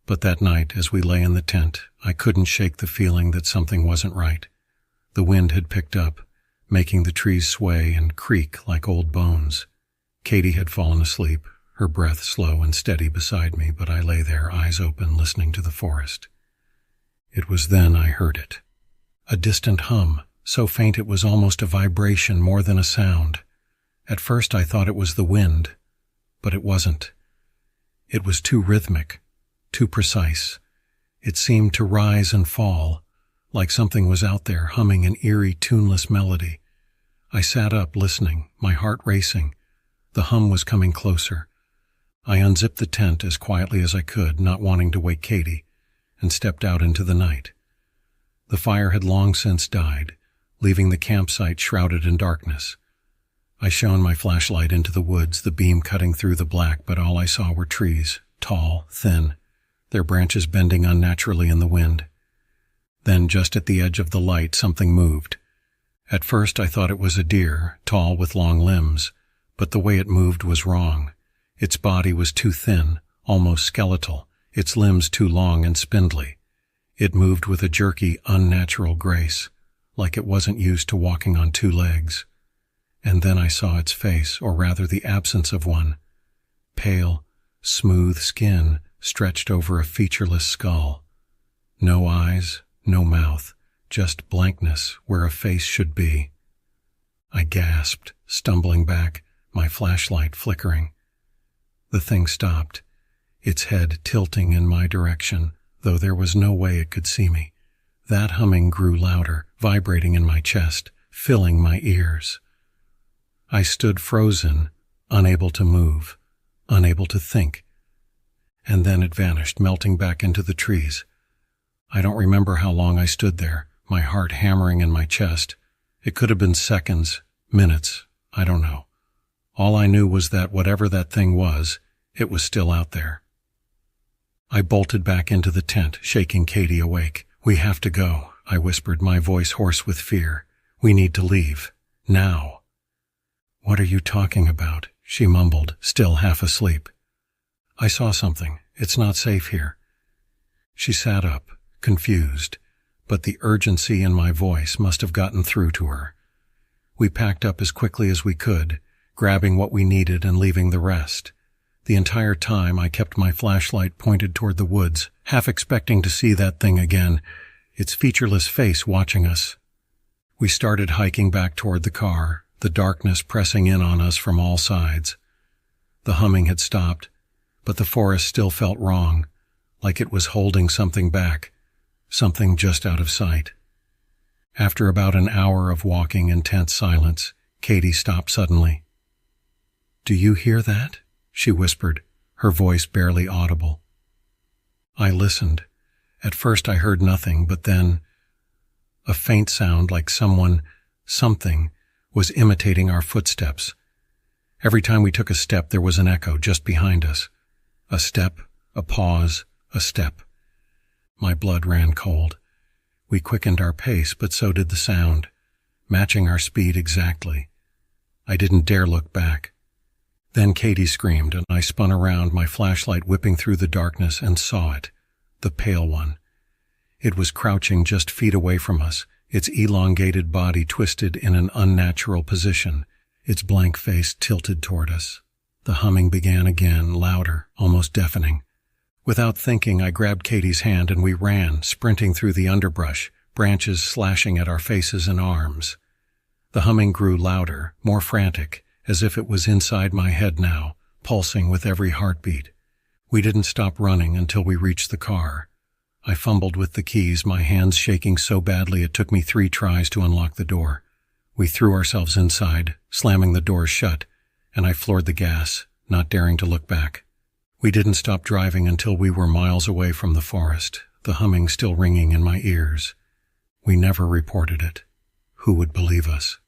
But that night, as we lay in the tent, I couldn't shake the feeling that something wasn't right. The wind had picked up, making the trees sway and creak like old bones. Katie had fallen asleep, her breath slow and steady beside me, but I lay there, eyes open, listening to the forest. It was then I heard it. A distant hum, so faint it was almost a vibration more than a sound. At first I thought it was the wind, but it wasn't. It was too rhythmic, too precise. It seemed to rise and fall, like something was out there humming an eerie, tuneless melody. I sat up, listening, my heart racing. The hum was coming closer. I unzipped the tent as quietly as I could, not wanting to wake Katie, and stepped out into the night. The fire had long since died, leaving the campsite shrouded in darkness. I shone my flashlight into the woods, the beam cutting through the black, but all I saw were trees, tall, thin, their branches bending unnaturally in the wind. Then, just at the edge of the light, something moved. At first I thought it was a deer, tall with long limbs, but the way it moved was wrong. Its body was too thin, almost skeletal, its limbs too long and spindly. It moved with a jerky, unnatural grace, like it wasn't used to walking on two legs. And then I saw its face, or rather the absence of one. Pale, smooth skin stretched over a featureless skull. No eyes, no mouth, just blankness where a face should be. I gasped, stumbling back, my flashlight flickering. The thing stopped, its head tilting in my direction, though there was no way it could see me. That humming grew louder, vibrating in my chest, filling my ears. I stood frozen, unable to move, unable to think. And then it vanished, melting back into the trees. I don't remember how long I stood there, my heart hammering in my chest. It could have been seconds, minutes, I don't know. All I knew was that whatever that thing was, it was still out there. I bolted back into the tent, shaking Katie awake. "We have to go," I whispered, my voice hoarse with fear. "We need to leave. Now." "What are you talking about?" she mumbled, still half asleep. "I saw something. It's not safe here." She sat up, confused, but the urgency in my voice must have gotten through to her. We packed up as quickly as we could, grabbing what we needed and leaving the rest. The entire time I kept my flashlight pointed toward the woods, half expecting to see that thing again, its featureless face watching us. We started hiking back toward the car, the darkness pressing in on us from all sides. The humming had stopped, but the forest still felt wrong, like it was holding something back, something just out of sight. After about an hour of walking in tense silence, Katie stopped suddenly. "Do you hear that?" she whispered, her voice barely audible. I listened. At first I heard nothing, but then a faint sound like something, was imitating our footsteps. Every time we took a step, there was an echo just behind us. A step, a pause, a step. My blood ran cold. We quickened our pace, but so did the sound, matching our speed exactly. I didn't dare look back. Then Katie screamed, and I spun around, my flashlight whipping through the darkness, and saw it, the pale one. It was crouching just feet away from us, its elongated body twisted in an unnatural position, its blank face tilted toward us. The humming began again, louder, almost deafening. Without thinking, I grabbed Katie's hand and we ran, sprinting through the underbrush, branches slashing at our faces and arms. The humming grew louder, more frantic, as if it was inside my head now, pulsing with every heartbeat. We didn't stop running until we reached the car. I fumbled with the keys, my hands shaking so badly it took me 3 tries to unlock the door. We threw ourselves inside, slamming the doors shut, and I floored the gas, not daring to look back. We didn't stop driving until we were miles away from the forest, the humming still ringing in my ears. We never reported it. Who would believe us?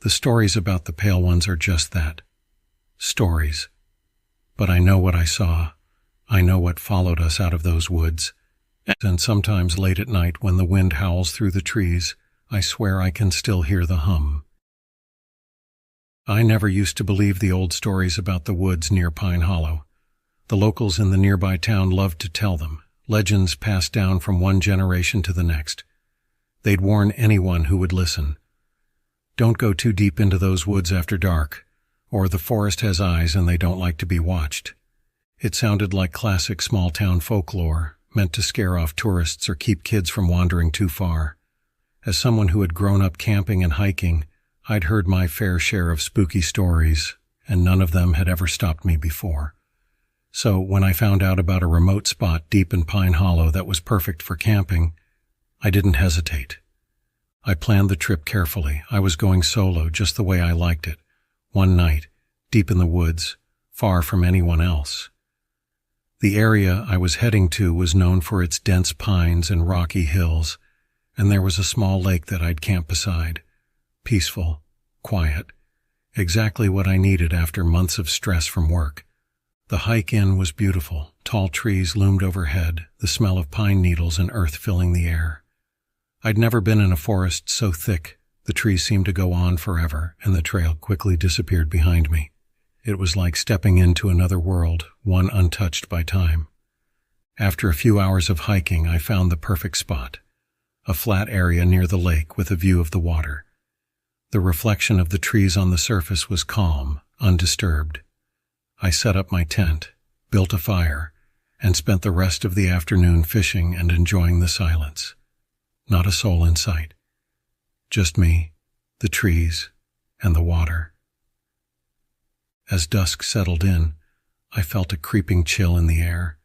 The stories about the pale ones are just that. Stories. But I know what I saw. I know what followed us out of those woods. And sometimes late at night when the wind howls through the trees, I swear I can still hear the hum. I never used to believe the old stories about the woods near Pine Hollow. The locals in the nearby town loved to tell them, legends passed down from one generation to the next. They'd warn anyone who would listen. Don't go too deep into those woods after dark, or the forest has eyes and they don't like to be watched. It sounded like classic small-town folklore, meant to scare off tourists or keep kids from wandering too far. As someone who had grown up camping and hiking, I'd heard my fair share of spooky stories, and none of them had ever stopped me before. So when I found out about a remote spot deep in Pine Hollow that was perfect for camping, I didn't hesitate. I planned the trip carefully. I was going solo, just the way I liked it. One night, deep in the woods, far from anyone else. The area I was heading to was known for its dense pines and rocky hills, and there was a small lake that I'd camp beside. Peaceful, quiet, exactly what I needed after months of stress from work. The hike in was beautiful. Tall trees loomed overhead, the smell of pine needles and earth filling the air. I'd never been in a forest so thick. The trees seemed to go on forever, and the trail quickly disappeared behind me. It was like stepping into another world, one untouched by time. After a few hours of hiking, I found the perfect spot. A flat area near the lake with a view of the water. The reflection of the trees on the surface was calm, undisturbed. I set up my tent, built a fire, and spent the rest of the afternoon fishing and enjoying the silence. Not a soul in sight. Just me, the trees, and the water. As dusk settled in, I felt a creeping chill in the air.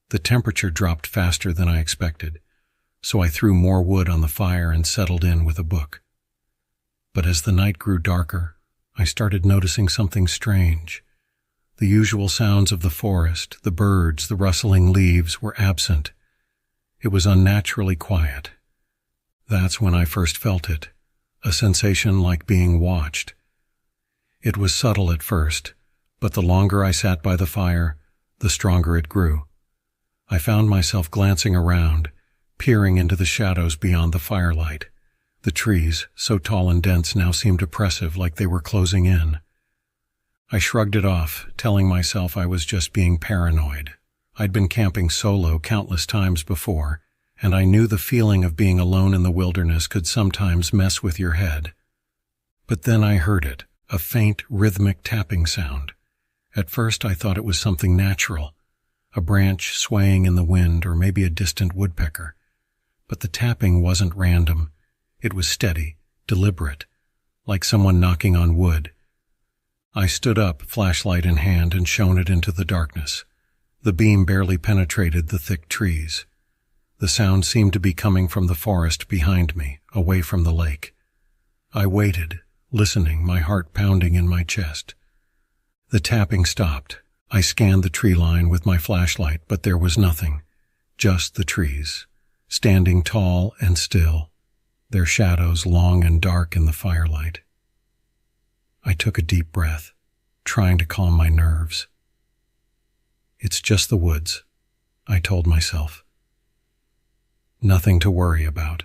The temperature dropped faster than I expected, so I threw more wood on the fire and settled in with a book. But as the night grew darker, I started noticing something strange. The usual sounds of the forest, the birds, the rustling leaves were absent. It was unnaturally quiet. That's when I first felt it, a sensation like being watched. It was subtle at first, but the longer I sat by the fire, the stronger it grew. I found myself glancing around, peering into the shadows beyond the firelight. The trees, so tall and dense, now seemed oppressive, like they were closing in. I shrugged it off, telling myself I was just being paranoid. I'd been camping solo countless times before, and I knew the feeling of being alone in the wilderness could sometimes mess with your head. But then I heard it, a faint, rhythmic tapping sound. At first I thought it was something natural, a branch swaying in the wind or maybe a distant woodpecker. But the tapping wasn't random. It was steady, deliberate, like someone knocking on wood. I stood up, flashlight in hand, and shone it into the darkness. The beam barely penetrated the thick trees. The sound seemed to be coming from the forest behind me, away from the lake. I waited, listening, my heart pounding in my chest. The tapping stopped. I scanned the tree line with my flashlight, but there was nothing. Just the trees, standing tall and still, their shadows long and dark in the firelight. I took a deep breath, trying to calm my nerves. It's just the woods, I told myself. Nothing to worry about.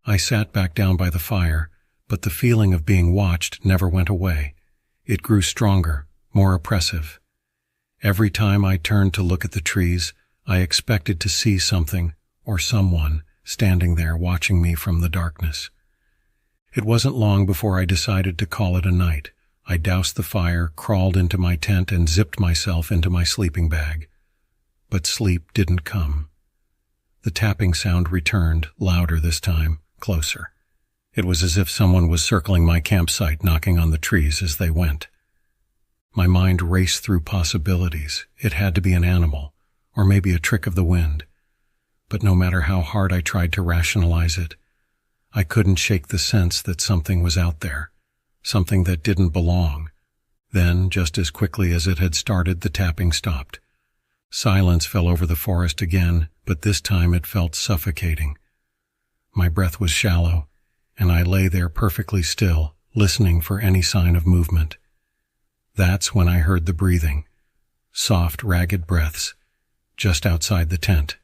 I sat back down by the fire, but the feeling of being watched never went away. It grew stronger, more oppressive. Every time I turned to look at the trees, I expected to see something or someone standing there watching me from the darkness. It wasn't long before I decided to call it a night. I doused the fire, crawled into my tent, and zipped myself into my sleeping bag. But sleep didn't come. The tapping sound returned, louder this time, closer. It was as if someone was circling my campsite, knocking on the trees as they went. My mind raced through possibilities. It had to be an animal, or maybe a trick of the wind. But no matter how hard I tried to rationalize it, I couldn't shake the sense that something was out there, something that didn't belong. Then, just as quickly as it had started, the tapping stopped. Silence fell over the forest again, but this time it felt suffocating. My breath was shallow, and I lay there perfectly still, listening for any sign of movement. That's when I heard the breathing, soft, ragged breaths, just outside the tent.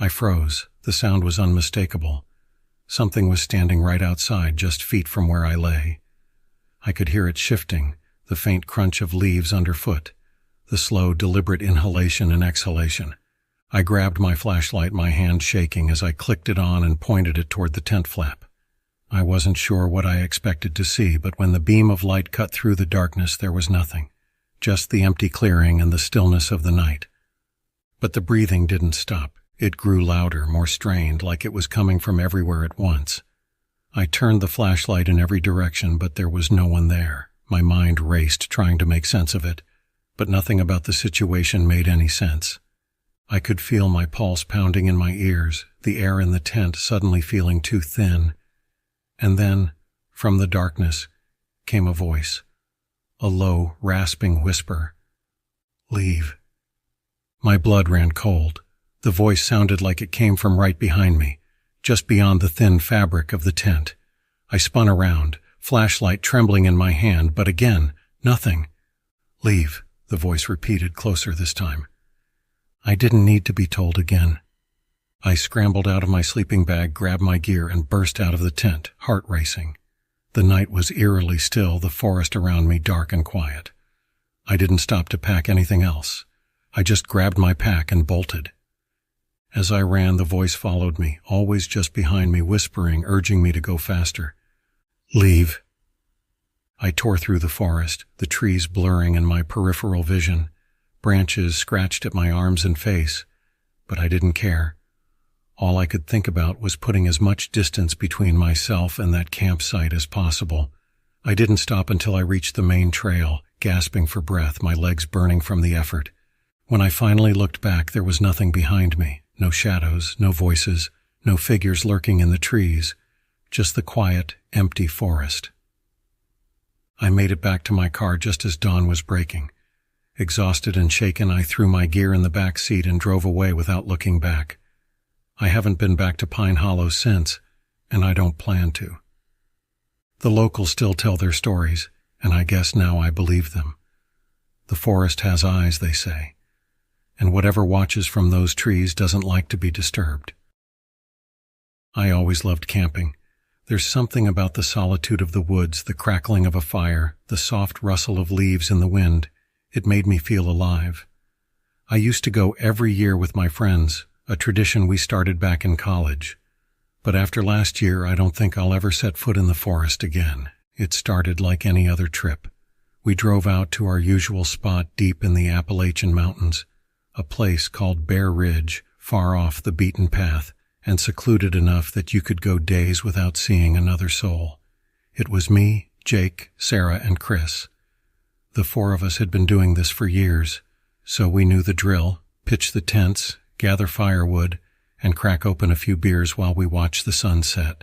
I froze. The sound was unmistakable. Something was standing right outside, just feet from where I lay. I could hear it shifting, the faint crunch of leaves underfoot, the slow, deliberate inhalation and exhalation. I grabbed my flashlight, my hand shaking as I clicked it on and pointed it toward the tent flap. I wasn't sure what I expected to see, but when the beam of light cut through the darkness, there was nothing, just the empty clearing and the stillness of the night. But the breathing didn't stop. It grew louder, more strained, like it was coming from everywhere at once. I turned the flashlight in every direction, but there was no one there. My mind raced, trying to make sense of it, but nothing about the situation made any sense. I could feel my pulse pounding in my ears, the air in the tent suddenly feeling too thin. And then, from the darkness, came a voice, a low, rasping whisper. "Leave." My blood ran cold. The voice sounded like it came from right behind me, just beyond the thin fabric of the tent. I spun around, flashlight trembling in my hand, but again, nothing. "Leave," the voice repeated, closer this time. I didn't need to be told again. I scrambled out of my sleeping bag, grabbed my gear, and burst out of the tent, heart racing. The night was eerily still, the forest around me dark and quiet. I didn't stop to pack anything else. I just grabbed my pack and bolted. As I ran, the voice followed me, always just behind me, whispering, urging me to go faster. "Leave." I tore through the forest, the trees blurring in my peripheral vision. Branches scratched at my arms and face, but I didn't care. All I could think about was putting as much distance between myself and that campsite as possible. I didn't stop until I reached the main trail, gasping for breath, my legs burning from the effort. When I finally looked back, there was nothing behind me. No shadows, no voices, no figures lurking in the trees, just the quiet, empty forest. I made it back to my car just as dawn was breaking. Exhausted and shaken, I threw my gear in the back seat and drove away without looking back. I haven't been back to Pine Hollow since, and I don't plan to. The locals still tell their stories, and I guess now I believe them. The forest has eyes, they say, and whatever watches from those trees doesn't like to be disturbed. I always loved camping. There's something about the solitude of the woods, the crackling of a fire, the soft rustle of leaves in the wind. It made me feel alive. I used to go every year with my friends, a tradition we started back in college. But after last year, I don't think I'll ever set foot in the forest again. It started like any other trip. We drove out to our usual spot deep in the Appalachian Mountains, a place called Bear Ridge, far off the beaten path, and secluded enough that you could go days without seeing another soul. It was me, Jake, Sarah, and Chris. The four of us had been doing this for years, so we knew the drill: pitch the tents, gather firewood, and crack open a few beers while we watched the sun set.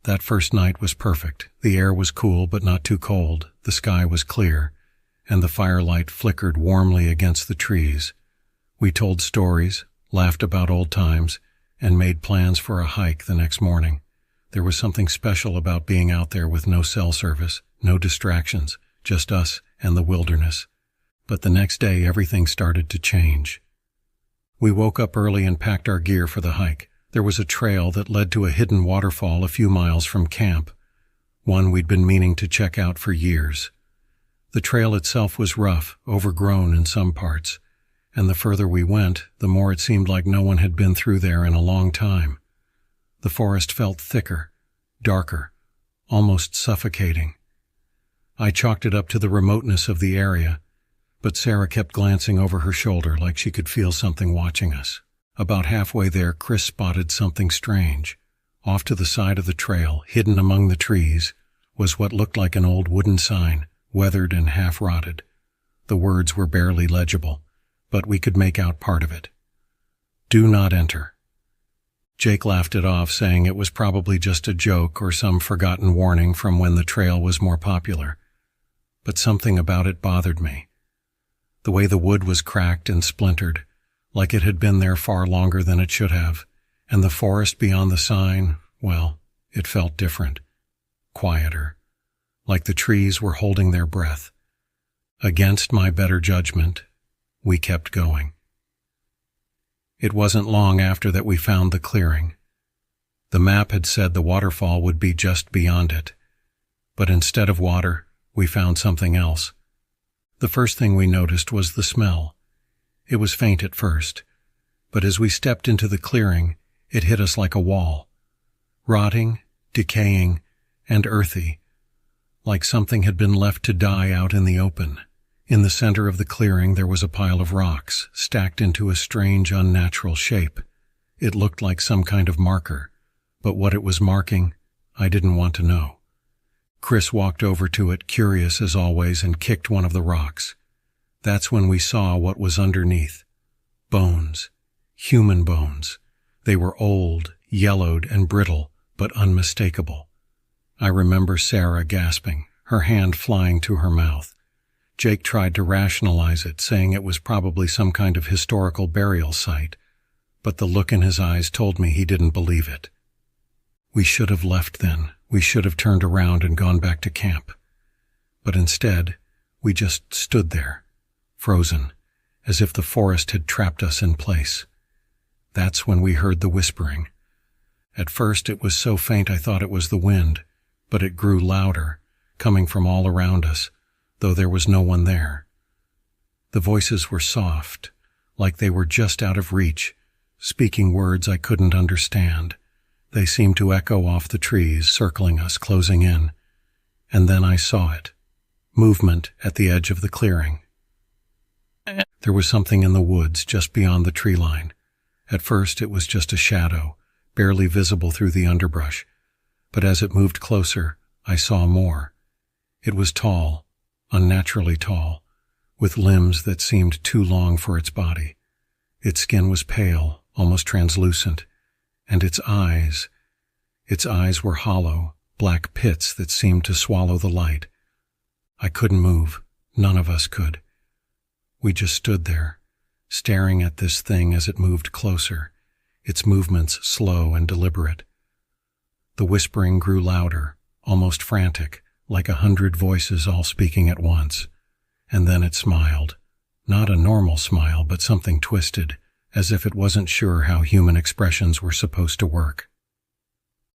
That first night was perfect. The air was cool but not too cold, the sky was clear, and the firelight flickered warmly against the trees. We told stories, laughed about old times, and made plans for a hike the next morning. There was something special about being out there with no cell service, no distractions, just us and the wilderness. But the next day everything started to change. We woke up early and packed our gear for the hike. There was a trail that led to a hidden waterfall a few miles from camp, one we'd been meaning to check out for years. The trail itself was rough, overgrown in some parts, and the further we went, the more it seemed like no one had been through there in a long time. The forest felt thicker, darker, almost suffocating. I chalked it up to the remoteness of the area, but Sarah kept glancing over her shoulder like she could feel something watching us. About halfway there, Chris spotted something strange. Off to the side of the trail, hidden among the trees, was what looked like an old wooden sign, weathered and half-rotted. The words were barely legible, but we could make out part of it. "Do not enter." Jake laughed it off, saying it was probably just a joke or some forgotten warning from when the trail was more popular. But something about it bothered me. The way the wood was cracked and splintered, like it had been there far longer than it should have, and the forest beyond the sign, well, it felt different, quieter, like the trees were holding their breath. Against my better judgment, we kept going. It wasn't long after that we found the clearing. The map had said the waterfall would be just beyond it, but instead of water, we found something else. The first thing we noticed was the smell. It was faint at first, but as we stepped into the clearing, it hit us like a wall. Rotting, decaying, and earthy, like something had been left to die out in the open. In the center of the clearing there was a pile of rocks, stacked into a strange, unnatural shape. It looked like some kind of marker, but what it was marking, I didn't want to know. Chris walked over to it, curious as always, and kicked one of the rocks. That's when we saw what was underneath. Bones. Human bones. They were old, yellowed, and brittle, but unmistakable. I remember Sarah gasping, her hand flying to her mouth. Jake tried to rationalize it, saying it was probably some kind of historical burial site, but the look in his eyes told me he didn't believe it. We should have left then. We should have turned around and gone back to camp. But instead, we just stood there, frozen, as if the forest had trapped us in place. That's when we heard the whispering. At first it was so faint I thought it was the wind, but it grew louder, coming from all around us, though there was no one there. The voices were soft, like they were just out of reach, speaking words I couldn't understand. They seemed to echo off the trees, circling us, closing in. And then I saw it. Movement at the edge of the clearing. There was something in the woods just beyond the tree line. At first it was just a shadow, barely visible through the underbrush. But as it moved closer, I saw more. It was tall, unnaturally tall, with limbs that seemed too long for its body. Its skin was pale, almost translucent, and its eyes were hollow, black pits that seemed to swallow the light. I couldn't move. None of us could. We just stood there, staring at this thing as it moved closer, its movements slow and deliberate. The whispering grew louder, almost frantic, like 100 voices all speaking at once. And then it smiled. Not a normal smile, but something twisted, as if it wasn't sure how human expressions were supposed to work.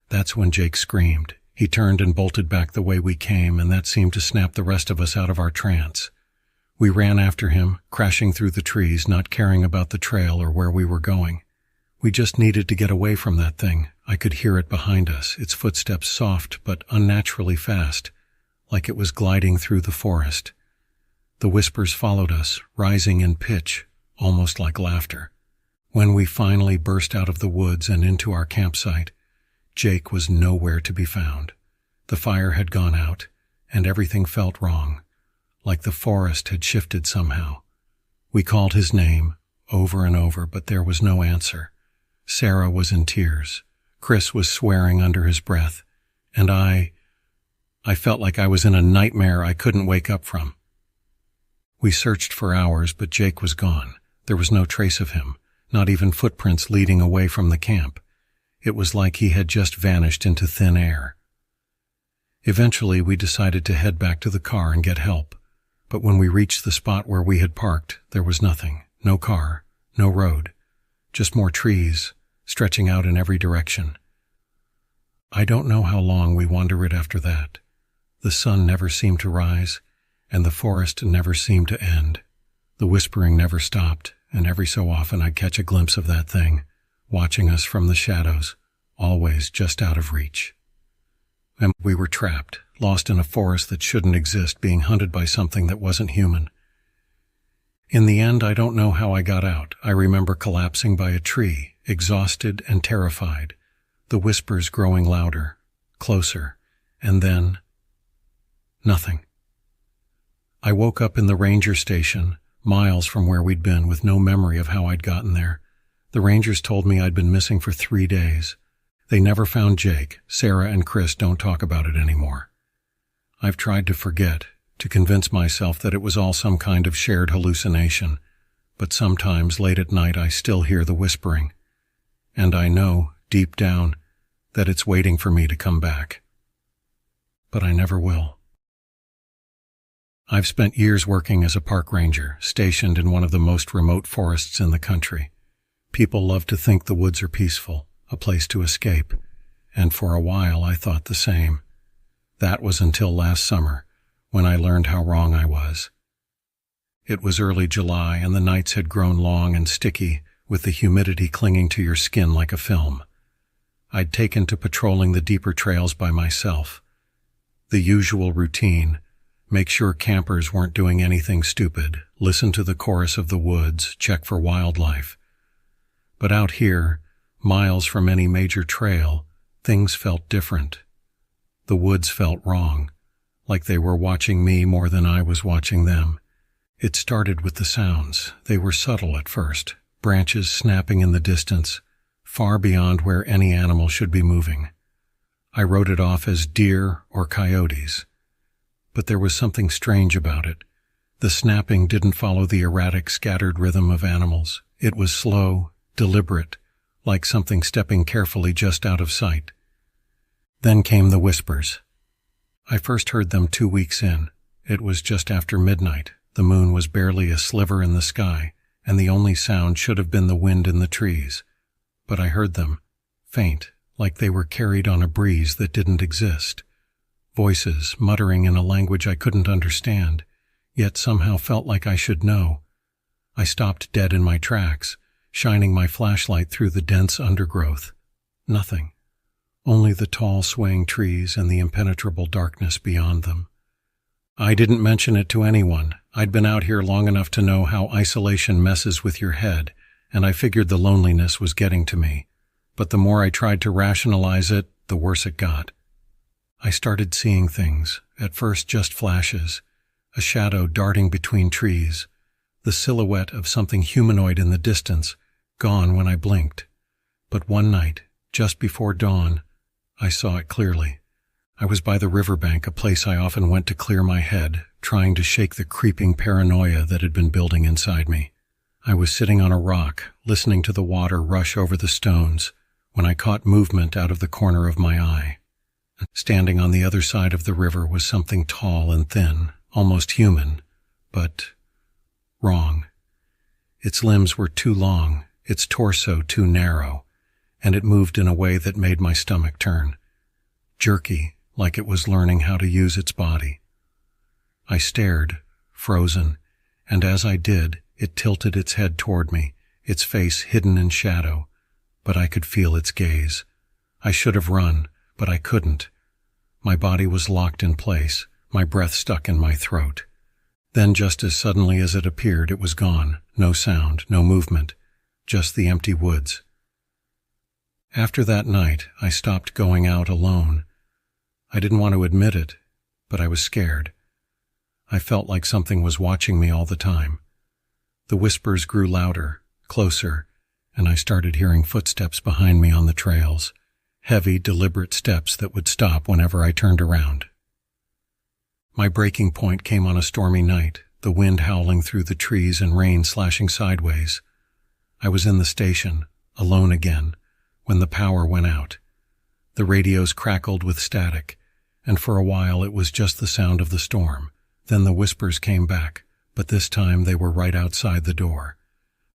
That's when Jake screamed. He turned and bolted back the way we came, and that seemed to snap the rest of us out of our trance. We ran after him, crashing through the trees, not caring about the trail or where we were going. We just needed to get away from that thing. I could hear it behind us, its footsteps soft but unnaturally fast, like it was gliding through the forest. The whispers followed us, rising in pitch, almost like laughter. When we finally burst out of the woods and into our campsite, Jake was nowhere to be found. The fire had gone out, and everything felt wrong, like the forest had shifted somehow. We called his name over and over, but there was no answer. Sarah was in tears. Chris was swearing under his breath, and I felt like I was in a nightmare I couldn't wake up from. We searched for hours, but Jake was gone. There was no trace of him, not even footprints leading away from the camp. It was like he had just vanished into thin air. Eventually, we decided to head back to the car and get help. But when we reached the spot where we had parked, there was nothing. No car, no road, just more trees, stretching out in every direction. I don't know how long we wandered after that. The sun never seemed to rise, and the forest never seemed to end. The whispering never stopped, and every so often I'd catch a glimpse of that thing, watching us from the shadows, always just out of reach. And we were trapped, lost in a forest that shouldn't exist, being hunted by something that wasn't human. In the end, I don't know how I got out. I remember collapsing by a tree, exhausted and terrified, the whispers growing louder, closer, and then nothing. I woke up in the ranger station, miles from where we'd been, with no memory of how I'd gotten there. The rangers told me I'd been missing for 3 days. They never found Jake. Sarah and Chris don't talk about it anymore. I've tried to forget, to convince myself that it was all some kind of shared hallucination, but sometimes late at night I still hear the whispering, and I know, deep down, that it's waiting for me to come back. But I never will. I've spent years working as a park ranger, stationed in one of the most remote forests in the country. People love to think the woods are peaceful, a place to escape, and for a while I thought the same. That was until last summer, when I learned how wrong I was. It was early July, and the nights had grown long and sticky, with the humidity clinging to your skin like a film. I'd taken to patrolling the deeper trails by myself. The usual routine: make sure campers weren't doing anything stupid, listen to the chorus of the woods, check for wildlife. But out here, miles from any major trail, things felt different. The woods felt wrong, like they were watching me more than I was watching them. It started with the sounds. They were subtle at first, branches snapping in the distance, far beyond where any animal should be moving. I wrote it off as deer or coyotes. But there was something strange about it. The snapping didn't follow the erratic, scattered rhythm of animals. It was slow, deliberate, like something stepping carefully just out of sight. Then came the whispers. I first heard them 2 weeks in. It was just after midnight. The moon was barely a sliver in the sky, and the only sound should have been the wind in the trees. But I heard them, faint, like they were carried on a breeze that didn't exist. Voices muttering in a language I couldn't understand, yet somehow felt like I should know. I stopped dead in my tracks, shining my flashlight through the dense undergrowth. Nothing. Only the tall, swaying trees and the impenetrable darkness beyond them. I didn't mention it to anyone. I'd been out here long enough to know how isolation messes with your head, and I figured the loneliness was getting to me. But the more I tried to rationalize it, the worse it got. I started seeing things, at first just flashes, a shadow darting between trees, the silhouette of something humanoid in the distance, gone when I blinked. But one night, just before dawn, I saw it clearly. I was by the riverbank, a place I often went to clear my head, trying to shake the creeping paranoia that had been building inside me. I was sitting on a rock, listening to the water rush over the stones, when I caught movement out of the corner of my eye. Standing on the other side of the river was something tall and thin, almost human, but wrong. Its limbs were too long, its torso too narrow, and it moved in a way that made my stomach turn. Jerky, like it was learning how to use its body. I stared, frozen, and as I did, it tilted its head toward me, its face hidden in shadow, but I could feel its gaze. I should have run, but I couldn't. My body was locked in place, my breath stuck in my throat. Then just as suddenly as it appeared, it was gone. No sound, no movement, just the empty woods. After that night, I stopped going out alone. I didn't want to admit it, but I was scared. I felt like something was watching me all the time. The whispers grew louder, closer, and I started hearing footsteps behind me on the trails, heavy, deliberate steps that would stop whenever I turned around. My breaking point came on a stormy night, the wind howling through the trees and rain slashing sideways. I was in the station, alone again, when the power went out. The radios crackled with static, and for a while it was just the sound of the storm. Then the whispers came back, but this time they were right outside the door.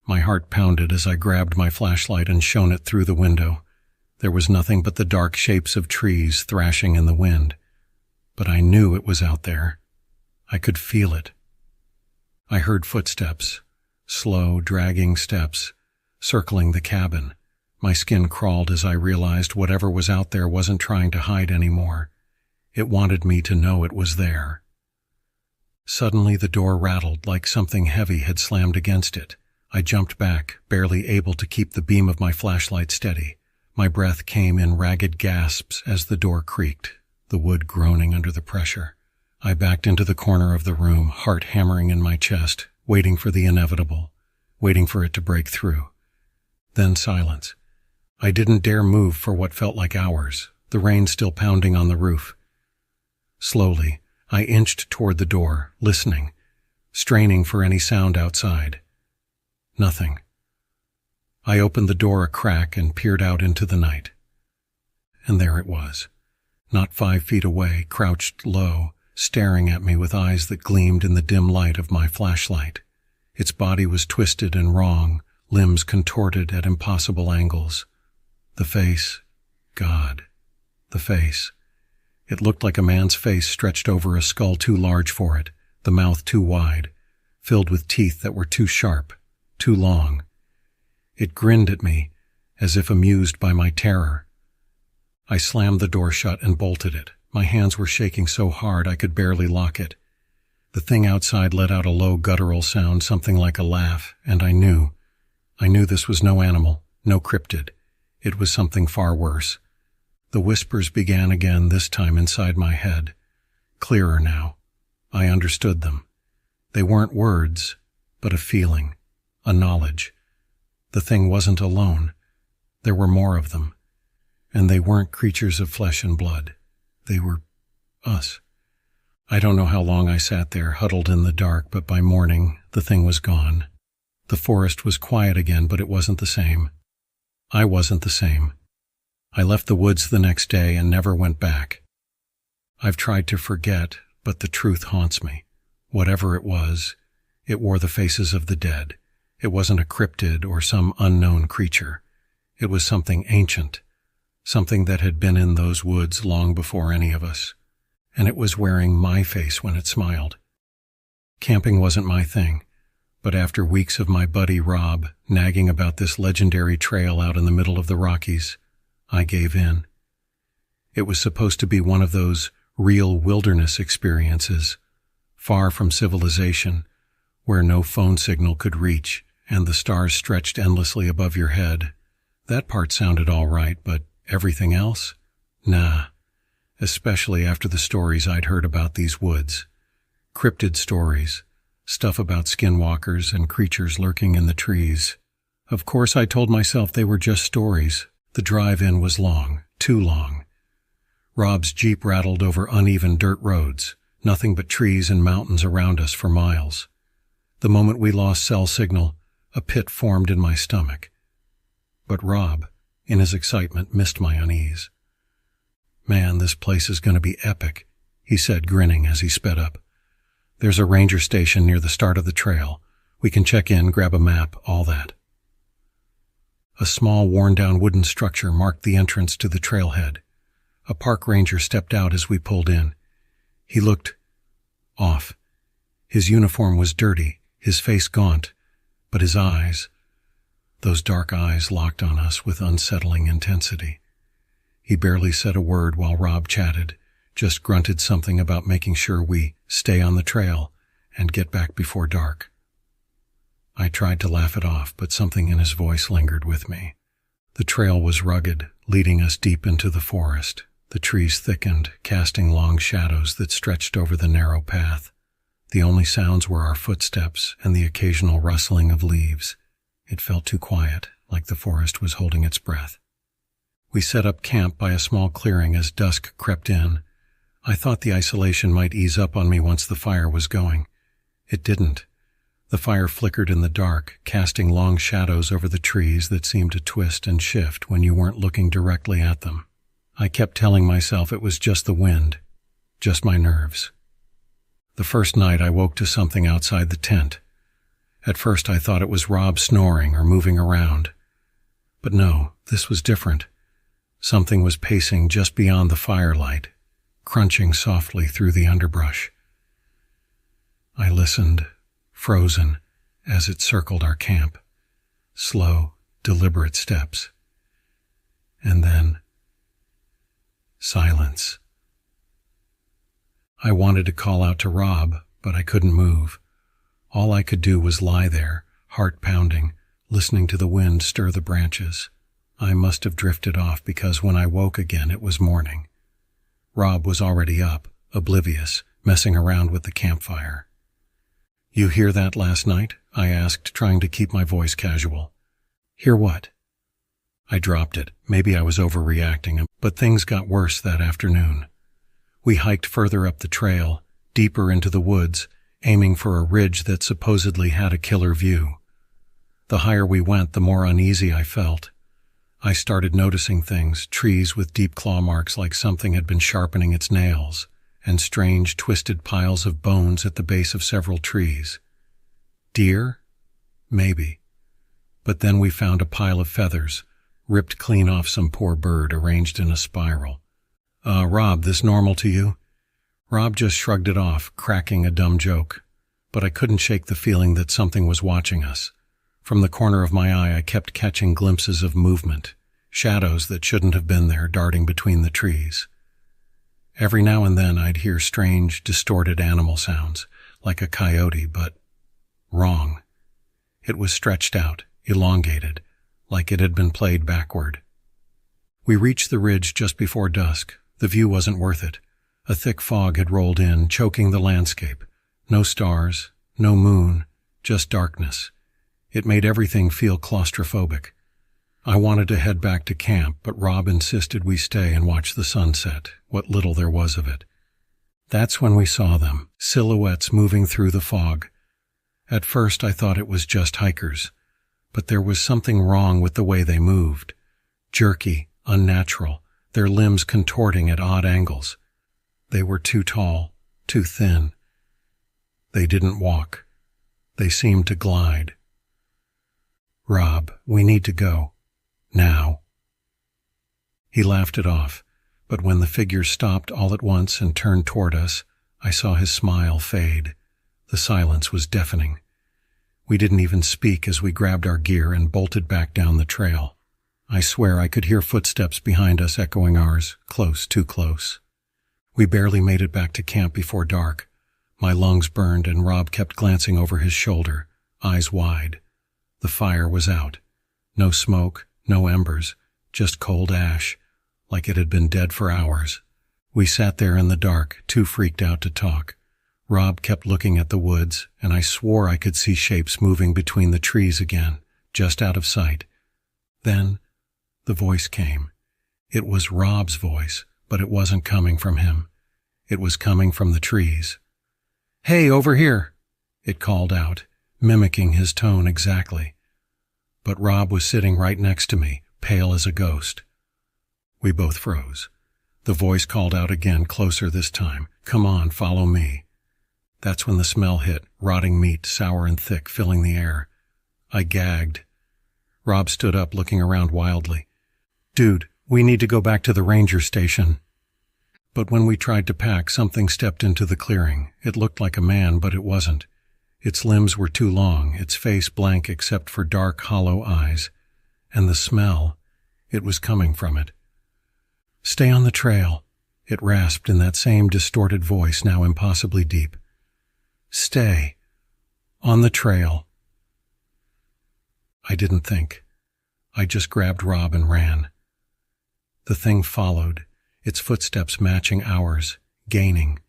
My heart pounded as I grabbed my flashlight and shone it through the window. There was nothing but the dark shapes of trees thrashing in the wind. But I knew it was out there. I could feel it. I heard footsteps, slow, dragging steps, circling the cabin. My skin crawled as I realized whatever was out there wasn't trying to hide anymore. It wanted me to know it was there. Suddenly the door rattled like something heavy had slammed against it. I jumped back, barely able to keep the beam of my flashlight steady. My breath came in ragged gasps as the door creaked, the wood groaning under the pressure. I backed into the corner of the room, heart hammering in my chest, waiting for the inevitable, waiting for it to break through. Then silence. I didn't dare move for what felt like hours, the rain still pounding on the roof. Slowly, I inched toward the door, listening, straining for any sound outside. Nothing. I opened the door a crack and peered out into the night. And there it was, not 5 feet away, crouched low, staring at me with eyes that gleamed in the dim light of my flashlight. Its body was twisted and wrong, limbs contorted at impossible angles. The face, God, the face. It looked like a man's face stretched over a skull too large for it, the mouth too wide, filled with teeth that were too sharp, too long. It grinned at me, as if amused by my terror. I slammed the door shut and bolted it. My hands were shaking so hard I could barely lock it. The thing outside let out a low guttural sound, something like a laugh, and I knew this was no animal, no cryptid. It was something far worse. The whispers began again, this time inside my head. Clearer now. I understood them. They weren't words, but a feeling, a knowledge. The thing wasn't alone. There were more of them. And they weren't creatures of flesh and blood. They were us. I don't know how long I sat there, huddled in the dark, but by morning, the thing was gone. The forest was quiet again, but it wasn't the same. I wasn't the same. I left the woods the next day and never went back. I've tried to forget, but the truth haunts me. Whatever it was, it wore the faces of the dead. It wasn't a cryptid or some unknown creature. It was something ancient, something that had been in those woods long before any of us. And it was wearing my face when it smiled. Camping wasn't my thing, but after weeks of my buddy Rob nagging about this legendary trail out in the middle of the Rockies, I gave in. It was supposed to be one of those real wilderness experiences, far from civilization, where no phone signal could reach and the stars stretched endlessly above your head. That part sounded all right, but everything else? Nah. Especially after the stories I'd heard about these woods. Cryptid stories, stuff about skinwalkers and creatures lurking in the trees. Of course, I told myself they were just stories. The drive-in was long, too long. Rob's Jeep rattled over uneven dirt roads, nothing but trees and mountains around us for miles. The moment we lost cell signal, a pit formed in my stomach. But Rob, in his excitement, missed my unease. "Man, this place is going to be epic," he said, grinning as he sped up. "There's a ranger station near the start of the trail. We can check in, grab a map, all that." A small, worn-down wooden structure marked the entrance to the trailhead. A park ranger stepped out as we pulled in. He looked off. His uniform was dirty, his face gaunt, but his eyes, those dark eyes, locked on us with unsettling intensity. He barely said a word while Rob chatted, just grunted something about making sure we stay on the trail and get back before dark. I tried to laugh it off, but something in his voice lingered with me. The trail was rugged, leading us deep into the forest. The trees thickened, casting long shadows that stretched over the narrow path. The only sounds were our footsteps and the occasional rustling of leaves. It felt too quiet, like the forest was holding its breath. We set up camp by a small clearing as dusk crept in. I thought the isolation might ease up on me once the fire was going. It didn't. The fire flickered in the dark, casting long shadows over the trees that seemed to twist and shift when you weren't looking directly at them. I kept telling myself it was just the wind, just my nerves. The first night I woke to something outside the tent. At first I thought it was Rob snoring or moving around. But no, this was different. Something was pacing just beyond the firelight, crunching softly through the underbrush. I listened, frozen, as it circled our camp. Slow, deliberate steps. And then silence. I wanted to call out to Rob, but I couldn't move. All I could do was lie there, heart pounding, listening to the wind stir the branches. I must have drifted off because when I woke again it was morning. Rob was already up, oblivious, messing around with the campfire. "You hear that last night?" I asked, trying to keep my voice casual. "Hear what?" I dropped it. Maybe I was overreacting, but things got worse that afternoon. We hiked further up the trail, deeper into the woods, aiming for a ridge that supposedly had a killer view. The higher we went, the more uneasy I felt. I started noticing things, trees with deep claw marks like something had been sharpening its nails, and strange, twisted piles of bones at the base of several trees. Deer? Maybe. But then we found a pile of feathers, ripped clean off some poor bird arranged in a spiral. Rob, this normal to you?" Rob just shrugged it off, cracking a dumb joke. But I couldn't shake the feeling that something was watching us. From the corner of my eye I kept catching glimpses of movement, shadows that shouldn't have been there darting between the trees. Every now and then I'd hear strange, distorted animal sounds, like a coyote, but wrong. It was stretched out, elongated, like it had been played backward. We reached the ridge just before dusk. The view wasn't worth it. A thick fog had rolled in, choking the landscape. No stars, no moon, just darkness. It made everything feel claustrophobic. I wanted to head back to camp, but Rob insisted we stay and watch the sunset, what little there was of it. That's when we saw them, silhouettes moving through the fog. At first I thought it was just hikers, but there was something wrong with the way they moved. Jerky, unnatural, their limbs contorting at odd angles. They were too tall, too thin. They didn't walk. They seemed to glide. "Rob, we need to go. Now." He laughed it off, but when the figures stopped all at once and turned toward us, I saw his smile fade. The silence was deafening. We didn't even speak as we grabbed our gear and bolted back down the trail. I swear I could hear footsteps behind us echoing ours, close, too close. We barely made it back to camp before dark. My lungs burned and Rob kept glancing over his shoulder, eyes wide. The fire was out. No smoke, no embers, just cold ash, like it had been dead for hours. We sat there in the dark, too freaked out to talk. Rob kept looking at the woods, and I swore I could see shapes moving between the trees again, just out of sight. Then the voice came. It was Rob's voice, but it wasn't coming from him. It was coming from the trees. "Hey, over here!" it called out, mimicking his tone exactly. But Rob was sitting right next to me, pale as a ghost. We both froze. The voice called out again, closer this time. "Come on, follow me." That's when the smell hit, rotting meat, sour and thick, filling the air. I gagged. Rob stood up, looking around wildly. "Dude, we need to go back to the ranger station." But when we tried to pack, something stepped into the clearing. It looked like a man, but it wasn't. Its limbs were too long, its face blank except for dark, hollow eyes. And the smell, it was coming from it. "Stay on the trail," it rasped in that same distorted voice, now impossibly deep. "Stay. On the trail." I didn't think. I just grabbed Rob and ran. The thing followed, its footsteps matching ours, gaining.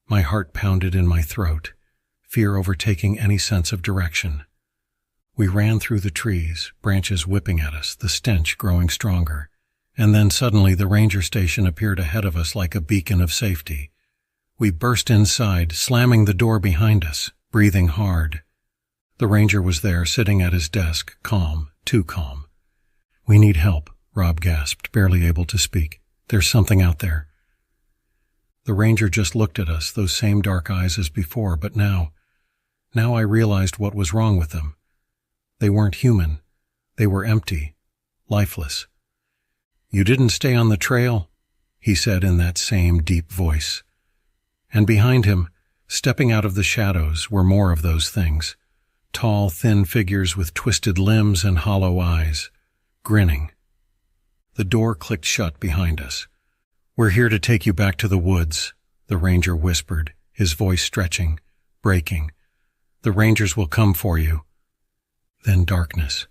My heart pounded in my throat, fear overtaking any sense of direction. We ran through the trees, branches whipping at us, the stench growing stronger. And then suddenly the ranger station appeared ahead of us like a beacon of safety. We burst inside, slamming the door behind us, breathing hard. The ranger was there, sitting at his desk, calm, too calm. "We need help," Rob gasped, barely able to speak. "There's something out there." The ranger just looked at us, those same dark eyes as before, but now I realized what was wrong with them. They weren't human. They were empty, lifeless. "You didn't stay on the trail," he said in that same deep voice. And behind him, stepping out of the shadows, were more of those things. Tall, thin figures with twisted limbs and hollow eyes, grinning. The door clicked shut behind us. "We're here to take you back to the woods," the ranger whispered, his voice stretching, breaking. "The rangers will come for you." Then darkness.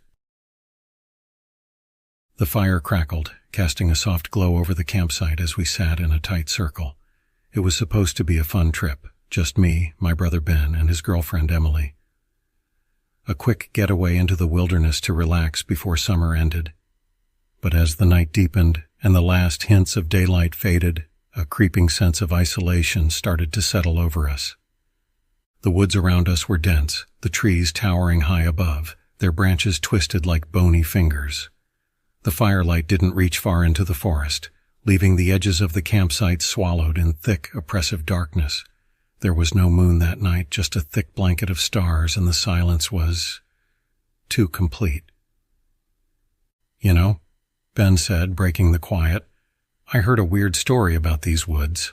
The fire crackled, casting a soft glow over the campsite as we sat in a tight circle. It was supposed to be a fun trip, just me, my brother Ben, and his girlfriend Emily. A quick getaway into the wilderness to relax before summer ended. But as the night deepened and the last hints of daylight faded, a creeping sense of isolation started to settle over us. The woods around us were dense, the trees towering high above, their branches twisted like bony fingers. The firelight didn't reach far into the forest, leaving the edges of the campsite swallowed in thick, oppressive darkness. There was no moon that night, just a thick blanket of stars, and the silence was too complete. "You know," Ben said, breaking the quiet, "I heard a weird story about these woods."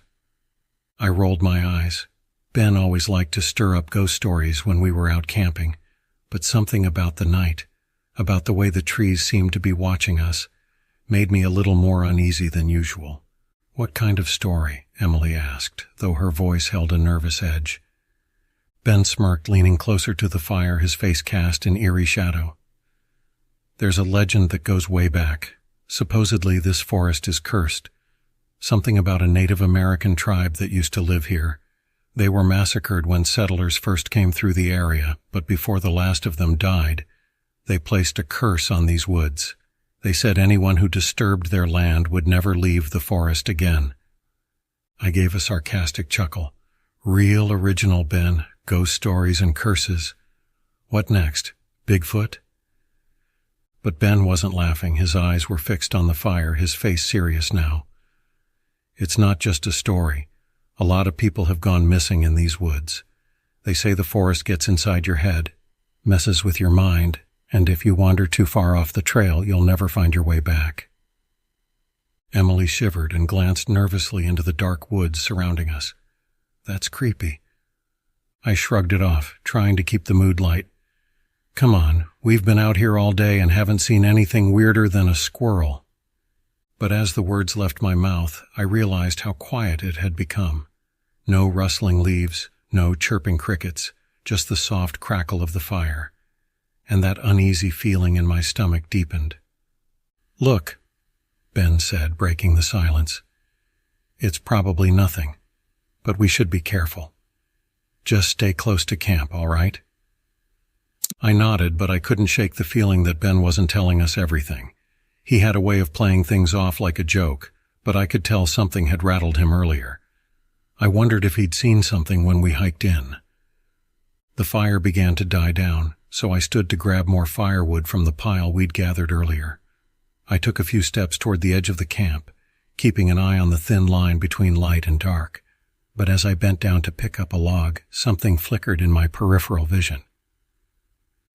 I rolled my eyes. Ben always liked to stir up ghost stories when we were out camping, but something about the night, about the way the trees seemed to be watching us, made me a little more uneasy than usual. "What kind of story?" Emily asked, though her voice held a nervous edge. Ben smirked, leaning closer to the fire, his face cast in eerie shadow. "There's a legend that goes way back. Supposedly this forest is cursed. Something about a Native American tribe that used to live here. They were massacred when settlers first came through the area, but before the last of them died, they placed a curse on these woods. They said anyone who disturbed their land would never leave the forest again." I gave a sarcastic chuckle. "Real original, Ben. Ghost stories and curses. What next? Bigfoot?" But Ben wasn't laughing. His eyes were fixed on the fire, his face serious now. "It's not just a story. A lot of people have gone missing in these woods. They say the forest gets inside your head, messes with your mind, and if you wander too far off the trail, you'll never find your way back." Emily shivered and glanced nervously into the dark woods surrounding us. "That's creepy." I shrugged it off, trying to keep the mood light. "Come on, we've been out here all day and haven't seen anything weirder than a squirrel." But as the words left my mouth, I realized how quiet it had become. No rustling leaves, no chirping crickets, just the soft crackle of the fire. And that uneasy feeling in my stomach deepened. "Look," Ben said, breaking the silence. "It's probably nothing, but we should be careful. Just stay close to camp, all right?" I nodded, but I couldn't shake the feeling that Ben wasn't telling us everything. He had a way of playing things off like a joke, but I could tell something had rattled him earlier. I wondered if he'd seen something when we hiked in. The fire began to die down, so I stood to grab more firewood from the pile we'd gathered earlier. I took a few steps toward the edge of the camp, keeping an eye on the thin line between light and dark. But as I bent down to pick up a log, something flickered in my peripheral vision.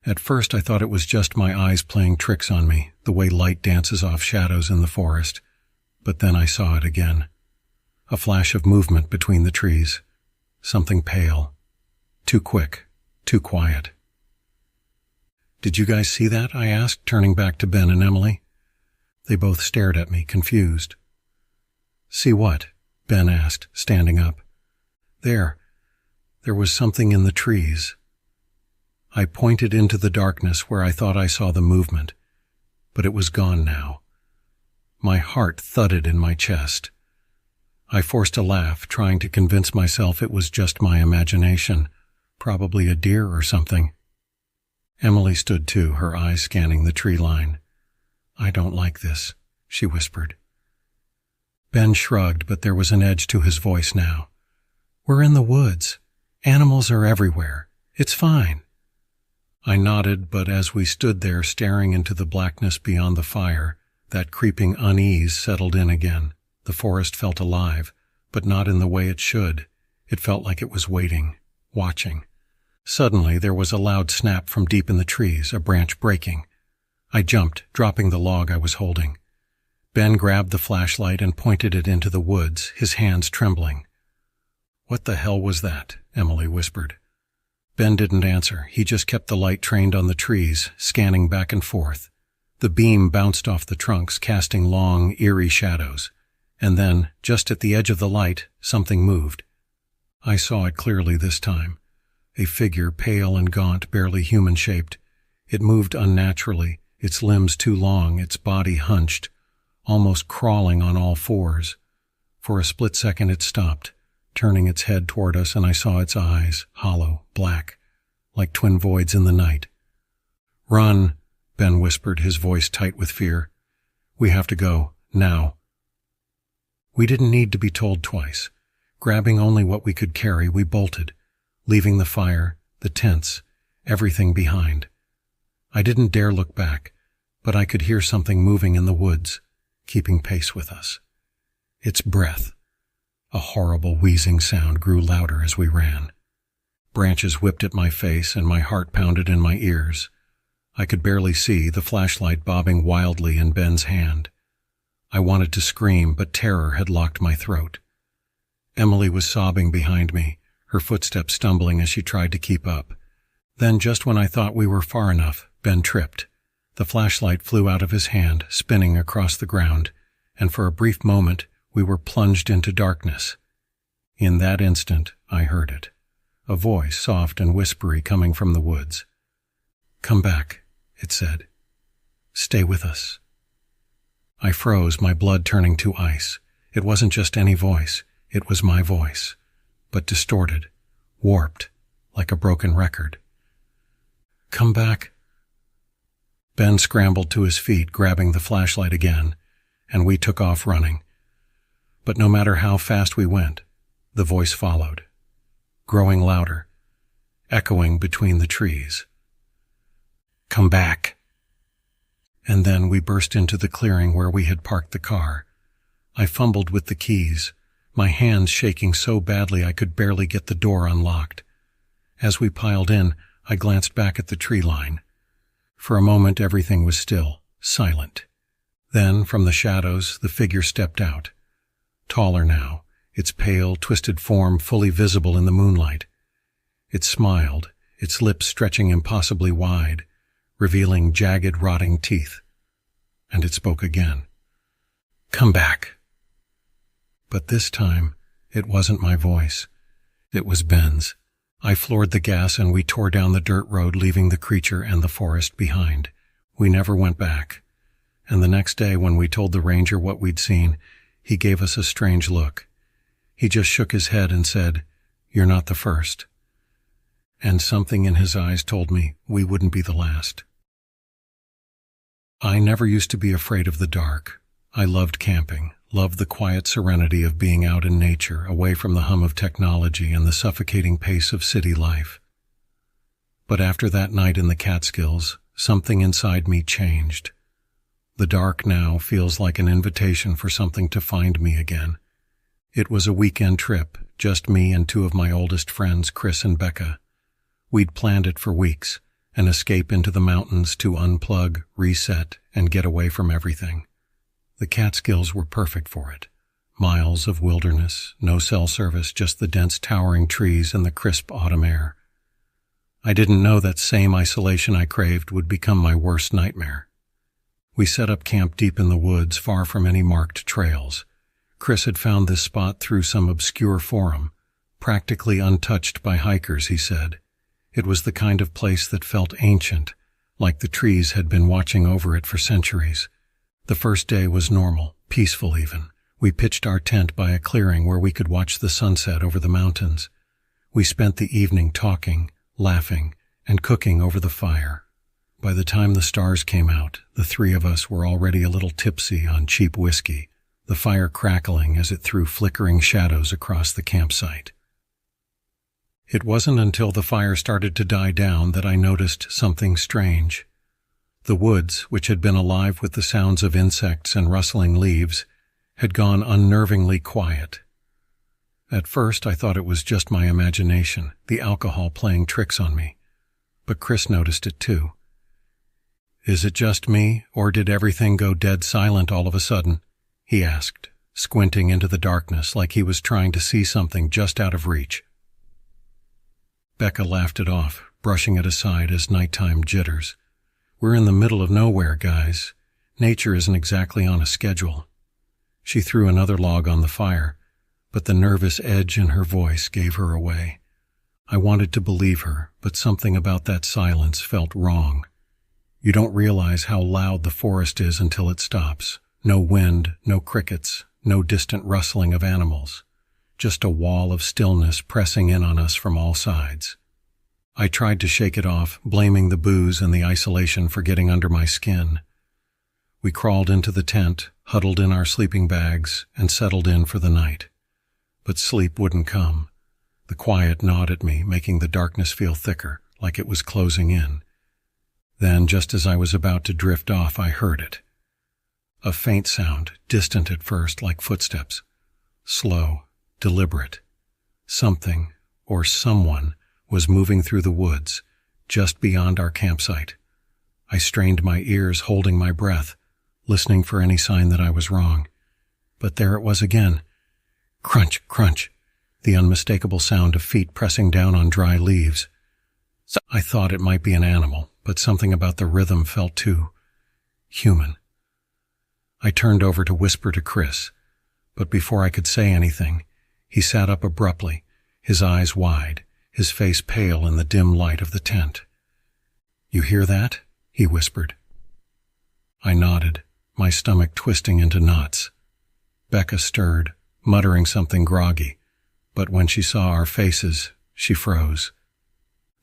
At first I thought it was just my eyes playing tricks on me, the way light dances off shadows in the forest. But then I saw it again. A flash of movement between the trees. Something pale. Too quick. Too quiet. "Did you guys see that?" I asked, turning back to Ben and Emily. They both stared at me, confused. "See what?" Ben asked, standing up. There was something in the trees." I pointed into the darkness where I thought I saw the movement, but it was gone now. My heart thudded in my chest. I forced a laugh, trying to convince myself it was just my imagination, probably a deer or something. Emily stood too, her eyes scanning the tree line. "I don't like this," she whispered. Ben shrugged, but there was an edge to his voice now. "We're in the woods. Animals are everywhere. It's fine." I nodded, but as we stood there staring into the blackness beyond the fire, that creeping unease settled in again. The forest felt alive, but not in the way it should. It felt like it was waiting, watching. Suddenly there was a loud snap from deep in the trees, a branch breaking. I jumped, dropping the log I was holding. Ben grabbed the flashlight and pointed it into the woods, his hands trembling. "What the hell was that?" Emily whispered. Ben didn't answer. He just kept the light trained on the trees, scanning back and forth. The beam bounced off the trunks, casting long, eerie shadows. And then, just at the edge of the light, something moved. I saw it clearly this time. A figure, pale and gaunt, barely human-shaped. It moved unnaturally, its limbs too long, its body hunched, almost crawling on all fours. For a split second it stopped, turning its head toward us, and I saw its eyes, hollow, black, like twin voids in the night. "Run," Ben whispered, his voice tight with fear. "We have to go, now." We didn't need to be told twice. Grabbing only what we could carry, we bolted, leaving the fire, the tents, everything behind. I didn't dare look back, but I could hear something moving in the woods, keeping pace with us. Its breath. A horrible wheezing sound grew louder as we ran. Branches whipped at my face and my heart pounded in my ears. I could barely see, the flashlight bobbing wildly in Ben's hand. I wanted to scream, but terror had locked my throat. Emily was sobbing behind me, her footsteps stumbling as she tried to keep up. Then, just when I thought we were far enough, Ben tripped. The flashlight flew out of his hand, spinning across the ground, and for a brief moment we were plunged into darkness. In that instant, I heard it. A voice, soft and whispery, coming from the woods. "Come back," it said. "Stay with us." I froze, my blood turning to ice. It wasn't just any voice. It was my voice, but distorted, warped, like a broken record. "Come back." Ben scrambled to his feet, grabbing the flashlight again, and we took off running. But no matter how fast we went, the voice followed, growing louder, echoing between the trees. "Come back." And then we burst into the clearing where we had parked the car. I fumbled with the keys, my hands shaking so badly I could barely get the door unlocked. As we piled in, I glanced back at the tree line. For a moment everything was still, silent. Then, from the shadows, the figure stepped out. Taller now, its pale, twisted form fully visible in the moonlight. It smiled, its lips stretching impossibly wide, revealing jagged, rotting teeth. And it spoke again. "Come back." But this time, it wasn't my voice. It was Ben's. I floored the gas and we tore down the dirt road, leaving the creature and the forest behind. We never went back. And the next day, when we told the ranger what we'd seen, he gave us a strange look. He just shook his head and said, "You're not the first." And something in his eyes told me we wouldn't be the last. I never used to be afraid of the dark. I loved camping, loved the quiet serenity of being out in nature, away from the hum of technology and the suffocating pace of city life. But after that night in the Catskills, something inside me changed. The dark now feels like an invitation for something to find me again. It was a weekend trip, just me and two of my oldest friends, Chris and Becca. We'd planned it for weeks, an escape into the mountains to unplug, reset, and get away from everything. The Catskills were perfect for it. Miles of wilderness, no cell service, just the dense towering trees and the crisp autumn air. I didn't know that same isolation I craved would become my worst nightmare. We set up camp deep in the woods, far from any marked trails. Chris had found this spot through some obscure forum, practically untouched by hikers, he said. It was the kind of place that felt ancient, like the trees had been watching over it for centuries. The first day was normal, peaceful even. We pitched our tent by a clearing where we could watch the sunset over the mountains. We spent the evening talking, laughing, and cooking over the fire. By the time the stars came out, the three of us were already a little tipsy on cheap whiskey, the fire crackling as it threw flickering shadows across the campsite. It wasn't until the fire started to die down that I noticed something strange. The woods, which had been alive with the sounds of insects and rustling leaves, had gone unnervingly quiet. At first I thought it was just my imagination, the alcohol playing tricks on me. But Chris noticed it too. "Is it just me, or did everything go dead silent all of a sudden?" he asked, squinting into the darkness like he was trying to see something just out of reach. Becca laughed it off, brushing it aside as nighttime jitters. "We're in the middle of nowhere, guys. Nature isn't exactly on a schedule." She threw another log on the fire, but the nervous edge in her voice gave her away. I wanted to believe her, but something about that silence felt wrong. You don't realize how loud the forest is until it stops. No wind, no crickets, no distant rustling of animals. Just a wall of stillness pressing in on us from all sides. I tried to shake it off, blaming the booze and the isolation for getting under my skin. We crawled into the tent, huddled in our sleeping bags, and settled in for the night. But sleep wouldn't come. The quiet gnawed at me, making the darkness feel thicker, like it was closing in. Then, just as I was about to drift off, I heard it. A faint sound, distant at first, like footsteps. Slow, deliberate. Something, or someone, was moving through the woods, just beyond our campsite. I strained my ears, holding my breath, listening for any sign that I was wrong. But there it was again. Crunch, crunch, the unmistakable sound of feet pressing down on dry leaves. I thought it might be an animal, but something about the rhythm felt too human. I turned over to whisper to Chris, but before I could say anything, he sat up abruptly, his eyes wide, his face pale in the dim light of the tent. "You hear that?" he whispered. I nodded, my stomach twisting into knots. Becca stirred, muttering something groggy, but when she saw our faces, she froze.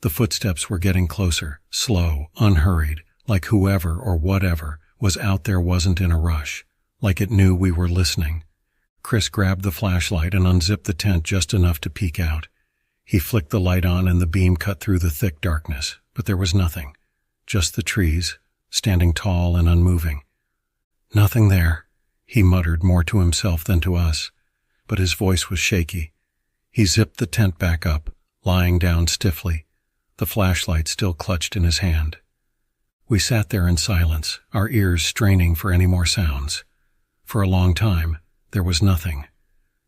The footsteps were getting closer, slow, unhurried, like whoever or whatever was out there wasn't in a rush, like it knew we were listening. Chris grabbed the flashlight and unzipped the tent just enough to peek out. He flicked the light on and the beam cut through the thick darkness, but there was nothing. Just the trees, standing tall and unmoving. "Nothing there," he muttered more to himself than to us, but his voice was shaky. He zipped the tent back up, lying down stiffly, the flashlight still clutched in his hand. We sat there in silence, our ears straining for any more sounds. For a long time, there was nothing.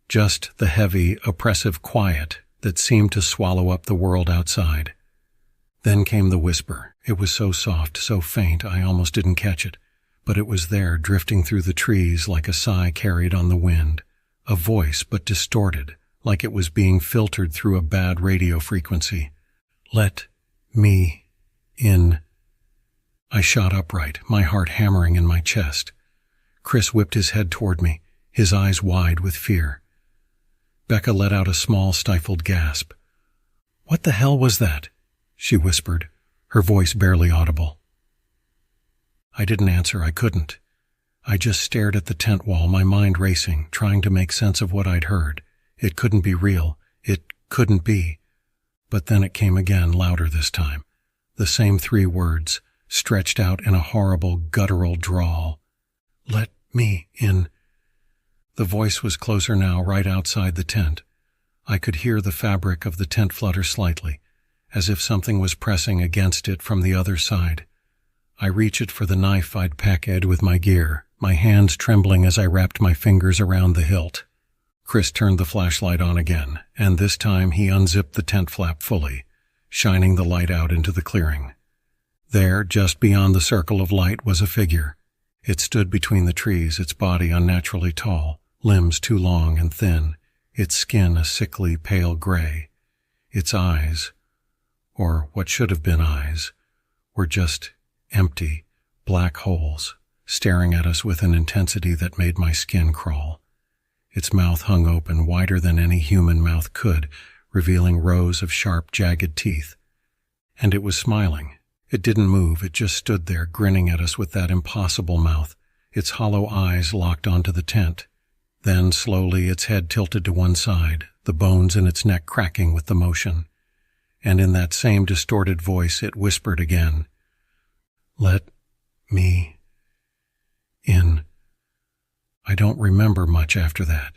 Just the heavy, oppressive quiet that seemed to swallow up the world outside. Then came the whisper. It was so soft, so faint, I almost didn't catch it. But it was there, drifting through the trees like a sigh carried on the wind. A voice, but distorted, like it was being filtered through a bad radio frequency. "Let me in." I shot upright, my heart hammering in my chest. Chris whipped his head toward me, his eyes wide with fear. Becca let out a small, stifled gasp. "What the hell was that?" she whispered, her voice barely audible. I didn't answer, I couldn't. I just stared at the tent wall, my mind racing, trying to make sense of what I'd heard. It couldn't be real. It couldn't be. But then it came again, louder this time. The same 3 words, stretched out in a horrible, guttural drawl. Let me in. The voice was closer now, right outside the tent. I could hear the fabric of the tent flutter slightly, as if something was pressing against it from the other side. I reached for the knife I'd packed with my gear, my hands trembling as I wrapped my fingers around the hilt. Chris turned the flashlight on again, and this time he unzipped the tent flap fully, shining the light out into the clearing. There, just beyond the circle of light, was a figure. It stood between the trees, its body unnaturally tall, limbs too long and thin, its skin a sickly pale gray. Its eyes, or what should have been eyes, were just empty, black holes, staring at us with an intensity that made my skin crawl. Its mouth hung open, wider than any human mouth could, revealing rows of sharp, jagged teeth. And it was smiling. It didn't move, it just stood there, grinning at us with that impossible mouth, its hollow eyes locked onto the tent. Then, slowly, its head tilted to one side, the bones in its neck cracking with the motion. And in that same distorted voice, it whispered again, "Let me in." I don't remember much after that.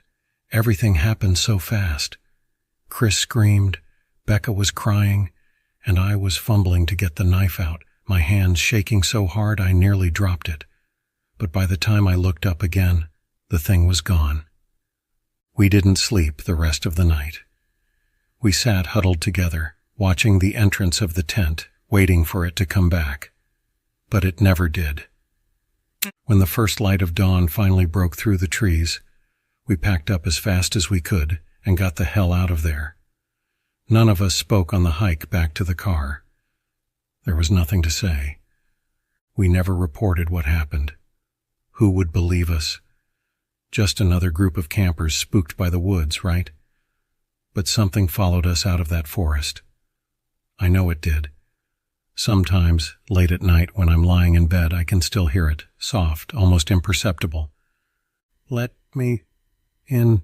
Everything happened so fast. Chris screamed, Becca was crying, and I was fumbling to get the knife out, my hands shaking so hard I nearly dropped it. But by the time I looked up again, the thing was gone. We didn't sleep the rest of the night. We sat huddled together, watching the entrance of the tent, waiting for it to come back. But it never did. When the first light of dawn finally broke through the trees, we packed up as fast as we could and got the hell out of there. None of us spoke on the hike back to the car. There was nothing to say. We never reported what happened. Who would believe us? Just another group of campers spooked by the woods, right? But something followed us out of that forest. I know it did. Sometimes, late at night when I'm lying in bed, I can still hear it, soft, almost imperceptible. Let me in.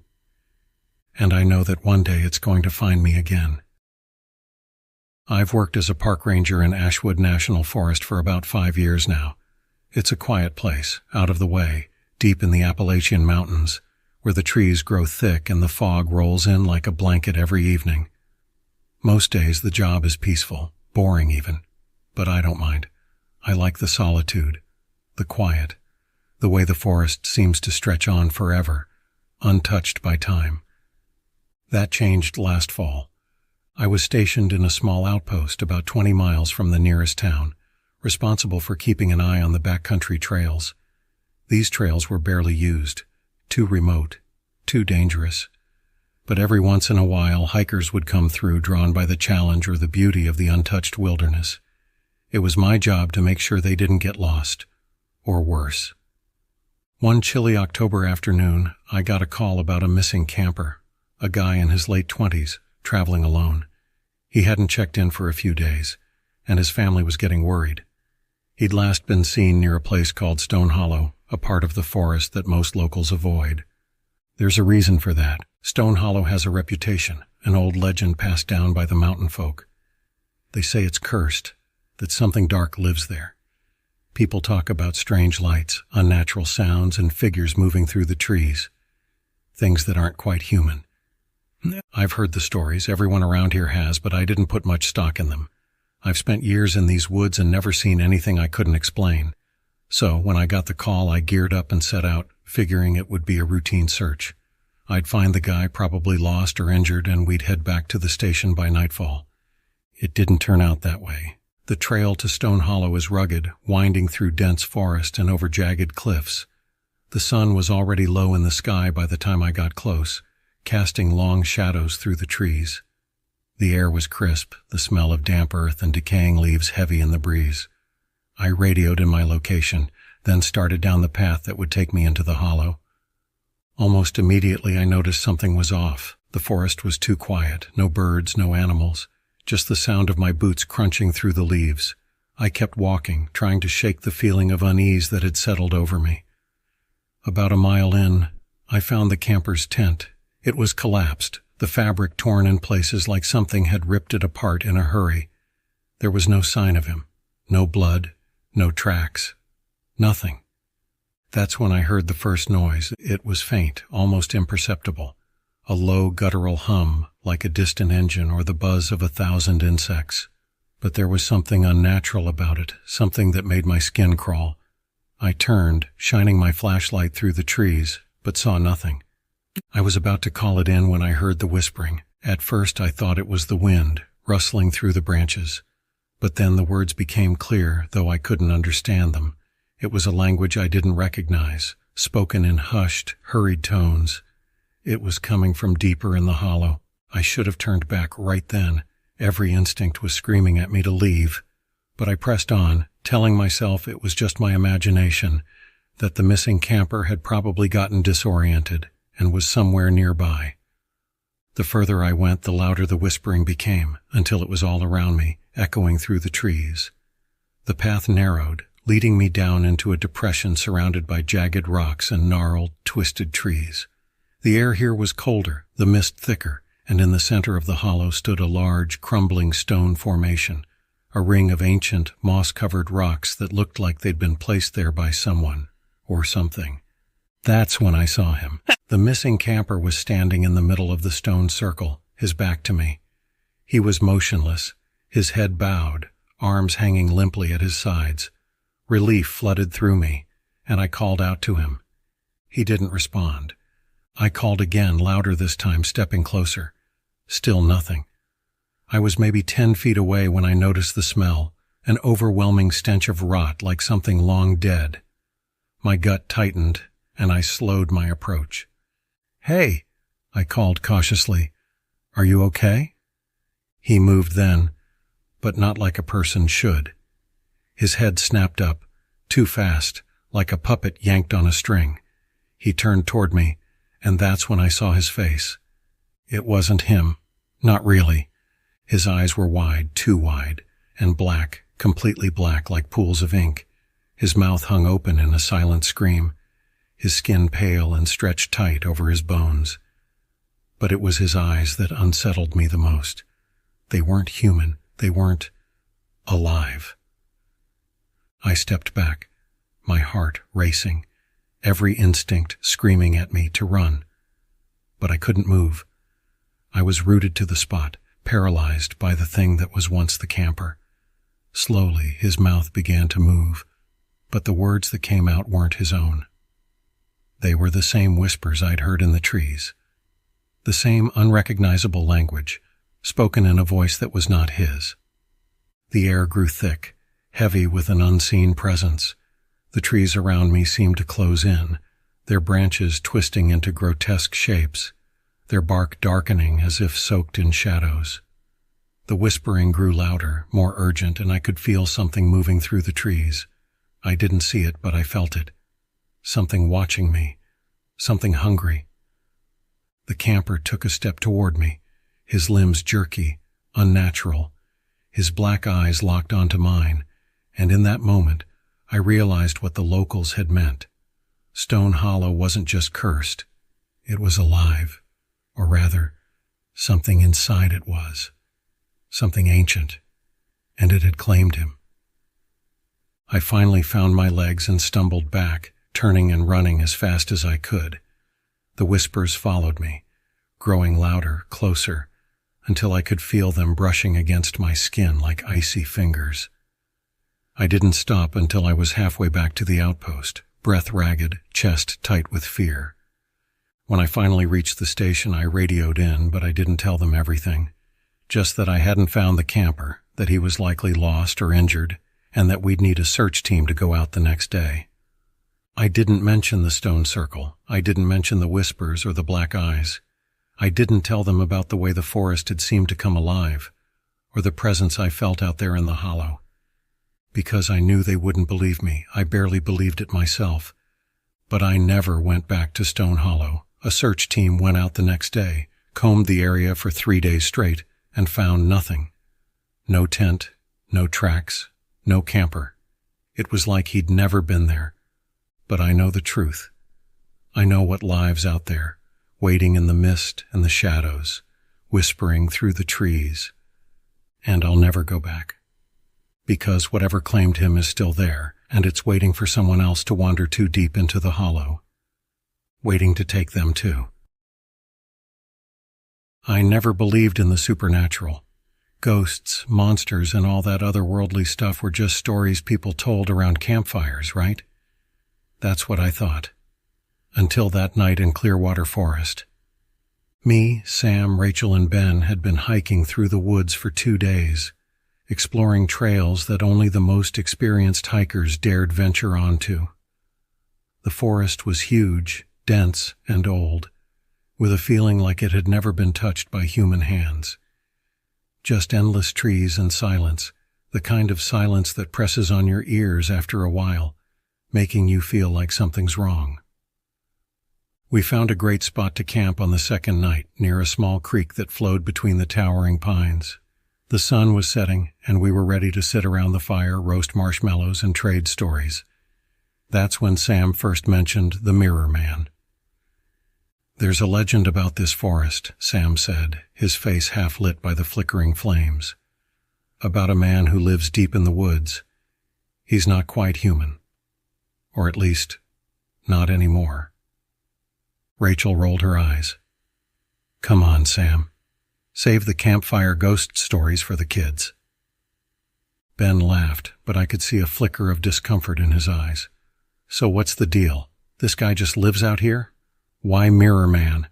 And I know that one day it's going to find me again. I've worked as a park ranger in Ashwood National Forest for about 5 years now. It's a quiet place, out of the way, deep in the Appalachian Mountains, where the trees grow thick and the fog rolls in like a blanket every evening. Most days the job is peaceful, boring even. But I don't mind. I like the solitude, the quiet, the way the forest seems to stretch on forever, untouched by time. That changed last fall. I was stationed in a small outpost about 20 miles from the nearest town, responsible for keeping an eye on the backcountry trails. These trails were barely used, too remote, too dangerous. But every once in a while, hikers would come through drawn by the challenge or the beauty of the untouched wilderness. It was my job to make sure they didn't get lost, or worse. One chilly October afternoon, I got a call about a missing camper, a guy in his late 20s, traveling alone. He hadn't checked in for a few days, and his family was getting worried. He'd last been seen near a place called Stone Hollow, a part of the forest that most locals avoid. There's a reason for that. Stone Hollow has a reputation, an old legend passed down by the mountain folk. They say it's cursed, that something dark lives there. People talk about strange lights, unnatural sounds, and figures moving through the trees. Things that aren't quite human. I've heard the stories, everyone around here has, but I didn't put much stock in them. I've spent years in these woods and never seen anything I couldn't explain. So, when I got the call, I geared up and set out, figuring it would be a routine search. I'd find the guy probably lost or injured, and we'd head back to the station by nightfall. It didn't turn out that way. The trail to Stone Hollow is rugged, winding through dense forest and over jagged cliffs. The sun was already low in the sky by the time I got close, casting long shadows through the trees. The air was crisp, the smell of damp earth and decaying leaves heavy in the breeze. I radioed in my location, then started down the path that would take me into the hollow. Almost immediately I noticed something was off. The forest was too quiet, no birds, no animals, just the sound of my boots crunching through the leaves. I kept walking, trying to shake the feeling of unease that had settled over me. About a mile in, I found the camper's tent. It was collapsed, the fabric torn in places like something had ripped it apart in a hurry. There was no sign of him, no blood, no tracks, nothing. That's when I heard the first noise. It was faint, almost imperceptible. A low guttural hum, like a distant engine or the buzz of 1,000 insects. But there was something unnatural about it, something that made my skin crawl. I turned, shining my flashlight through the trees, but saw nothing. I was about to call it in when I heard the whispering. At first I thought it was the wind, rustling through the branches. But then the words became clear, though I couldn't understand them. It was a language I didn't recognize, spoken in hushed, hurried tones. It was coming from deeper in the hollow. I should have turned back right then. Every instinct was screaming at me to leave. But I pressed on, telling myself it was just my imagination, that the missing camper had probably gotten disoriented and was somewhere nearby. The further I went, the louder the whispering became, until it was all around me, echoing through the trees. The path narrowed, leading me down into a depression surrounded by jagged rocks and gnarled, twisted trees. The air here was colder, the mist thicker, and in the center of the hollow stood a large, crumbling stone formation, a ring of ancient, moss-covered rocks that looked like they'd been placed there by someone, or something. That's when I saw him. The missing camper was standing in the middle of the stone circle, his back to me. He was motionless, his head bowed, arms hanging limply at his sides. Relief flooded through me, and I called out to him. He didn't respond. I called again, louder this time, stepping closer. Still nothing. I was maybe 10 feet away when I noticed the smell, an overwhelming stench of rot like something long dead. My gut tightened, and I slowed my approach. "Hey," I called cautiously. "Are you okay?" He moved then, but not like a person should. His head snapped up, too fast, like a puppet yanked on a string. He turned toward me, and that's when I saw his face. It wasn't him. Not really. His eyes were wide, too wide, and black, completely black like pools of ink. His mouth hung open in a silent scream, his skin pale and stretched tight over his bones. But it was his eyes that unsettled me the most. They weren't human. They weren't alive. I stepped back, my heart racing, every instinct screaming at me to run. But I couldn't move. I was rooted to the spot, paralyzed by the thing that was once the camper. Slowly, his mouth began to move, but the words that came out weren't his own. They were the same whispers I'd heard in the trees, the same unrecognizable language, spoken in a voice that was not his. The air grew thick, heavy with an unseen presence. The trees around me seemed to close in, their branches twisting into grotesque shapes, their bark darkening as if soaked in shadows. The whispering grew louder, more urgent, and I could feel something moving through the trees. I didn't see it, but I felt it. Something watching me, something hungry. The camper took a step toward me, his limbs jerky, unnatural, his black eyes locked onto mine, and in that moment, I realized what the locals had meant. Stone Hollow wasn't just cursed, it was alive, or rather, something inside it was, something ancient, and it had claimed him. I finally found my legs and stumbled back, turning and running as fast as I could. The whispers followed me, growing louder, closer, until I could feel them brushing against my skin like icy fingers. I didn't stop until I was halfway back to the outpost, breath ragged, chest tight with fear. When I finally reached the station, I radioed in, but I didn't tell them everything. Just that I hadn't found the camper, that he was likely lost or injured, and that we'd need a search team to go out the next day. I didn't mention the stone circle. I didn't mention the whispers or the black eyes. I didn't tell them about the way the forest had seemed to come alive, or the presence I felt out there in the hollow. Because I knew they wouldn't believe me. I barely believed it myself. But I never went back to Stone Hollow. A search team went out the next day, combed the area for 3 days straight, and found nothing. No tent, no tracks, no camper. It was like he'd never been there. But I know the truth. I know what lives out there, waiting in the mist and the shadows, whispering through the trees. And I'll never go back. Because whatever claimed him is still there, and it's waiting for someone else to wander too deep into the hollow, waiting to take them too. I never believed in the supernatural. Ghosts, monsters, and all that otherworldly stuff were just stories people told around campfires, right? That's what I thought. Until that night in Clearwater Forest. Me, Sam, Rachel, and Ben had been hiking through the woods for 2 days, exploring trails that only the most experienced hikers dared venture onto. The forest was huge, dense, and old, with a feeling like it had never been touched by human hands. Just endless trees and silence, the kind of silence that presses on your ears after a while, making you feel like something's wrong. We found a great spot to camp on the second night, near a small creek that flowed between the towering pines. The sun was setting, and we were ready to sit around the fire, roast marshmallows, and trade stories. That's when Sam first mentioned the Mirror Man. "There's a legend about this forest," Sam said, his face half lit by the flickering flames. "About a man who lives deep in the woods. He's not quite human. Or at least, not anymore." Rachel rolled her eyes. "Come on, Sam. Save the campfire ghost stories for the kids." Ben laughed, but I could see a flicker of discomfort in his eyes. "So what's the deal? This guy just lives out here? Why Mirror Man?"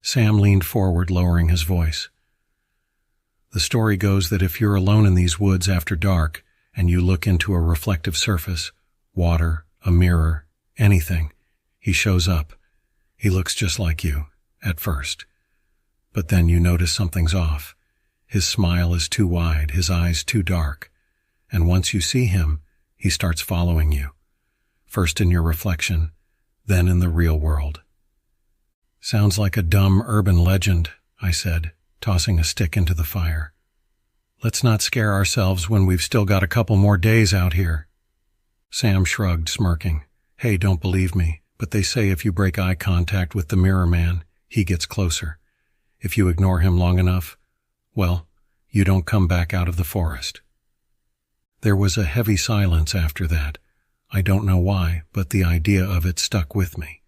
Sam leaned forward, lowering his voice. "The story goes that if you're alone in these woods after dark and you look into a reflective surface, water, a mirror, anything, he shows up. He looks just like you, at first. But then you notice something's off. His smile is too wide, his eyes too dark. And once you see him, he starts following you. First in your reflection, then in the real world." "Sounds like a dumb urban legend," I said, tossing a stick into the fire. "Let's not scare ourselves when we've still got a couple more days out here." Sam shrugged, smirking. "Hey, don't believe me, but they say if you break eye contact with the Mirror Man, he gets closer. If you ignore him long enough, well, you don't come back out of the forest." There was a heavy silence after that. I don't know why, but the idea of it stuck with me.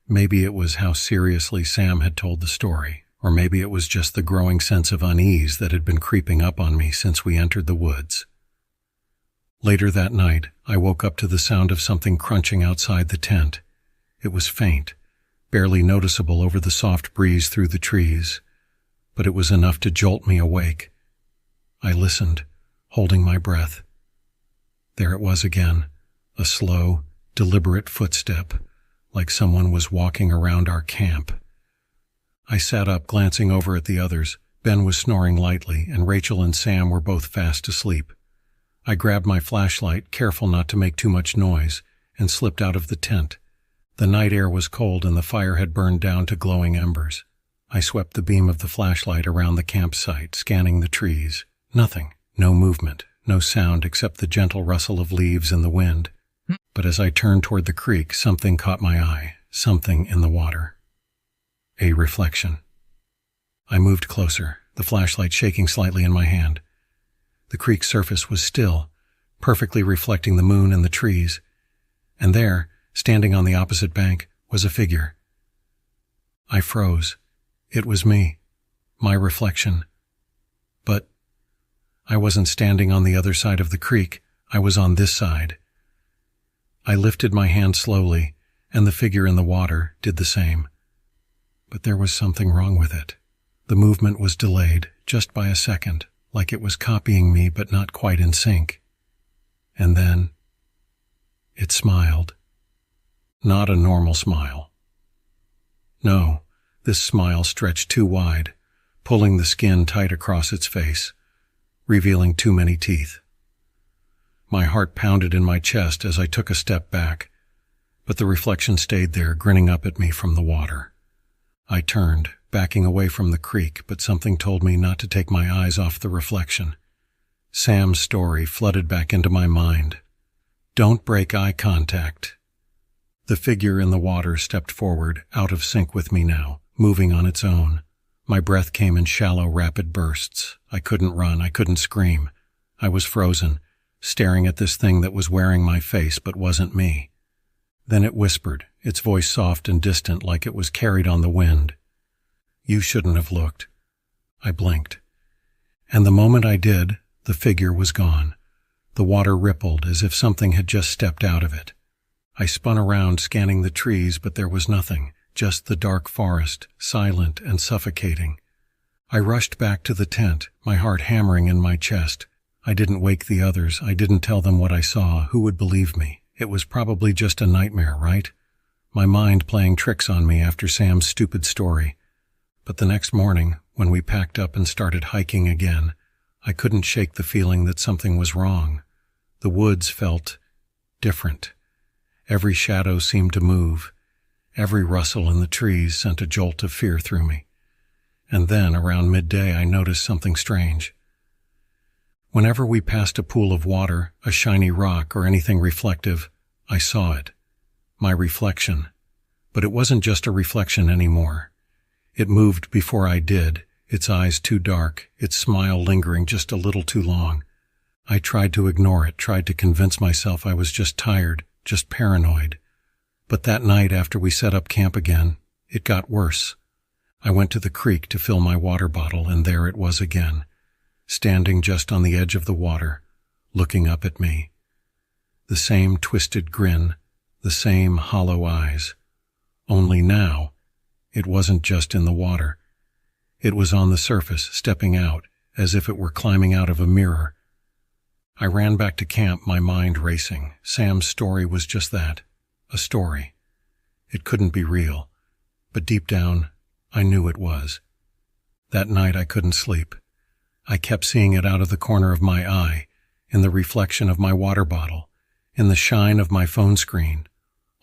Maybe it was how seriously Sam had told the story, or maybe it was just the growing sense of unease that had been creeping up on me since we entered the woods. Later that night, I woke up to the sound of something crunching outside the tent. It was faint, barely noticeable over the soft breeze through the trees, but it was enough to jolt me awake. I listened, holding my breath. There it was again, a slow, deliberate footstep, like someone was walking around our camp. I sat up, glancing over at the others. Ben was snoring lightly, and Rachel and Sam were both fast asleep. I grabbed my flashlight, careful not to make too much noise, and slipped out of the tent. The night air was cold and the fire had burned down to glowing embers. I swept the beam of the flashlight around the campsite, scanning the trees. Nothing, no movement, no sound except the gentle rustle of leaves in the wind. But as I turned toward the creek, something caught my eye, something in the water. A reflection. I moved closer, the flashlight shaking slightly in my hand. The creek's surface was still, perfectly reflecting the moon and the trees. And there, standing on the opposite bank, was a figure. I froze. It was me, my reflection. But I wasn't standing on the other side of the creek. I was on this side. I lifted my hand slowly, and the figure in the water did the same. But there was something wrong with it. The movement was delayed, just by a second, like it was copying me but not quite in sync. And then it smiled. Not a normal smile. No, this smile stretched too wide, pulling the skin tight across its face, revealing too many teeth. My heart pounded in my chest as I took a step back, but the reflection stayed there, grinning up at me from the water. I turned, backing away from the creek, but something told me not to take my eyes off the reflection. Sam's story flooded back into my mind. Don't break eye contact. The figure in the water stepped forward, out of sync with me now, moving on its own. My breath came in shallow, rapid bursts. I couldn't run, I couldn't scream. I was frozen, staring at this thing that was wearing my face but wasn't me. Then it whispered, its voice soft and distant like it was carried on the wind. "You shouldn't have looked." I blinked. And the moment I did, the figure was gone. The water rippled as if something had just stepped out of it. I spun around, scanning the trees, but there was nothing, just the dark forest, silent and suffocating. I rushed back to the tent, my heart hammering in my chest. I didn't wake the others. I didn't tell them what I saw. Who would believe me? It was probably just a nightmare, right? My mind playing tricks on me after Sam's stupid story. But the next morning, when we packed up and started hiking again, I couldn't shake the feeling that something was wrong. The woods felt different. Every shadow seemed to move. Every rustle in the trees sent a jolt of fear through me. And then, around midday, I noticed something strange. Whenever we passed a pool of water, a shiny rock, or anything reflective, I saw it. My reflection. But it wasn't just a reflection anymore. It moved before I did, its eyes too dark, its smile lingering just a little too long. I tried to ignore it, tried to convince myself I was just tired, just paranoid. But that night after we set up camp again, it got worse. I went to the creek to fill my water bottle, and there it was again, standing just on the edge of the water, looking up at me. The same twisted grin, the same hollow eyes. Only now, it wasn't just in the water. It was on the surface, stepping out, as if it were climbing out of a mirror. I ran back to camp, my mind racing. Sam's story was just that, a story. It couldn't be real, but deep down, I knew it was. That night I couldn't sleep. I kept seeing it out of the corner of my eye, in the reflection of my water bottle, in the shine of my phone screen,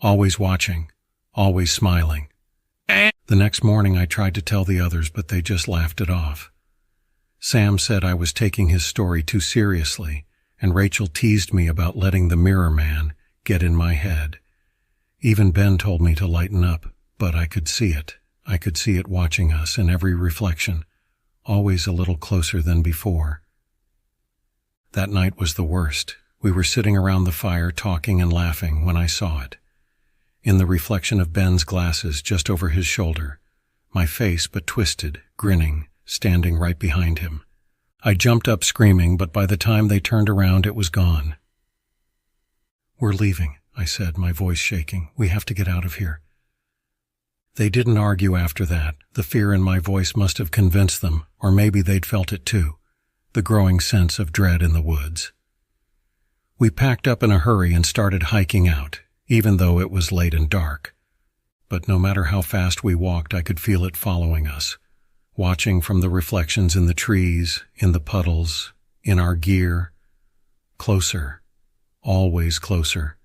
always watching, always smiling. The next morning I tried to tell the others, but they just laughed it off. Sam said I was taking his story too seriously, and Rachel teased me about letting the mirror man get in my head. Even Ben told me to lighten up, but I could see it. I could see it watching us in every reflection, always a little closer than before. That night was the worst. We were sitting around the fire talking and laughing when I saw it. In the reflection of Ben's glasses just over his shoulder, my face but twisted, grinning, standing right behind him. I jumped up screaming, but by the time they turned around, it was gone. "We're leaving," I said, my voice shaking. "We have to get out of here." They didn't argue after that. The fear in my voice must have convinced them, or maybe they'd felt it too, the growing sense of dread in the woods. We packed up in a hurry and started hiking out, even though it was late and dark. But no matter how fast we walked, I could feel it following us, watching from the reflections in the trees, in the puddles, in our gear. Closer, always closer.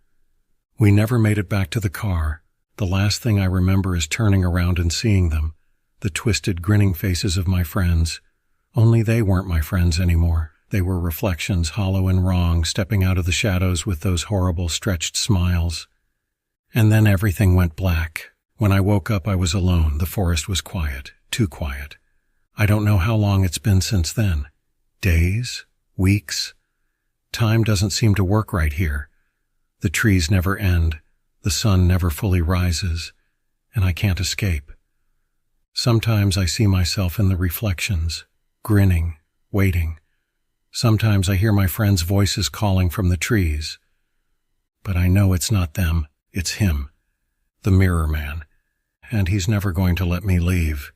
We never made it back to the car. The last thing I remember is turning around and seeing them, the twisted, grinning faces of my friends. Only they weren't my friends anymore. They were reflections, hollow and wrong, stepping out of the shadows with those horrible, stretched smiles. And then everything went black. When I woke up, I was alone. The forest was quiet, too quiet. I don't know how long it's been since then. Days? Weeks? Time doesn't seem to work right here. The trees never end. The sun never fully rises, and I can't escape. Sometimes I see myself in the reflections, grinning, waiting. Sometimes I hear my friends' voices calling from the trees. But I know it's not them, it's him, the mirror man, and he's never going to let me leave.